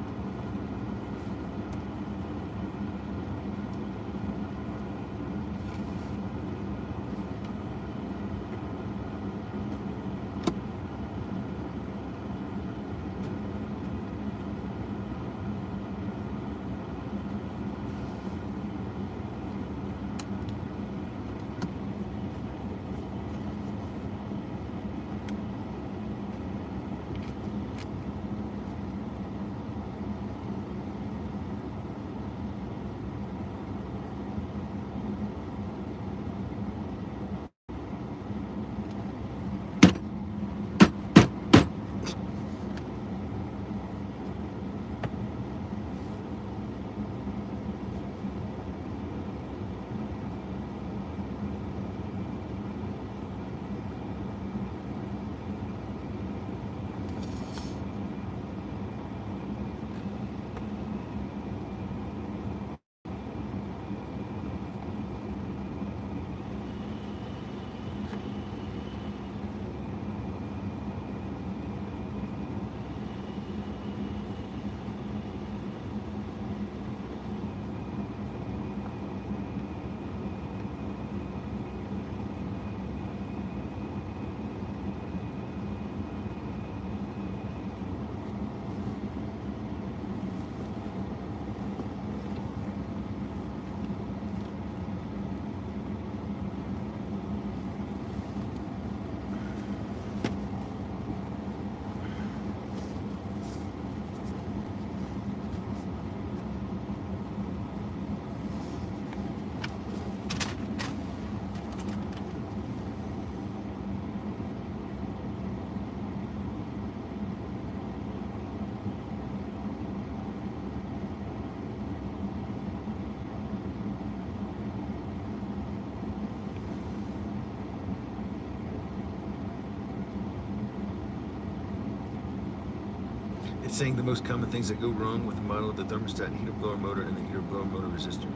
It's saying the most common things that go wrong with the model of the thermostat, heater blower motor, and the heater blower motor resistor.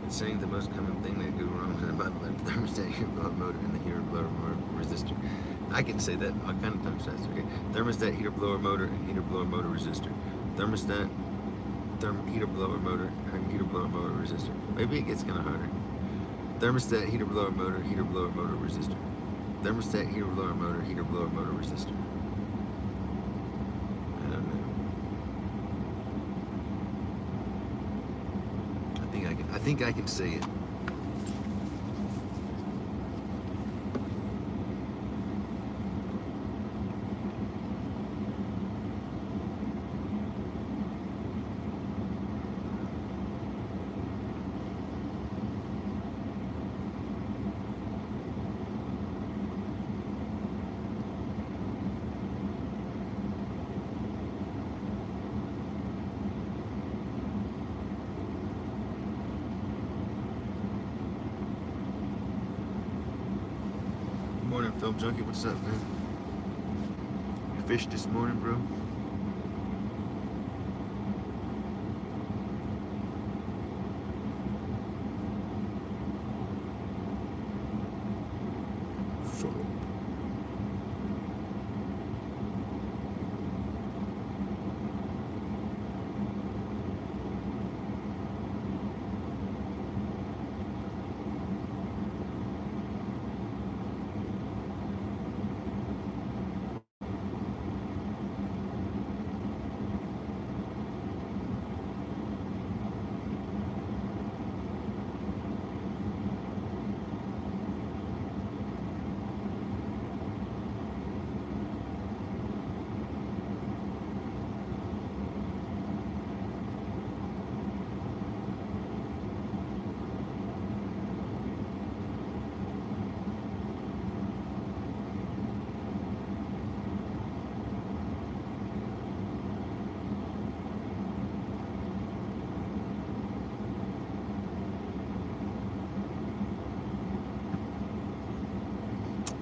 It's saying the most common thing that go wrong with the model of the thermostat, heater blower motor, and the heater blower motor resistor. I can say that all kind of times fast. Okay, thermostat, heater blower motor, and heater blower motor resistor. Thermostat, Heater blower motor resistor. Maybe it gets kind of harder. Thermostat, heater blower motor resistor. Thermostat, heater blower motor resistor. I don't know. I think I can say it. Morning, Film Junkie. What's up, man? You fished this morning, bro?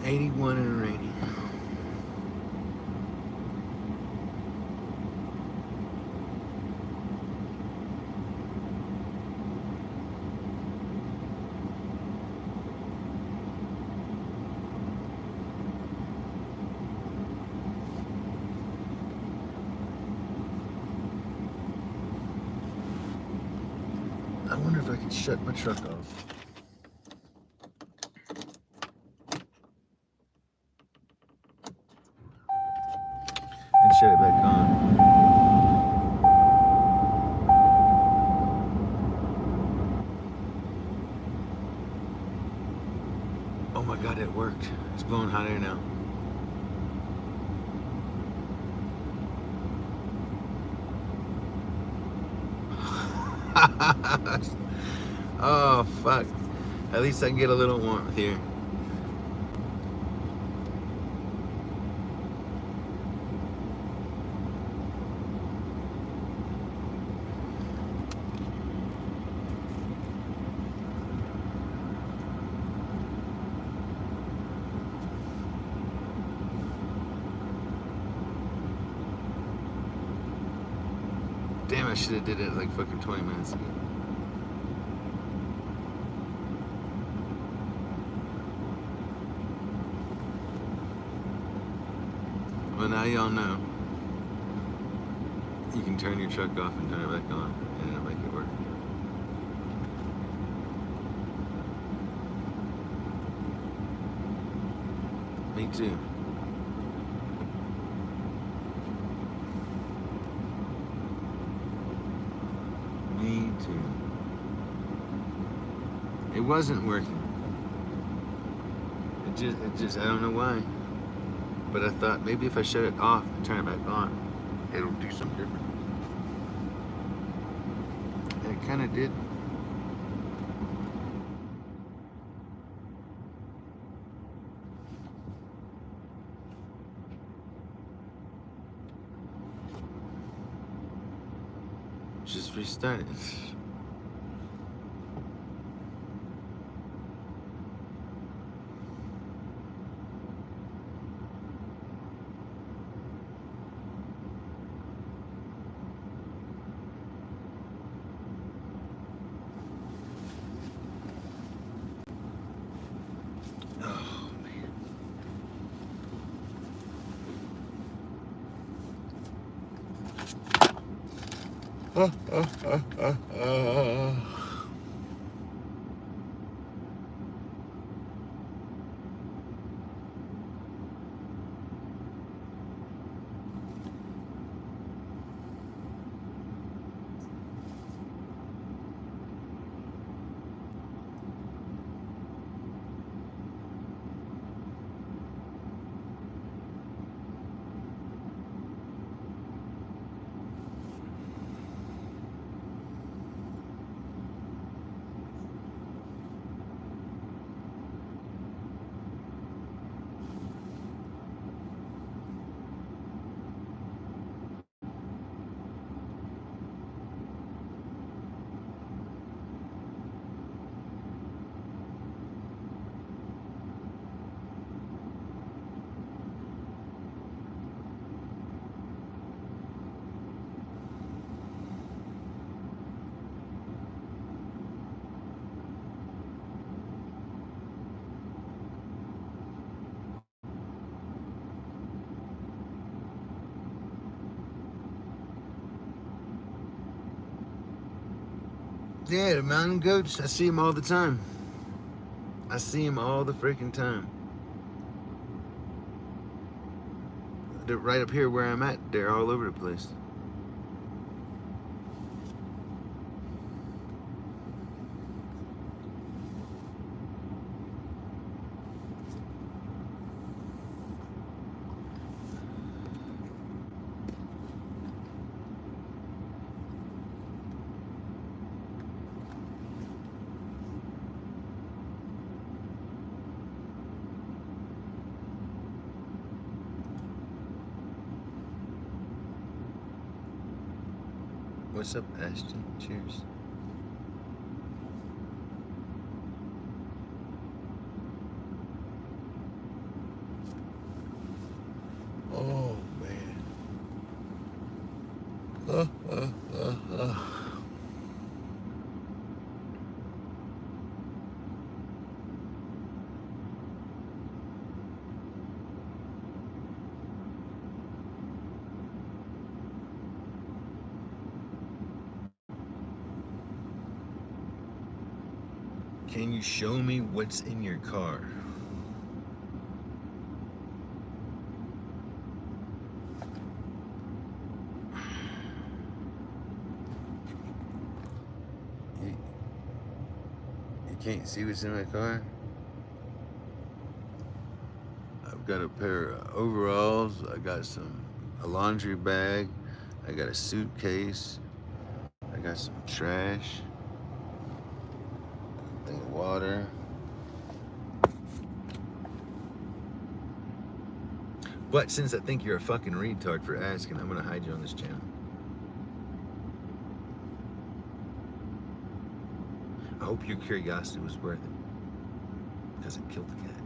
'81 and rainy. I wonder if I can shut my truck off. And shut it back on. Oh my God, it worked. It's blowing hot air now. Oh, fuck. At least I can get a little warmth here. Damn, I should have did it like fucking 20 minutes ago. Well, now y'all know. You can turn your truck off and turn it back on, and it'll make it work. Me too. Me too. It wasn't working. It just, I don't know why. But I thought maybe if I shut it off and turn it back on, it'll do something different. And it kind of did. Just restart it. Oh, man. Yeah, the mountain goats, I see them all the time. I see them all the freaking time. They're right up here where I'm at. They're all over the place. What's up, Ashton? Cheers. Oh, man. Can you show me what's in your car? You can't see what's in my car? I've got a pair of overalls. I got a laundry bag. I got a suitcase. I got some trash. A thing of water. But since I think you're a fucking retard for asking, I'm gonna hide you on this channel. I hope your curiosity was worth it, because it killed the cat.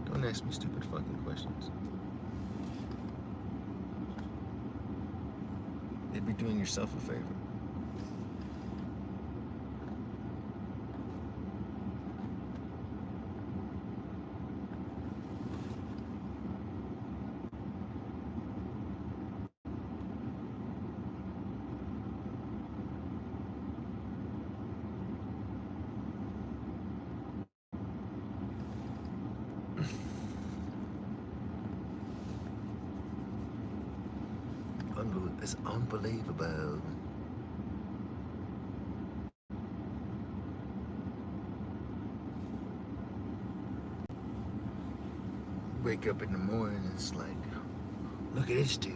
Don't ask me stupid fucking questions. You'd be doing yourself a favor. It's unbelievable. Wake up in the morning and it's like, look at this dude.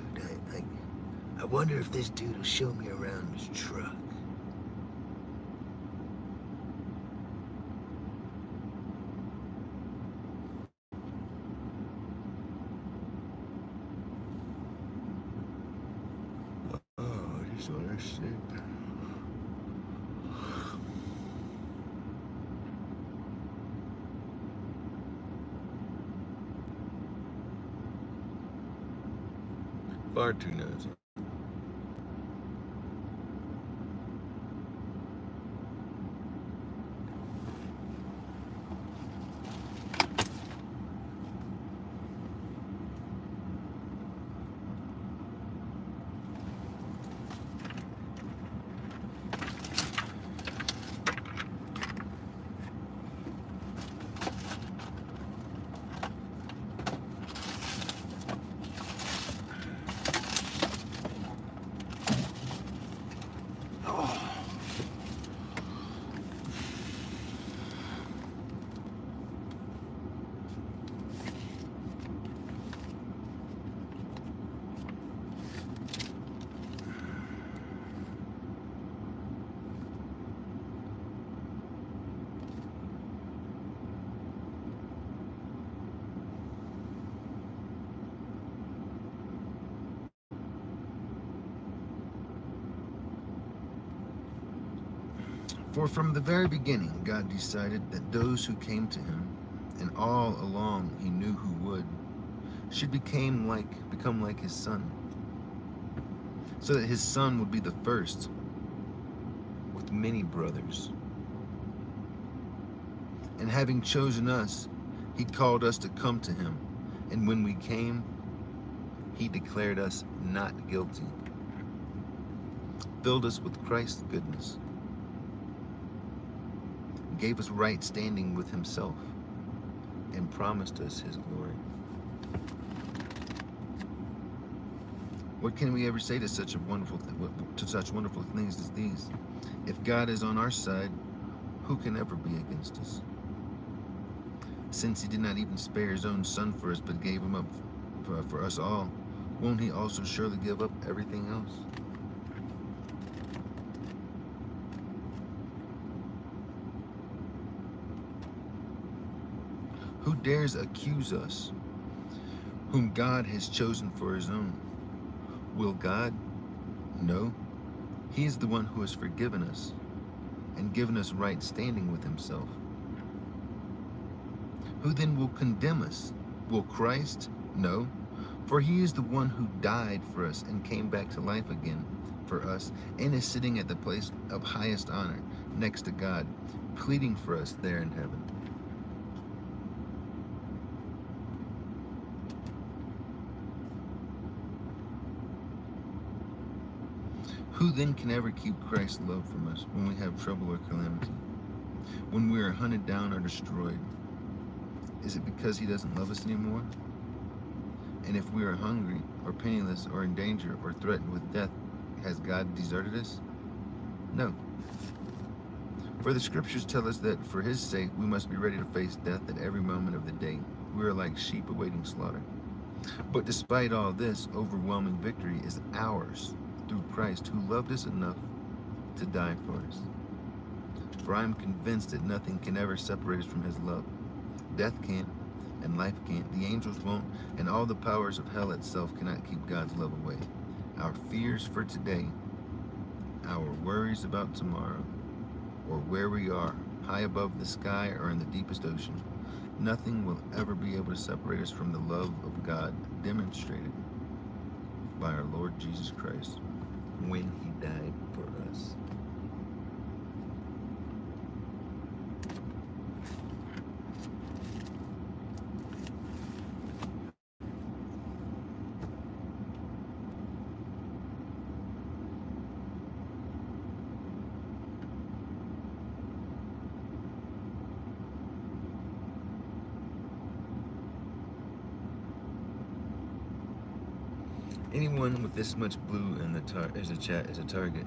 I wonder if this dude will show me around his truck. Oh, this other shit. Far too nosy. For from the very beginning, God decided that those who came to him, and all along he knew who would, should become like his son, so that his son would be the first with many brothers. And having chosen us, he called us to come to him, and when we came, he declared us not guilty, filled us with Christ's goodness, gave us right standing with himself, and promised us his glory. What can we ever say to such wonderful things as these? If God is on our side, who can ever be against us? Since he did not even spare his own son for us, but gave him up for us all, won't he also surely give up everything else? Who dares accuse us, whom God has chosen for his own? Will God? No. He is the one who has forgiven us and given us right standing with himself. Who then will condemn us? Will Christ? No. For he is the one who died for us and came back to life again for us, and is sitting at the place of highest honor next to God, pleading for us there in heaven. Who then can ever keep Christ's love from us when we have trouble or calamity? When we are hunted down or destroyed? Is it because he doesn't love us anymore? And if we are hungry or penniless or in danger or threatened with death, has God deserted us? No. For the scriptures tell us that for his sake we must be ready to face death at every moment of the day. We are like sheep awaiting slaughter. But despite all this, overwhelming victory is ours through Christ, who loved us enough to die for us. For I am convinced that nothing can ever separate us from his love. Death can't, and life can't, the angels won't, and all the powers of hell itself cannot keep God's love away. Our fears for today, our worries about tomorrow, or where we are, high above the sky or in the deepest ocean, nothing will ever be able to separate us from the love of God demonstrated by our Lord Jesus Christ when he died for us. Anyone with this much blue in the chat is a target.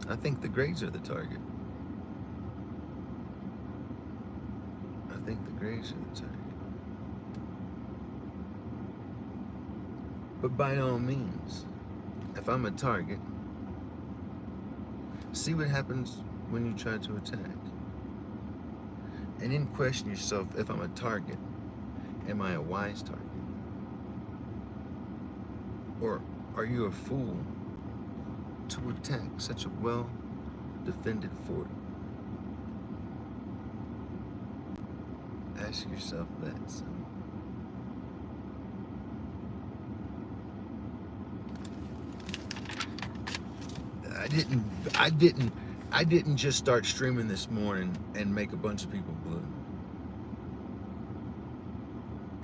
I think the grays are the target. I think the grays are the target. But by all means, if I'm a target, see what happens when you try to attack. And then question yourself, if I'm a target, am I a wise target? Or are you a fool to attack such a well-defended fort? Ask yourself that, son. I didn't just start streaming this morning and make a bunch of people blue.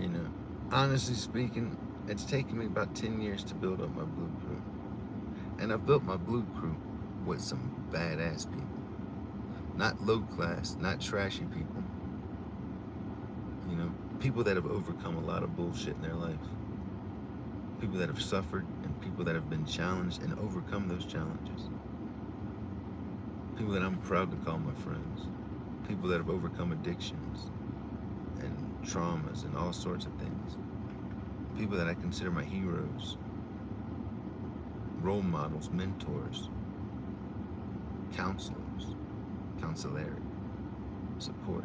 You know, honestly speaking, it's taken me about 10 years to build up my blue crew. And I built my blue crew with some badass people. Not low class, not trashy people. You know, people that have overcome a lot of bullshit in their life. People that have suffered and people that have been challenged and overcome those challenges. People that I'm proud to call my friends. People that have overcome addictions and traumas and all sorts of things. People that I consider my heroes, role models, mentors, counselors, counselor, support.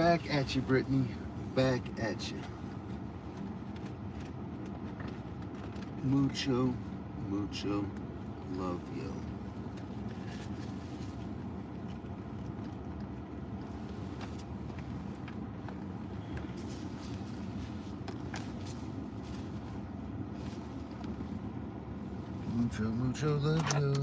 Back at you, Brittany. Back at you. Mucho, mucho love you. Mucho, mucho love you.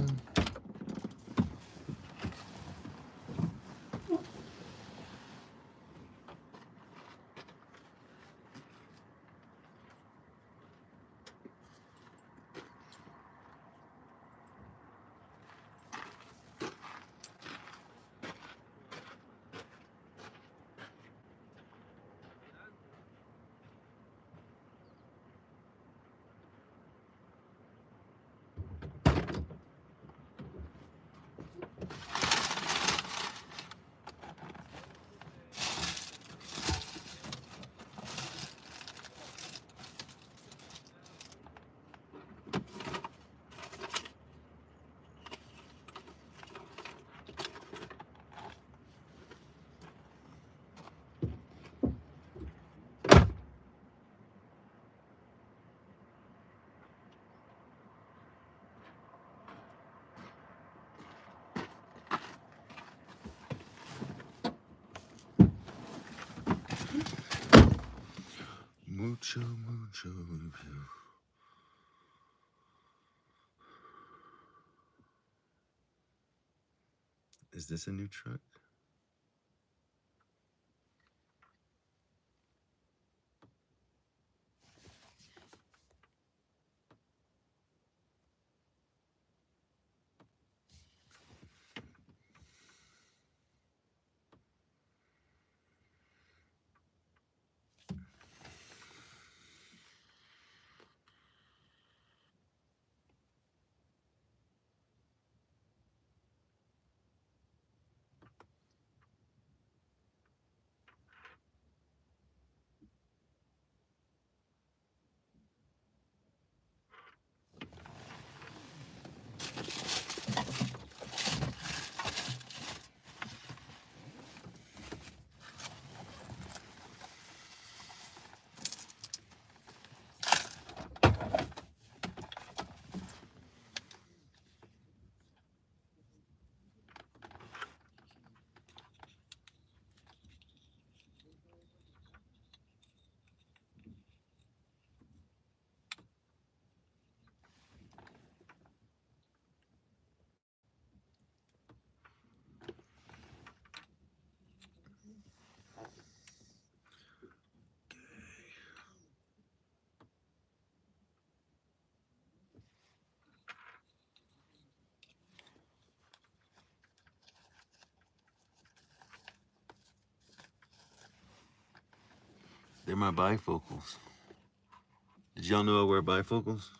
Mucho, mucho love you. Is this a new truck? They're my bifocals. Did y'all know I wear bifocals?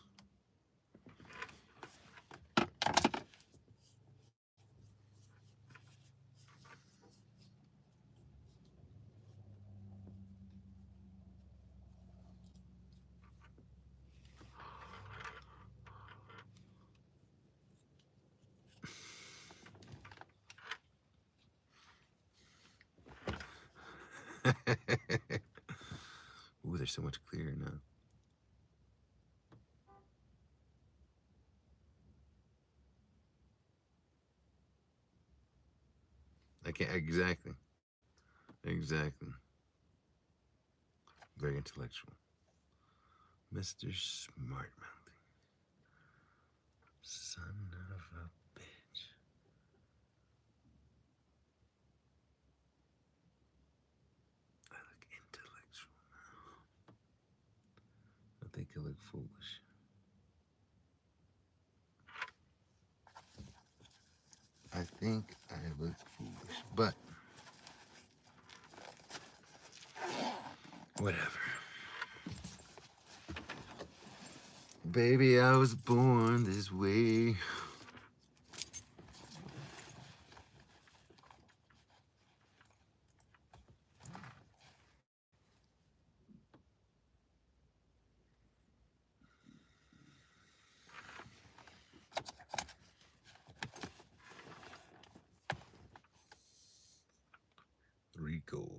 Ooh, they're so much clearer now. I can't, exactly. Exactly. Very intellectual. Mr. Smart Mouth. Son of a bitch. I look intellectual now. I think I look foolish. I think I look foolish, but whatever. Baby, I was born this way. Rico.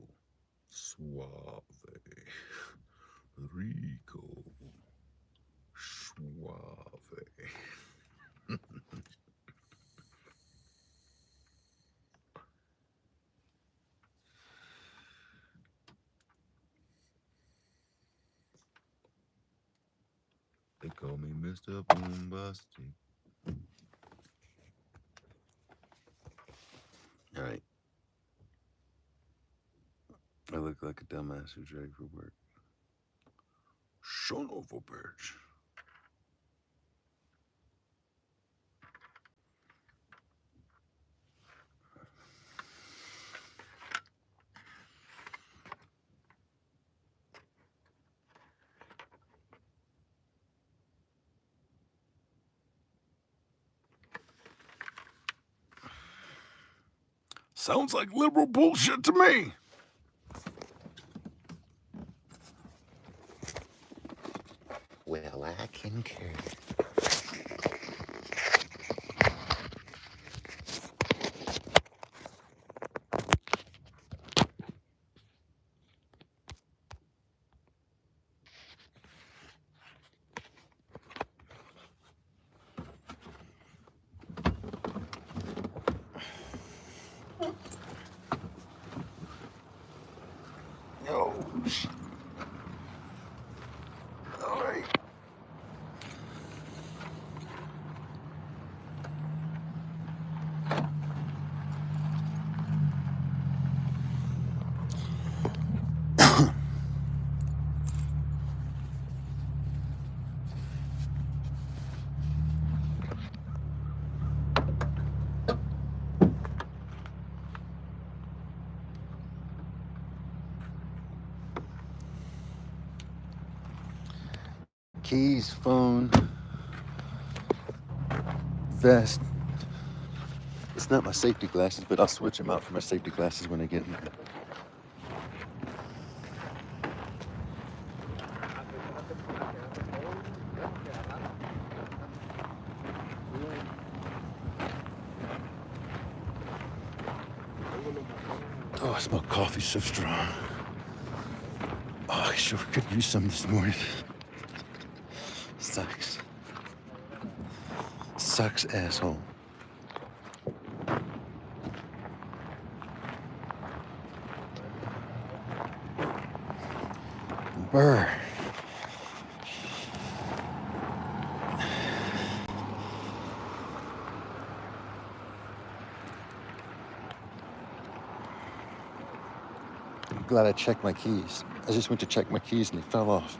They call me Mr. Boombastic. All right. I look like a dumbass who's ready for work. Son of a bitch. Sounds like liberal bullshit to me. Well, I concur. Oh, shit. All right. Keys, phone, vest. It's not my safety glasses, but I'll switch them out for my safety glasses when I get in there. Oh, I smell coffee so strong. Oh, I sure could use some this morning. Sucks. Sucks, asshole. Brr. I'm glad I checked my keys. I just went to check my keys and they fell off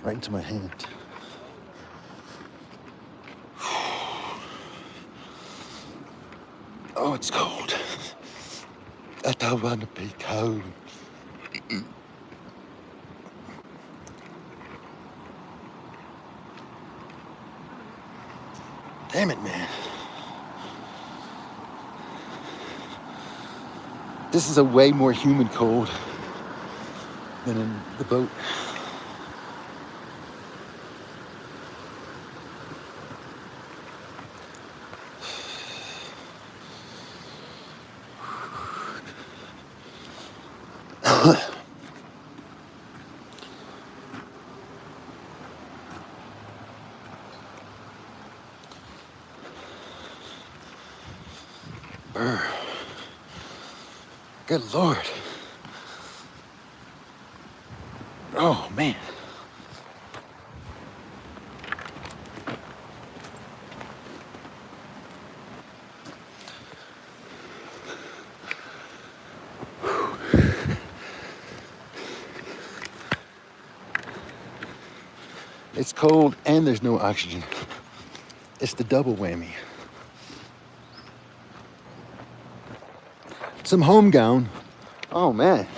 right into my hand. Oh, it's cold. I don't want to be cold. Damn it, man. This is a way more humid cold than in the boat. Brr. Good Lord. Oh, man. It's cold and there's no oxygen. It's the double whammy. Some home gown. Oh, man.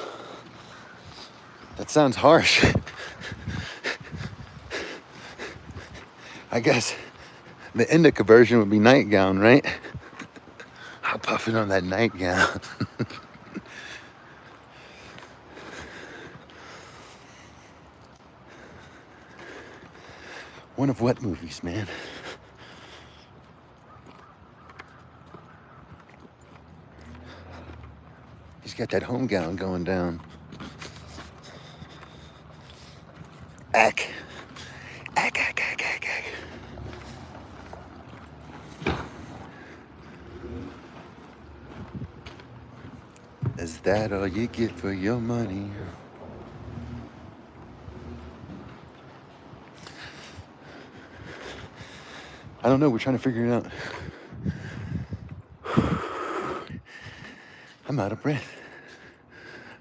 That sounds harsh. I guess the indica version would be nightgown, right? I'm puffing on that nightgown. One of what movies, man? He's got that home gown going down. Ack. Ack, ack, ack, ack, ack. Is that all you get for your money? I don't know. We're trying to figure it out. I'm out of breath.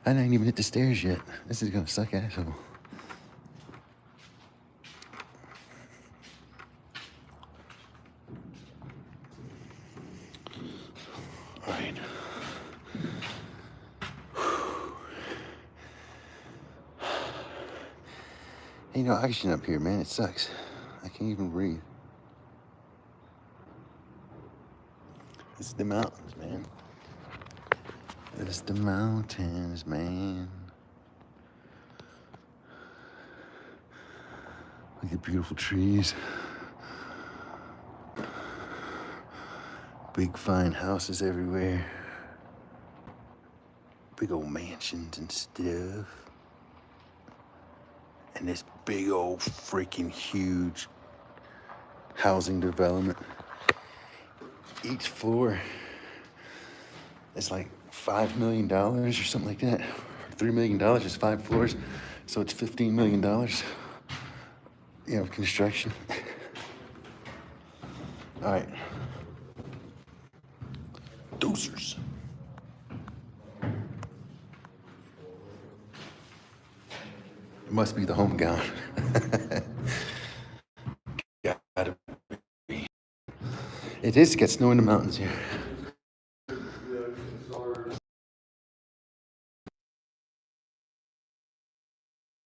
I didn't even hit the stairs yet. This is gonna suck, asshole. All right. Ain't no oxygen up here, man. It sucks. I can't even breathe. This is the mountains, man. It's the mountains, man. Look at beautiful trees. Big fine houses everywhere. Big old mansions and stuff. And this big old freaking huge housing development. Each floor is like $5 million or something like that. $3 million is 5 floors, so it's $15 million. You know, construction. All right. Dozers. It must be the home gown. Gotta be. It is. It gets snow in the mountains here.